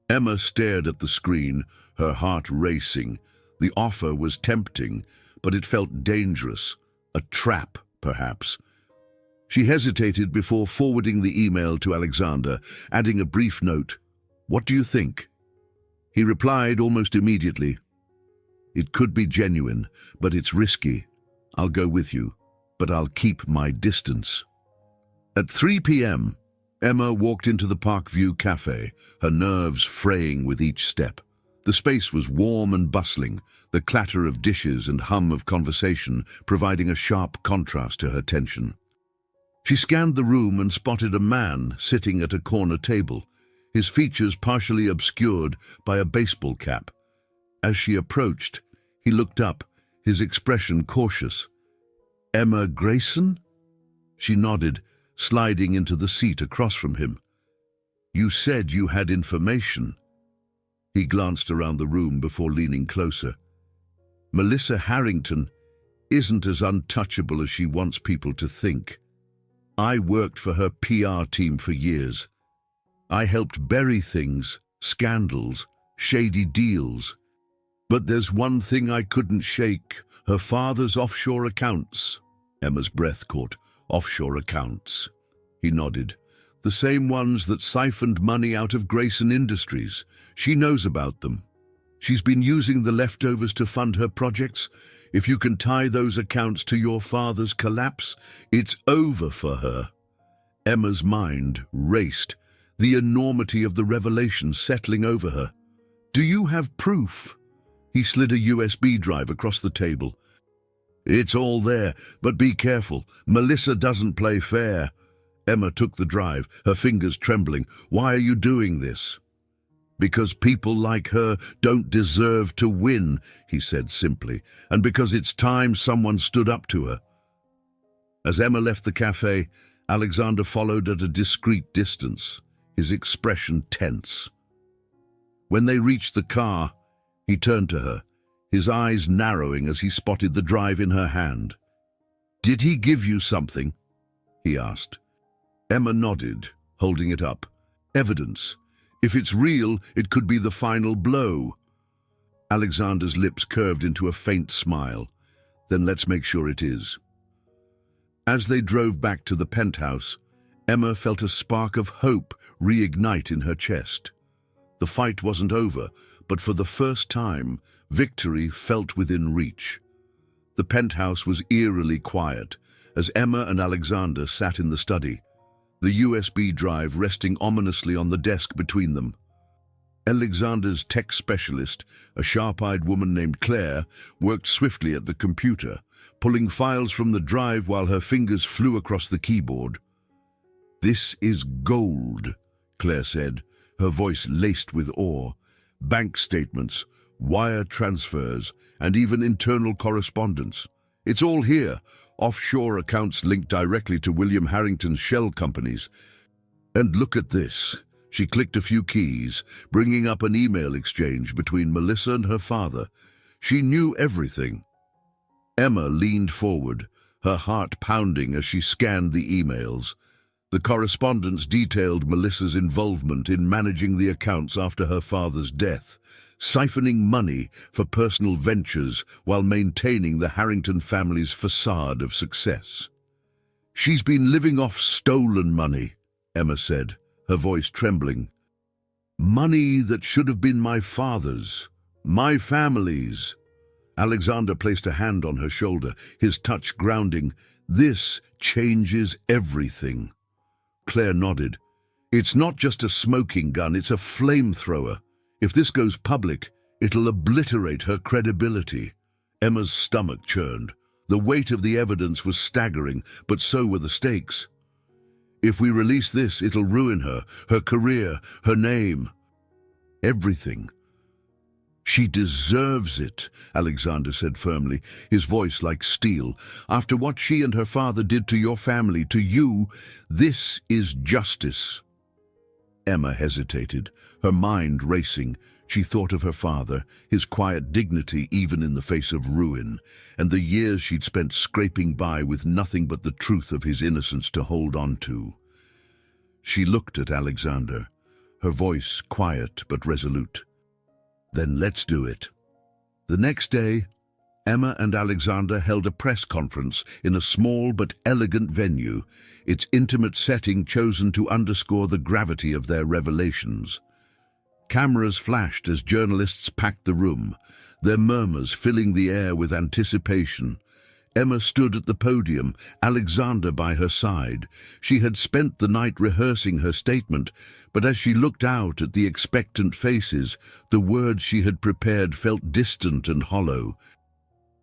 Emma stared at the screen, her heart racing. The offer was tempting, but it felt dangerous. A trap, perhaps. She hesitated before forwarding the email to Alexander, adding a brief note. "What do you think?" He replied almost immediately. "It could be genuine, but it's risky. I'll go with you, but I'll keep my distance." At 3 p.m., Emma walked into the Parkview Cafe, her nerves fraying with each step. The space was warm and bustling, the clatter of dishes and hum of conversation providing a sharp contrast to her tension. She scanned the room and spotted a man sitting at a corner table, his features partially obscured by a baseball cap. As she approached, he looked up, his expression cautious. "Emma Grayson?" She nodded, sliding into the seat across from him. "You said you had information." He glanced around the room before leaning closer. "Melissa Harrington isn't as untouchable as she wants people to think. I worked for her PR team for years. I helped bury things, scandals, shady deals. But there's one thing I couldn't shake, her father's offshore accounts." Emma's breath caught. "Offshore accounts." He nodded. "The same ones that siphoned money out of Grayson Industries. She knows about them. She's been using the leftovers to fund her projects. If you can tie those accounts to your father's collapse, it's over for her." Emma's mind raced, the enormity of the revelation settling over her. "Do you have proof?" He slid a USB drive across the table. "It's all there, but be careful. Melissa doesn't play fair." Emma took the drive, her fingers trembling. "Why are you doing this?" "Because people like her don't deserve to win," he said simply, "and because it's time someone stood up to her." As Emma left the cafe, Alexander followed at a discreet distance, his expression tense. When they reached the car, he turned to her, his eyes narrowing as he spotted the drive in her hand. "Did he give you something?" he asked. Emma nodded, holding it up. "Evidence. If it's real, it could be the final blow." Alexander's lips curved into a faint smile. "Then let's make sure it is." As they drove back to the penthouse, Emma felt a spark of hope reignite in her chest. The fight wasn't over, but for the first time, victory felt within reach. The penthouse was eerily quiet as Emma and Alexander sat in the study, the USB drive resting ominously on the desk between them. Alexander's tech specialist, a sharp-eyed woman named Claire, worked swiftly at the computer, pulling files from the drive while her fingers flew across the keyboard. "This is gold," Claire said, her voice laced with awe. "Bank statements, wire transfers, and even internal correspondence. It's all here. Offshore accounts linked directly to William Harrington's shell companies. And look at this." She clicked a few keys, bringing up an email exchange between Melissa and her father. She knew everything. Emma leaned forward, her heart pounding as she scanned the emails. The correspondence detailed Melissa's involvement in managing the accounts after her father's death, siphoning money for personal ventures while maintaining the Harrington family's facade of success. "She's been living off stolen money," Emma said, her voice trembling. "Money that should have been my father's, my family's." Alexander placed a hand on her shoulder, his touch grounding. "This changes everything." Claire nodded. "It's not just a smoking gun, it's a flamethrower. If this goes public, it'll obliterate her credibility." Emma's stomach churned. The weight of the evidence was staggering, but so were the stakes. "If we release this, it'll ruin her, her career, her name. Everything." "She deserves it," Alexander said firmly, his voice like steel. "After what she and her father did to your family, to you, this is justice." Emma hesitated, her mind racing. She thought of her father, his quiet dignity even in the face of ruin, and the years she'd spent scraping by with nothing but the truth of his innocence to hold on to. She looked at Alexander, her voice quiet but resolute. "Then let's do it." The next day, Emma and Alexander held a press conference in a small but elegant venue, its intimate setting chosen to underscore the gravity of their revelations. Cameras flashed as journalists packed the room, their murmurs filling the air with anticipation. Emma stood at the podium, Alexander by her side. She had spent the night rehearsing her statement, but as she looked out at the expectant faces, the words she had prepared felt distant and hollow.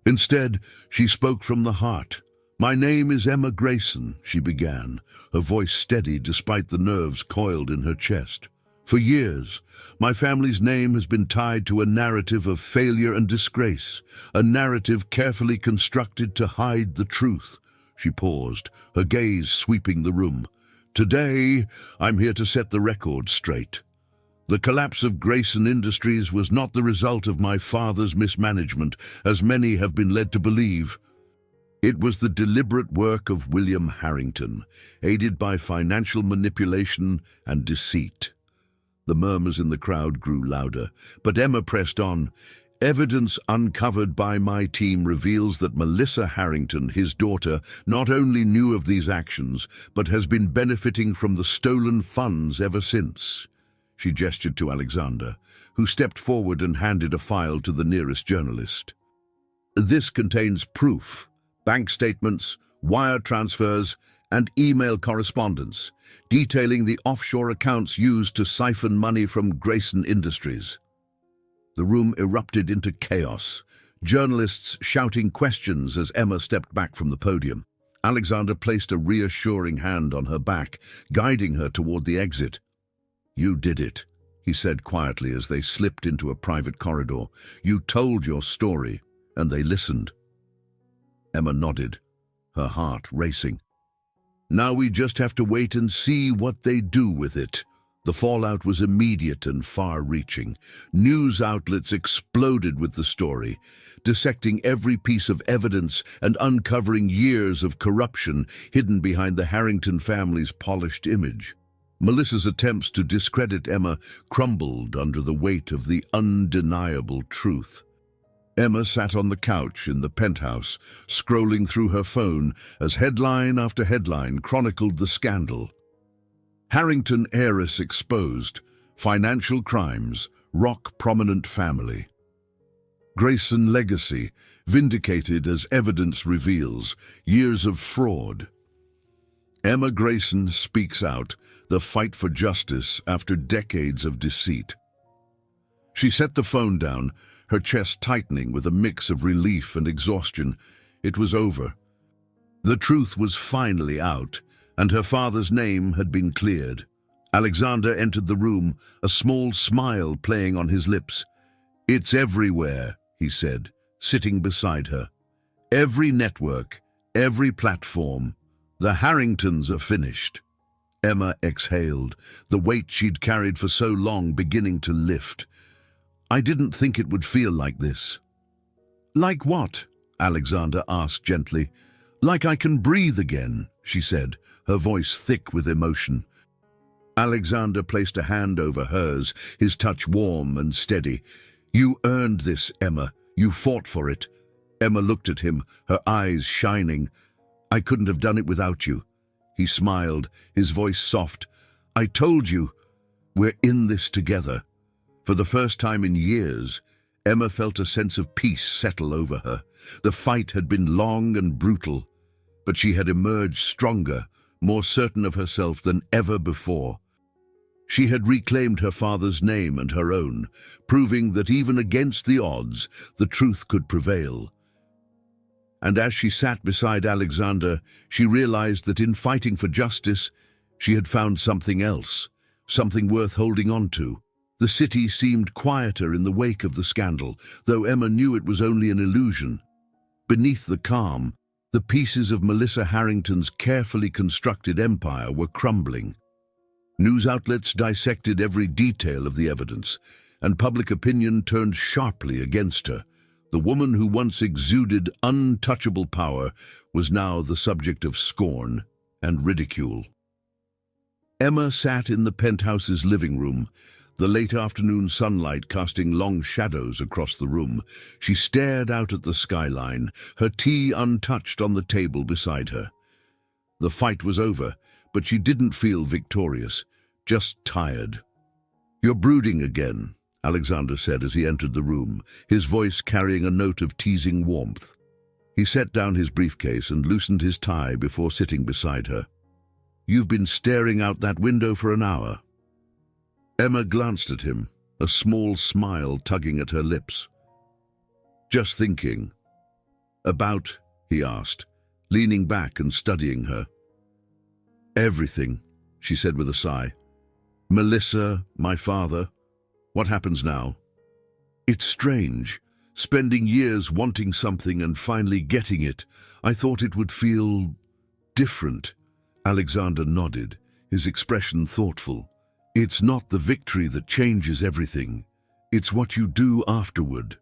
Instead, she spoke from the heart. "My name is Emma Grayson," she began, her voice steady despite the nerves coiled in her chest. "For years, my family's name has been tied to a narrative of failure and disgrace, a narrative carefully constructed to hide the truth." She paused, her gaze sweeping the room. "Today, I'm here to set the record straight. The collapse of Grayson Industries was not the result of my father's mismanagement, as many have been led to believe. It was the deliberate work of William Harrington, aided by financial manipulation and deceit." The murmurs in the crowd grew louder, but Emma pressed on. "Evidence uncovered by my team reveals that Melissa Harrington, his daughter, not only knew of these actions, but has been benefiting from the stolen funds ever since." She gestured to Alexander, who stepped forward and handed a file to the nearest journalist. "This contains proof, bank statements, wire transfers, and email correspondence, detailing the offshore accounts used to siphon money from Grayson Industries." The room erupted into chaos, journalists shouting questions as Emma stepped back from the podium. Alexander placed a reassuring hand on her back, guiding her toward the exit. "You did it," he said quietly as they slipped into a private corridor. "You told your story, and they listened." Emma nodded, her heart racing. "Now we just have to wait and see what they do with it." The fallout was immediate and far-reaching. News outlets exploded with the story, dissecting every piece of evidence and uncovering years of corruption hidden behind the Harrington family's polished image. Melissa's attempts to discredit Emma crumbled under the weight of the undeniable truth. Emma sat on the couch in the penthouse, scrolling through her phone as headline after headline chronicled the scandal. Harrington heiress exposed, financial crimes, rock prominent family. Grayson legacy vindicated as evidence reveals, years of fraud. Emma Grayson speaks out, the fight for justice after decades of deceit. She set the phone down, her chest tightening with a mix of relief and exhaustion. It was over. The truth was finally out, and her father's name had been cleared. Alexander entered the room, a small smile playing on his lips. "It's everywhere," he said, sitting beside her. "Every network, every platform. The Harringtons are finished." Emma exhaled, the weight she'd carried for so long beginning to lift. "I didn't think it would feel like this." "Like what?" Alexander asked gently. "Like I can breathe again," she said, her voice thick with emotion. Alexander placed a hand over hers, his touch warm and steady. "You earned this, Emma. You fought for it." Emma looked at him, her eyes shining. "I couldn't have done it without you." He smiled, his voice soft. "I told you, we're in this together." For the first time in years, Emma felt a sense of peace settle over her. The fight had been long and brutal, but she had emerged stronger, more certain of herself than ever before. She had reclaimed her father's name and her own, proving that even against the odds, the truth could prevail. And as she sat beside Alexander, she realized that in fighting for justice, she had found something else, something worth holding on to. The city seemed quieter in the wake of the scandal, though Emma knew it was only an illusion. Beneath the calm, the pieces of Melissa Harrington's carefully constructed empire were crumbling. News outlets dissected every detail of the evidence, and public opinion turned sharply against her. The woman who once exuded untouchable power was now the subject of scorn and ridicule. Emma sat in the penthouse's living room, the late afternoon sunlight casting long shadows across the room. She stared out at the skyline, her tea untouched on the table beside her. The fight was over, but she didn't feel victorious, just tired. "You're brooding again," Alexander said as he entered the room, his voice carrying a note of teasing warmth. He set down his briefcase and loosened his tie before sitting beside her. "You've been staring out that window for an hour." Emma glanced at him, a small smile tugging at her lips. "Just thinking." "About?" he asked, leaning back and studying her. "Everything," she said with a sigh. "Melissa, my father. What happens now?" "It's strange, spending years wanting something and finally getting it. I thought it would feel different." Alexander nodded, his expression thoughtful. "It's not the victory that changes everything. It's what you do afterward."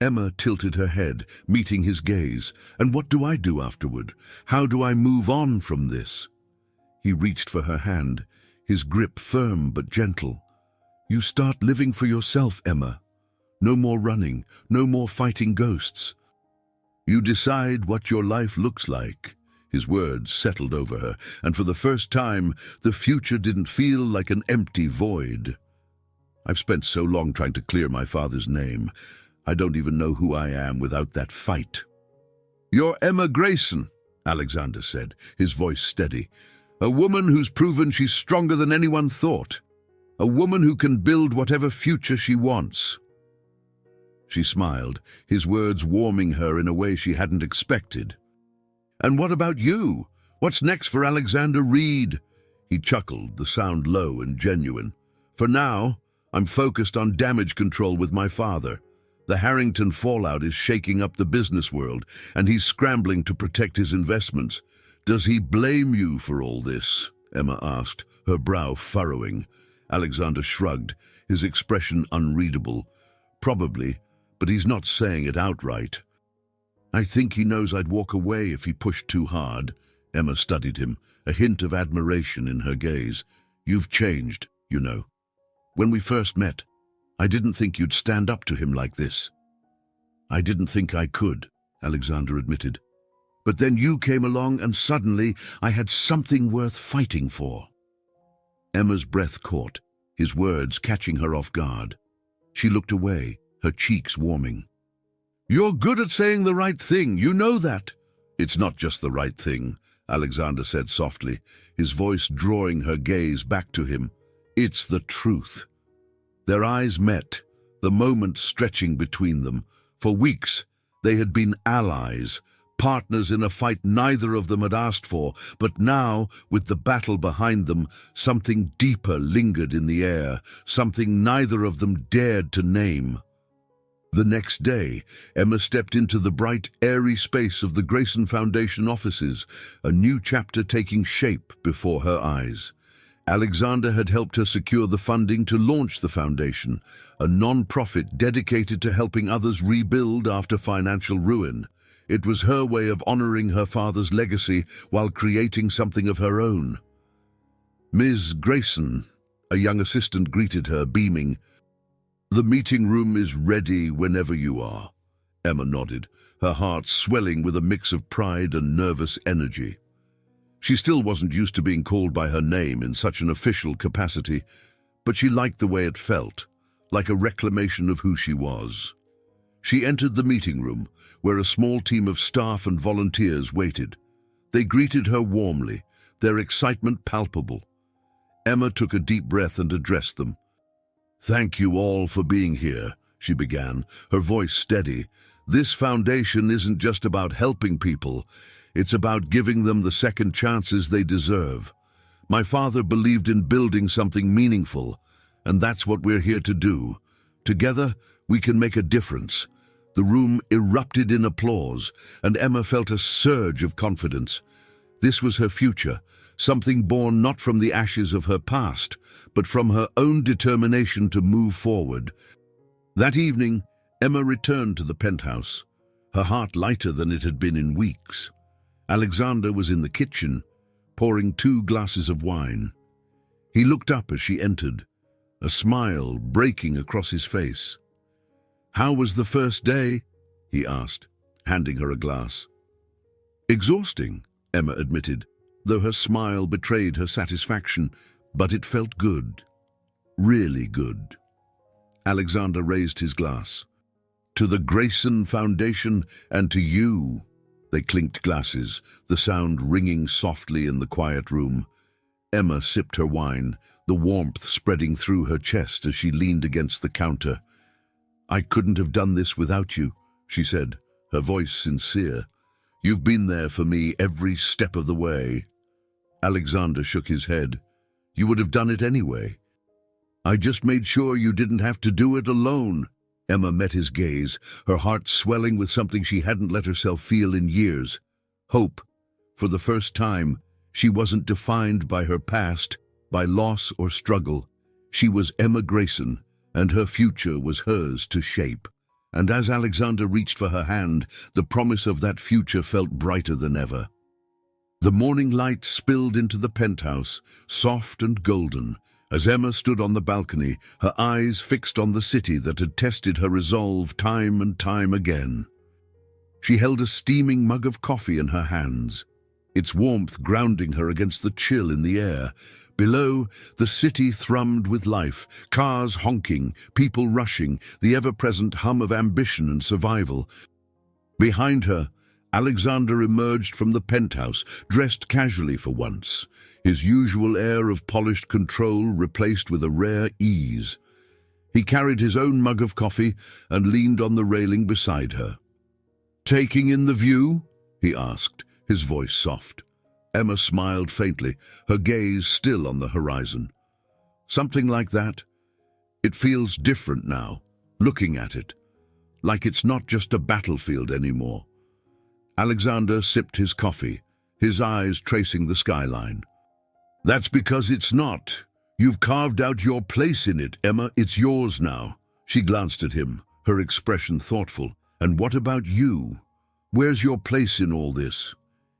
Emma tilted her head, meeting his gaze. "And what do I do afterward? How do I move on from this?" He reached for her hand, his grip firm but gentle. "You start living for yourself, Emma. No more running, no more fighting ghosts. You decide what your life looks like." His words settled over her, and for the first time, the future didn't feel like an empty void. "I've spent so long trying to clear my father's name. I don't even know who I am without that fight." "You're Emma Grayson," Alexander said, his voice steady. "A woman who's proven she's stronger than anyone thought. A woman who can build whatever future she wants." She smiled, his words warming her in a way she hadn't expected. "And what about you? What's next for Alexander Reed?" He chuckled, the sound low and genuine. "For now, I'm focused on damage control with my father. The Harrington fallout is shaking up the business world, and he's scrambling to protect his investments." "Does he blame you for all this?" Emma asked, her brow furrowing. Alexander shrugged, his expression unreadable. "Probably, but he's not saying it outright." "I think he knows I'd walk away if he pushed too hard." Emma studied him, a hint of admiration in her gaze. "You've changed, you know. When we first met, I didn't think you'd stand up to him like this." "I didn't think I could," Alexander admitted. "But then you came along and suddenly I had something worth fighting for." Emma's breath caught, his words catching her off guard. She looked away, her cheeks warming. "You're good at saying the right thing, you know that." "It's not just the right thing," Alexander said softly, his voice drawing her gaze back to him. "It's the truth." Their eyes met, the moment stretching between them. For weeks, they had been allies, partners in a fight neither of them had asked for, but now, with the battle behind them, something deeper lingered in the air, something neither of them dared to name. The next day, Emma stepped into the bright, airy space of the Grayson Foundation offices, a new chapter taking shape before her eyes. Alexander had helped her secure the funding to launch the foundation, a non-profit dedicated to helping others rebuild after financial ruin. It was her way of honoring her father's legacy while creating something of her own. "Ms. Grayson," a young assistant greeted her, beaming. "The meeting room is ready whenever you are." Emma nodded, her heart swelling with a mix of pride and nervous energy. She still wasn't used to being called by her name in such an official capacity, but she liked the way it felt, like a reclamation of who she was. She entered the meeting room, where a small team of staff and volunteers waited. They greeted her warmly, their excitement palpable. Emma took a deep breath and addressed them. "Thank you all for being here," she began, her voice steady. "This foundation isn't just about helping people, it's about giving them the second chances they deserve. My father believed in building something meaningful, and that's what we're here to do. Together, we can make a difference." The room erupted in applause, and Emma felt a surge of confidence. This was her future, something born not from the ashes of her past, but from her own determination to move forward. That evening, Emma returned to the penthouse, her heart lighter than it had been in weeks. Alexander was in the kitchen, pouring 2 glasses of wine. He looked up as she entered, a smile breaking across his face. "How was the first day?" he asked, handing her a glass. "Exhausting," Emma admitted, though her smile betrayed her satisfaction, but it felt good. Really good. Alexander raised his glass. "To the Grayson Foundation and to you." They clinked glasses, the sound ringing softly in the quiet room. Emma sipped her wine, the warmth spreading through her chest as she leaned against the counter. "I couldn't have done this without you," she said, her voice sincere. "You've been there for me every step of the way." Alexander shook his head. "You would have done it anyway." "I just made sure you didn't have to do it alone." Emma met his gaze, her heart swelling with something she hadn't let herself feel in years. Hope. For the first time, she wasn't defined by her past, by loss or struggle. She was Emma Grayson, and her future was hers to shape. And as Alexander reached for her hand, the promise of that future felt brighter than ever. The morning light spilled into the penthouse, soft and golden, as Emma stood on the balcony, her eyes fixed on the city that had tested her resolve time and time again. She held a steaming mug of coffee in her hands, its warmth grounding her against the chill in the air. Below, the city thrummed with life, cars honking, people rushing, the ever-present hum of ambition and survival. Behind her, Alexander emerged from the penthouse, dressed casually for once, his usual air of polished control replaced with a rare ease. He carried his own mug of coffee and leaned on the railing beside her. "Taking in the view?" he asked, his voice soft. Emma smiled faintly, her gaze still on the horizon. "Something like that. It feels different now, looking at it, like it's not just a battlefield anymore." Alexander sipped his coffee, his eyes tracing the skyline. "That's because it's not. You've carved out your place in it, Emma. It's yours now." She glanced at him, her expression thoughtful. "And what about you? Where's your place in all this?"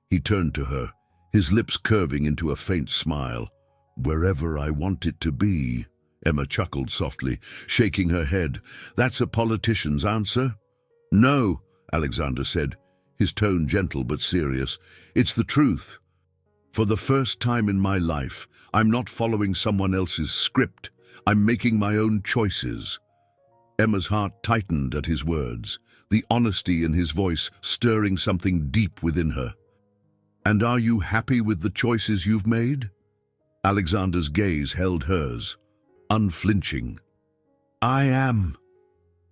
He turned to her, his lips curving into a faint smile. "Wherever I want it to be," Emma chuckled softly, shaking her head. "That's a politician's answer." "No," Alexander said, his tone gentle but serious. "It's the truth. For the first time in my life, I'm not following someone else's script. I'm making my own choices." Emma's heart tightened at his words, the honesty in his voice stirring something deep within her. "And are you happy with the choices you've made?" Alexander's gaze held hers, unflinching. "I am."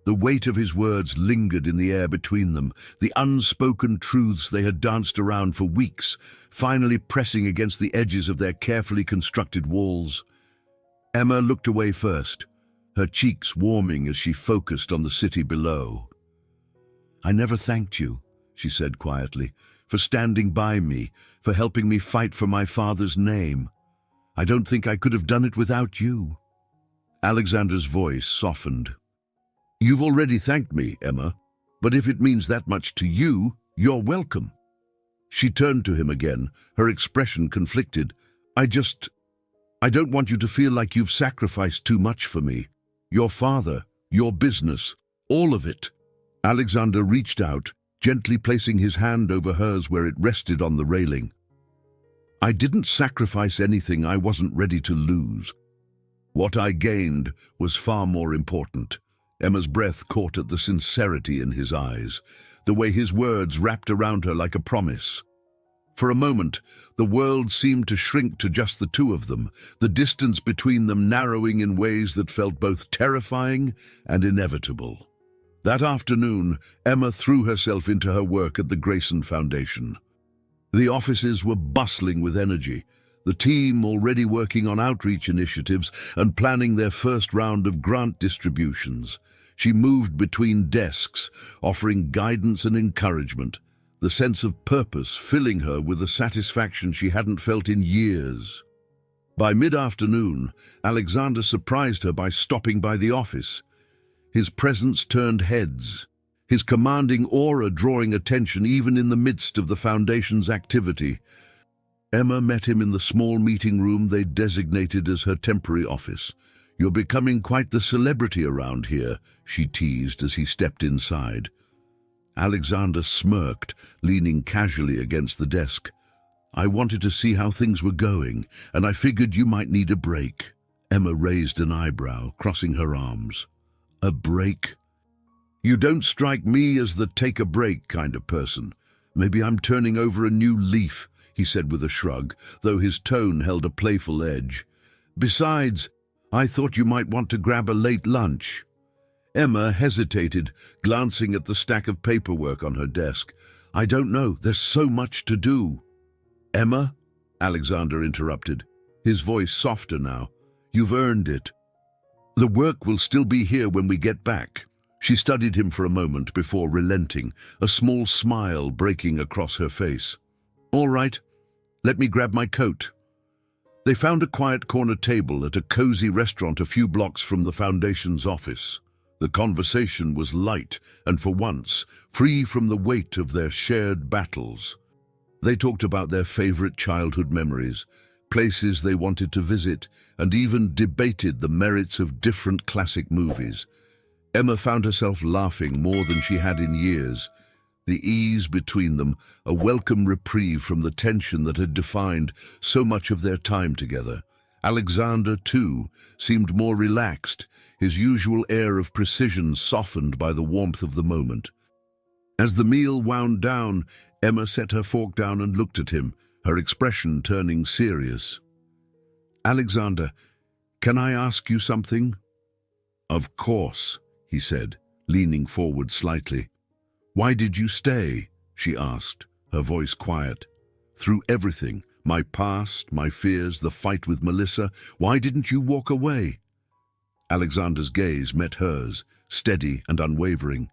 The weight of his words lingered in the air between them, the unspoken truths they had danced around for weeks, finally pressing against the edges of their carefully constructed walls. Emma looked away first, her cheeks warming as she focused on the city below. "I never thanked you," she said quietly, "for standing by me, for helping me fight for my father's name. I don't think I could have done it without you." Alexander's voice softened. "You've already thanked me, Emma, but if it means that much to you, you're welcome." She turned to him again, her expression conflicted. I don't want you to feel like you've sacrificed too much for me. Your father, your business, all of it." Alexander reached out, gently placing his hand over hers where it rested on the railing. "I didn't sacrifice anything I wasn't ready to lose. What I gained was far more important." Emma's breath caught at the sincerity in his eyes, the way his words wrapped around her like a promise. For a moment, the world seemed to shrink to just the two of them, the distance between them narrowing in ways that felt both terrifying and inevitable. That afternoon, Emma threw herself into her work at the Grayson Foundation. The offices were bustling with energy, the team already working on outreach initiatives and planning their first round of grant distributions. She moved between desks, offering guidance and encouragement, the sense of purpose filling her with a satisfaction she hadn't felt in years. By mid-afternoon, Alexander surprised her by stopping by the office. His presence turned heads, his commanding aura drawing attention even in the midst of the Foundation's activity. Emma met him in the small meeting room they designated as her temporary office. "You're becoming quite the celebrity around here," she teased as he stepped inside. Alexander smirked, leaning casually against the desk. "I wanted to see how things were going, and I figured you might need a break." Emma raised an eyebrow, crossing her arms. "A break? You don't strike me as the take-a-break kind of person. Maybe I'm turning over a new leaf," he said with a shrug, though his tone held a playful edge. "Besides, I thought you might want to grab a late lunch." Emma hesitated, glancing at the stack of paperwork on her desk. "I don't know, there's so much to do." "Emma," Alexander interrupted, his voice softer now, "you've earned it. The work will still be here when we get back." She studied him for a moment before relenting, a small smile breaking across her face. "All right, let me grab my coat." They found a quiet corner table at a cozy restaurant a few blocks from the Foundation's office. The conversation was light and, for once, free from the weight of their shared battles. They talked about their favorite childhood memories, places they wanted to visit, and even debated the merits of different classic movies. Emma found herself laughing more than she had in years. The ease between them, a welcome reprieve from the tension that had defined so much of their time together. Alexander, too, seemed more relaxed, his usual air of precision softened by the warmth of the moment. As the meal wound down, Emma set her fork down and looked at him, her expression turning serious. "Alexander, can I ask you something?" "Of course," he said, leaning forward slightly. "Why did you stay?" she asked, her voice quiet. "Through everything, my past, my fears, the fight with Melissa, why didn't you walk away?" Alexander's gaze met hers, steady and unwavering.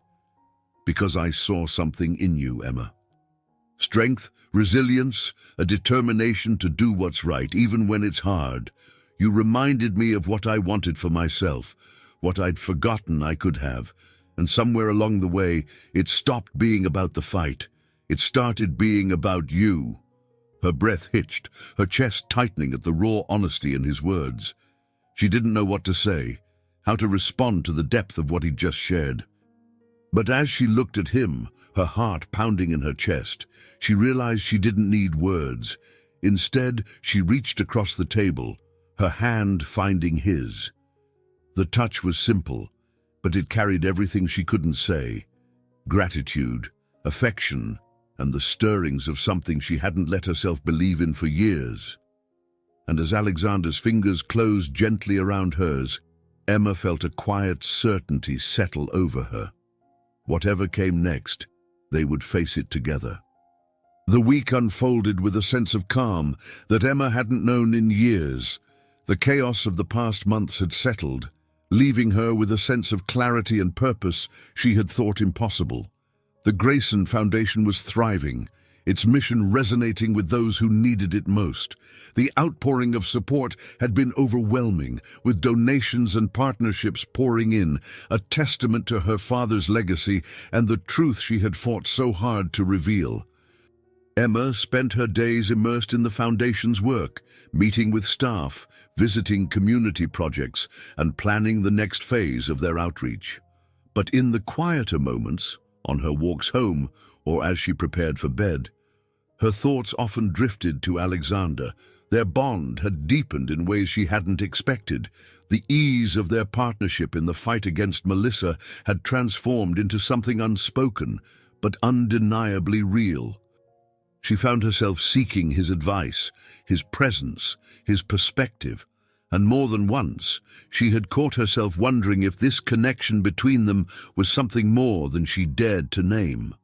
"Because I saw something in you, Emma. Strength, resilience, a determination to do what's right, even when it's hard. You reminded me of what I wanted for myself, what I'd forgotten I could have. And somewhere along the way, it stopped being about the fight. It started being about you." Her breath hitched, her chest tightening at the raw honesty in his words. She didn't know what to say, how to respond to the depth of what he'd just shared. But as she looked at him, her heart pounding in her chest, she realized she didn't need words. Instead, she reached across the table, her hand finding his. The touch was simple, but it carried everything she couldn't say: gratitude, affection, and the stirrings of something she hadn't let herself believe in for years. And as Alexander's fingers closed gently around hers, Emma felt a quiet certainty settle over her. Whatever came next, they would face it together. The week unfolded with a sense of calm that Emma hadn't known in years. The chaos of the past months had settled, leaving her with a sense of clarity and purpose she had thought impossible. The Grayson Foundation was thriving, its mission resonating with those who needed it most. The outpouring of support had been overwhelming, with donations and partnerships pouring in, a testament to her father's legacy and the truth she had fought so hard to reveal. Emma spent her days immersed in the Foundation's work, meeting with staff, visiting community projects, and planning the next phase of their outreach. But in the quieter moments, on her walks home, or as she prepared for bed, her thoughts often drifted to Alexander. Their bond had deepened in ways she hadn't expected. The ease of their partnership in the fight against Melissa had transformed into something unspoken, but undeniably real. She found herself seeking his advice, his presence, his perspective, and more than once she had caught herself wondering if this connection between them was something more than she dared to name.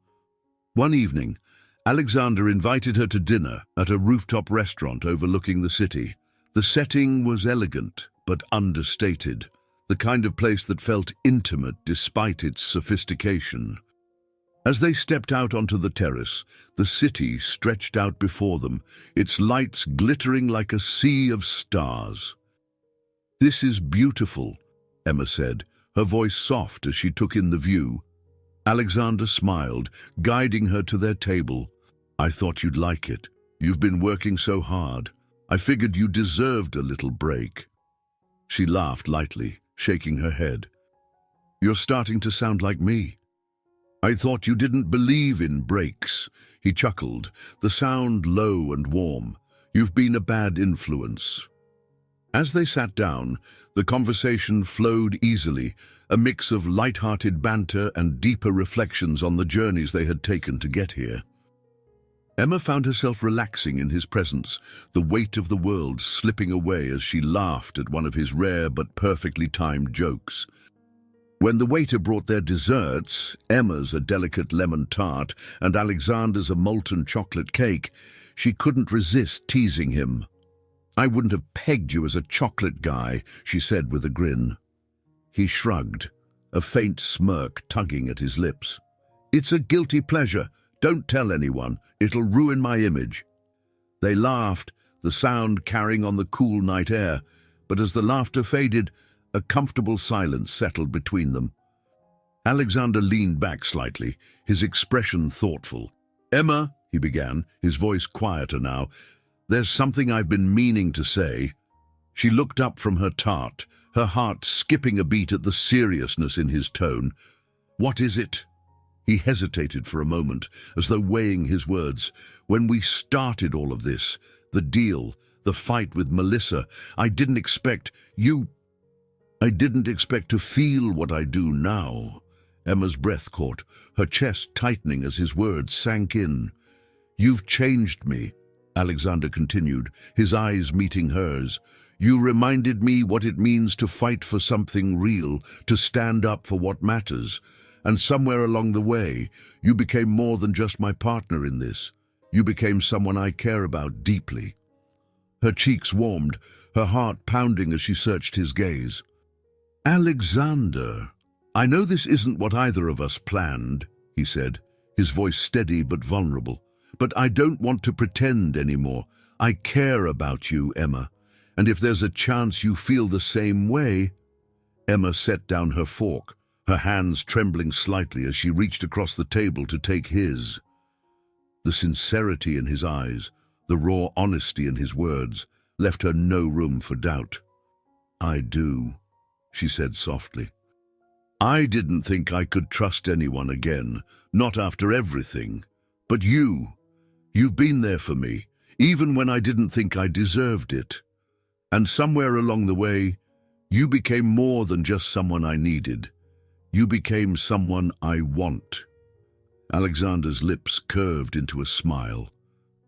One evening, Alexander invited her to dinner at a rooftop restaurant overlooking the city. The setting was elegant but understated, the kind of place that felt intimate despite its sophistication. As they stepped out onto the terrace, the city stretched out before them, its lights glittering like a sea of stars. "This is beautiful," Emma said, her voice soft as she took in the view. Alexander smiled, guiding her to their table. "I thought you'd like it. You've been working so hard. I figured you deserved a little break." She laughed lightly, shaking her head. "You're starting to sound like me." "I thought you didn't believe in breaks," he chuckled, the sound low and warm. "You've been a bad influence." As they sat down, the conversation flowed easily, a mix of light-hearted banter and deeper reflections on the journeys they had taken to get here. Emma found herself relaxing in his presence, the weight of the world slipping away as she laughed at one of his rare but perfectly timed jokes. When the waiter brought their desserts, Emma's a delicate lemon tart and Alexander's a molten chocolate cake, she couldn't resist teasing him. "I wouldn't have pegged you as a chocolate guy," she said with a grin. He shrugged, a faint smirk tugging at his lips. "It's a guilty pleasure. Don't tell anyone. It'll ruin my image." They laughed, the sound carrying on the cool night air, but as the laughter faded, a comfortable silence settled between them. Alexander leaned back slightly, his expression thoughtful. "Emma," he began, his voice quieter now, "there's something I've been meaning to say." She looked up from her tart, her heart skipping a beat at the seriousness in his tone. "What is it?" He hesitated for a moment, as though weighing his words. "When we started all of this, the deal, the fight with Melissa, I didn't expect to feel what I do now." Emma's breath caught, her chest tightening as his words sank in. "You've changed me," Alexander continued, his eyes meeting hers. "You reminded me what it means to fight for something real, to stand up for what matters. And somewhere along the way, you became more than just my partner in this. You became someone I care about deeply." Her cheeks warmed, her heart pounding as she searched his gaze. "Alexander, I know this isn't what either of us planned," he said, his voice steady but vulnerable. "But I don't want to pretend anymore. I care about you, Emma. And if there's a chance you feel the same way—" Emma set down her fork, her hands trembling slightly as she reached across the table to take his. The sincerity in his eyes, the raw honesty in his words, left her no room for doubt. "I do," she said softly. "I didn't think I could trust anyone again, not after everything. But you've been there for me, even when I didn't think I deserved it. And somewhere along the way, you became more than just someone I needed. You became someone I want." Alexander's lips curved into a smile,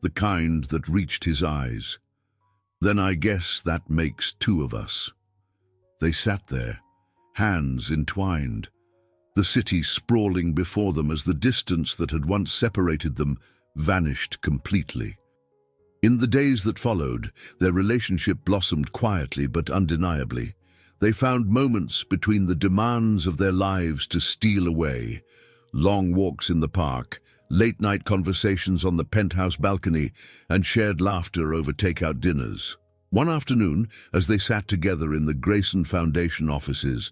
the kind that reached his eyes. "Then I guess that makes two of us." They sat there, hands entwined, the city sprawling before them as the distance that had once separated them vanished completely. In the days that followed, their relationship blossomed quietly but undeniably. They found moments between the demands of their lives to steal away, long walks in the park, late-night conversations on the penthouse balcony, and shared laughter over takeout dinners. One afternoon, as they sat together in the Grayson Foundation offices,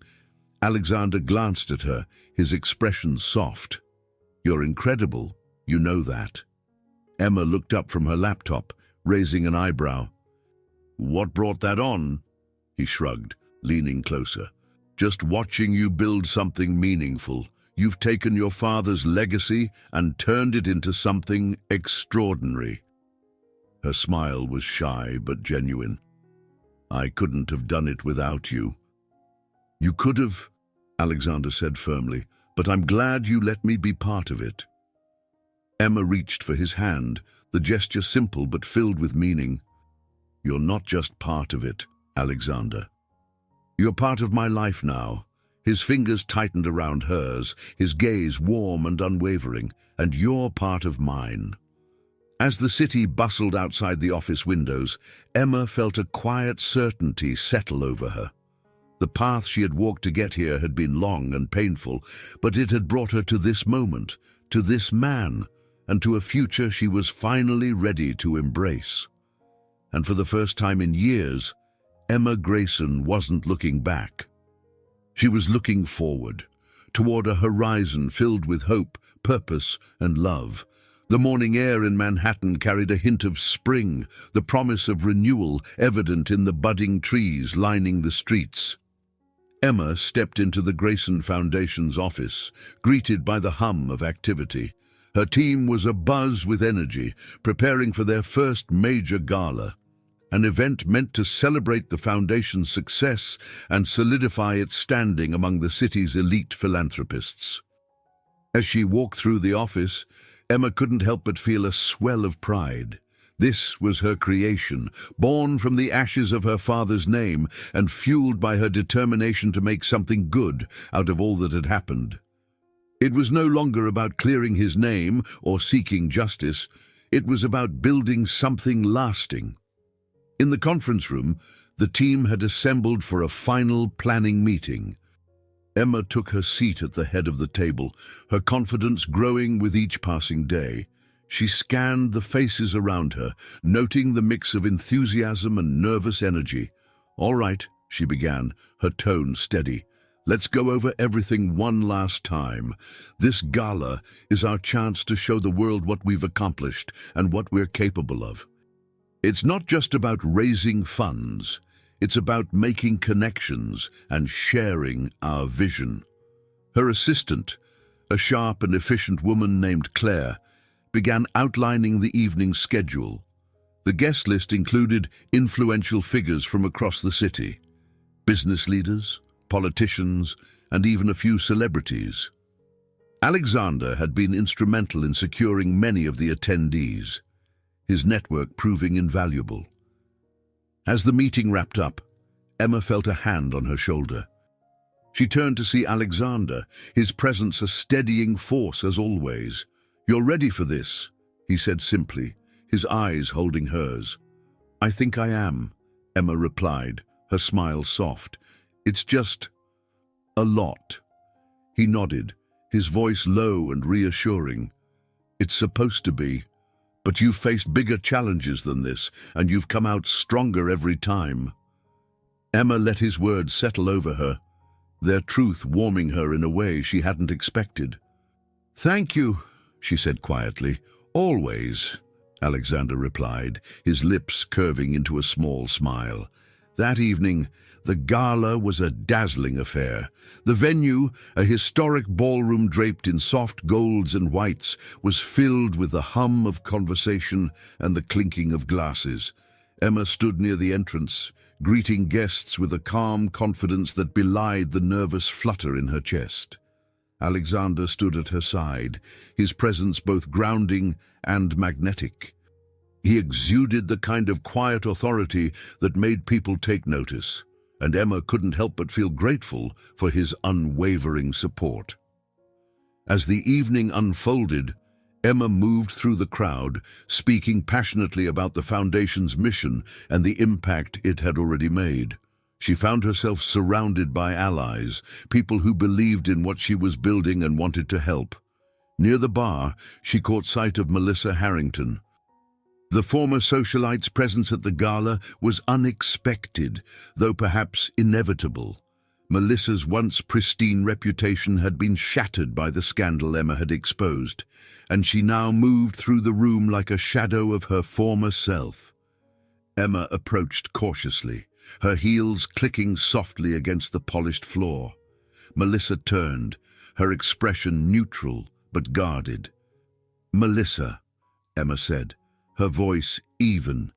Alexander glanced at her, his expression soft. "You're incredible, you know that." Emma looked up from her laptop, raising an eyebrow. "What brought that on?" He shrugged, leaning closer. "Just watching you build something meaningful. You've taken your father's legacy and turned it into something extraordinary." Her smile was shy but genuine. "I couldn't have done it without you." "You could have," Alexander said firmly, "but I'm glad you let me be part of it." Emma reached for his hand, the gesture simple but filled with meaning. "You're not just part of it, Alexander. You're part of my life now." His fingers tightened around hers, his gaze warm and unwavering. "And you're part of mine." As the city bustled outside the office windows, Emma felt a quiet certainty settle over her. The path she had walked to get here had been long and painful, but it had brought her to this moment, to this man, and to a future she was finally ready to embrace. And for the first time in years, Emma Grayson wasn't looking back. She was looking forward, toward a horizon filled with hope, purpose, and love. The morning air in Manhattan carried a hint of spring, the promise of renewal evident in the budding trees lining the streets. Emma stepped into the Grayson Foundation's office, greeted by the hum of activity. Her team was abuzz with energy, preparing for their first major gala, an event meant to celebrate the Foundation's success and solidify its standing among the city's elite philanthropists. As she walked through the office, Emma couldn't help but feel a swell of pride. This was her creation, born from the ashes of her father's name and fueled by her determination to make something good out of all that had happened. It was no longer about clearing his name or seeking justice. It was about building something lasting. In the conference room, the team had assembled for a final planning meeting. Emma took her seat at the head of the table, her confidence growing with each passing day. She scanned the faces around her, noting the mix of enthusiasm and nervous energy. "All right," she began, her tone steady. "Let's go over everything one last time. This gala is our chance to show the world what we've accomplished and what we're capable of. It's not just about raising funds. It's about making connections and sharing our vision." Her assistant, a sharp and efficient woman named Claire, began outlining the evening's schedule. The guest list included influential figures from across the city, business leaders, politicians, and even a few celebrities. Alexander had been instrumental in securing many of the attendees, his network proving invaluable. As the meeting wrapped up, Emma felt a hand on her shoulder. She turned to see Alexander, his presence a steadying force as always. "You're ready for this," he said simply, his eyes holding hers. "I think I am," Emma replied, her smile soft. "It's just a lot." He nodded, his voice low and reassuring. "It's supposed to be, but you've faced bigger challenges than this, and you've come out stronger every time." Emma let his words settle over her, their truth warming her in a way she hadn't expected. "Thank you," she said quietly. "Always," Alexander replied, his lips curving into a small smile. That evening, the gala was a dazzling affair. The venue, a historic ballroom draped in soft golds and whites, was filled with the hum of conversation and the clinking of glasses. Emma stood near the entrance, greeting guests with a calm confidence that belied the nervous flutter in her chest. Alexander stood at her side, his presence both grounding and magnetic. He exuded the kind of quiet authority that made people take notice, and Emma couldn't help but feel grateful for his unwavering support. As the evening unfolded, Emma moved through the crowd, speaking passionately about the Foundation's mission and the impact it had already made. She found herself surrounded by allies, people who believed in what she was building and wanted to help. Near the bar, she caught sight of Melissa Harrington. The former socialite's presence at the gala was unexpected, though perhaps inevitable. Melissa's once pristine reputation had been shattered by the scandal Emma had exposed, and she now moved through the room like a shadow of her former self. Emma approached cautiously, her heels clicking softly against the polished floor. Melissa turned, her expression neutral but guarded. "Melissa," Emma said, her voice even.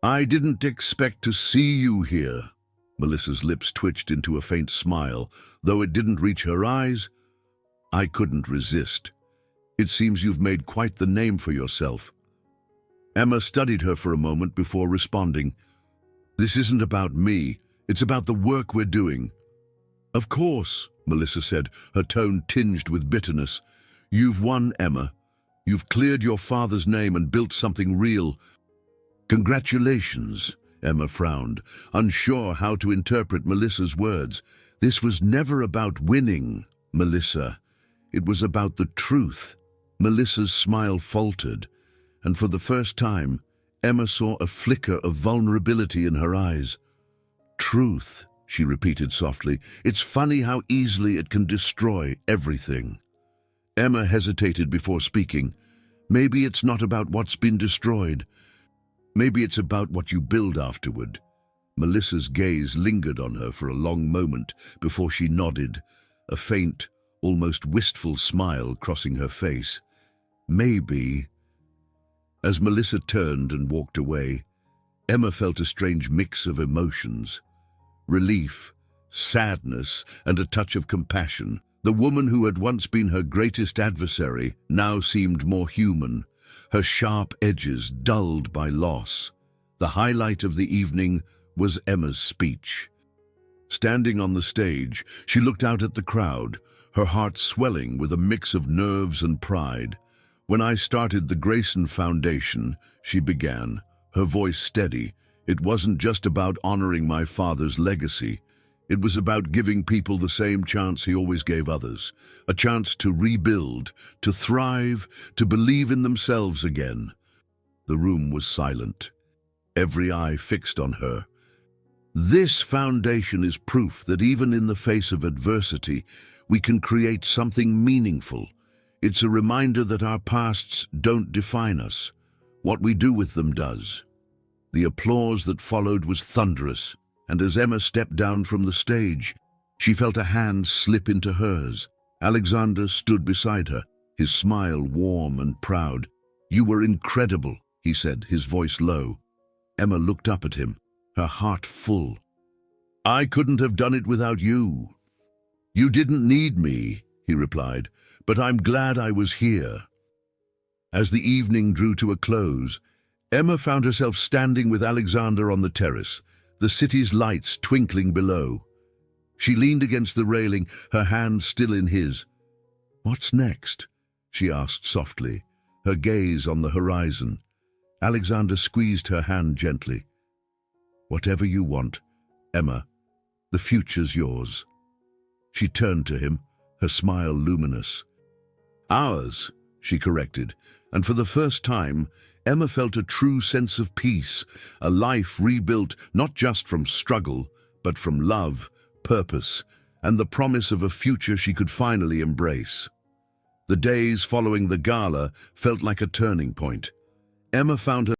"I didn't expect to see you here." Melissa's lips twitched into a faint smile, though it didn't reach her eyes. "I couldn't resist. It seems you've made quite the name for yourself." Emma studied her for a moment before responding. "This isn't about me. It's about the work we're doing." "Of course," Melissa said, her tone tinged with bitterness. "You've won, Emma. You've cleared your father's name and built something real." "Congratulations," Emma frowned, unsure how to interpret Melissa's words. "This was never about winning, Melissa. It was about the truth. Melissa's smile faltered, and for the first time, Emma saw a flicker of vulnerability in her eyes. Truth, she repeated softly. It's funny how easily it can destroy everything. Emma hesitated before speaking. Maybe it's not about what's been destroyed. Maybe it's about what you build afterward. Melissa's gaze lingered on her for a long moment before she nodded, a faint, almost wistful smile crossing her face. Maybe. As Melissa turned and walked away, Emma felt a strange mix of emotions. Relief, sadness, and a touch of compassion. The woman who had once been her greatest adversary now seemed more human, her sharp edges dulled by loss. The highlight of the evening was Emma's speech. Standing on the stage, she looked out at the crowd, her heart swelling with a mix of nerves and pride. When I started the Grayson Foundation, she began, her voice steady. It wasn't just about honoring my father's legacy. It was about giving people the same chance he always gave others, a chance to rebuild, to thrive, to believe in themselves again. The room was silent, every eye fixed on her. This foundation is proof that even in the face of adversity, we can create something meaningful. It's a reminder that our pasts don't define us. What we do with them does. The applause that followed was thunderous, and as Emma stepped down from the stage, she felt a hand slip into hers. Alexander stood beside her, his smile warm and proud. "You were incredible," he said, his voice low. Emma looked up at him, her heart full. "I couldn't have done it without you." "You didn't need me," he replied, "but I'm glad I was here." As the evening drew to a close, Emma found herself standing with Alexander on the terrace, the city's lights twinkling below. She leaned against the railing, her hand still in his. "What's next?" she asked softly, her gaze on the horizon. Alexander squeezed her hand gently. "Whatever you want, Emma, the future's yours." She turned to him, her smile luminous. "Ours," she corrected, and for the first time, Emma felt a true sense of peace, a life rebuilt not just from struggle, but from love, purpose, and the promise of a future she could finally embrace. The days following the gala felt like a turning point. Emma found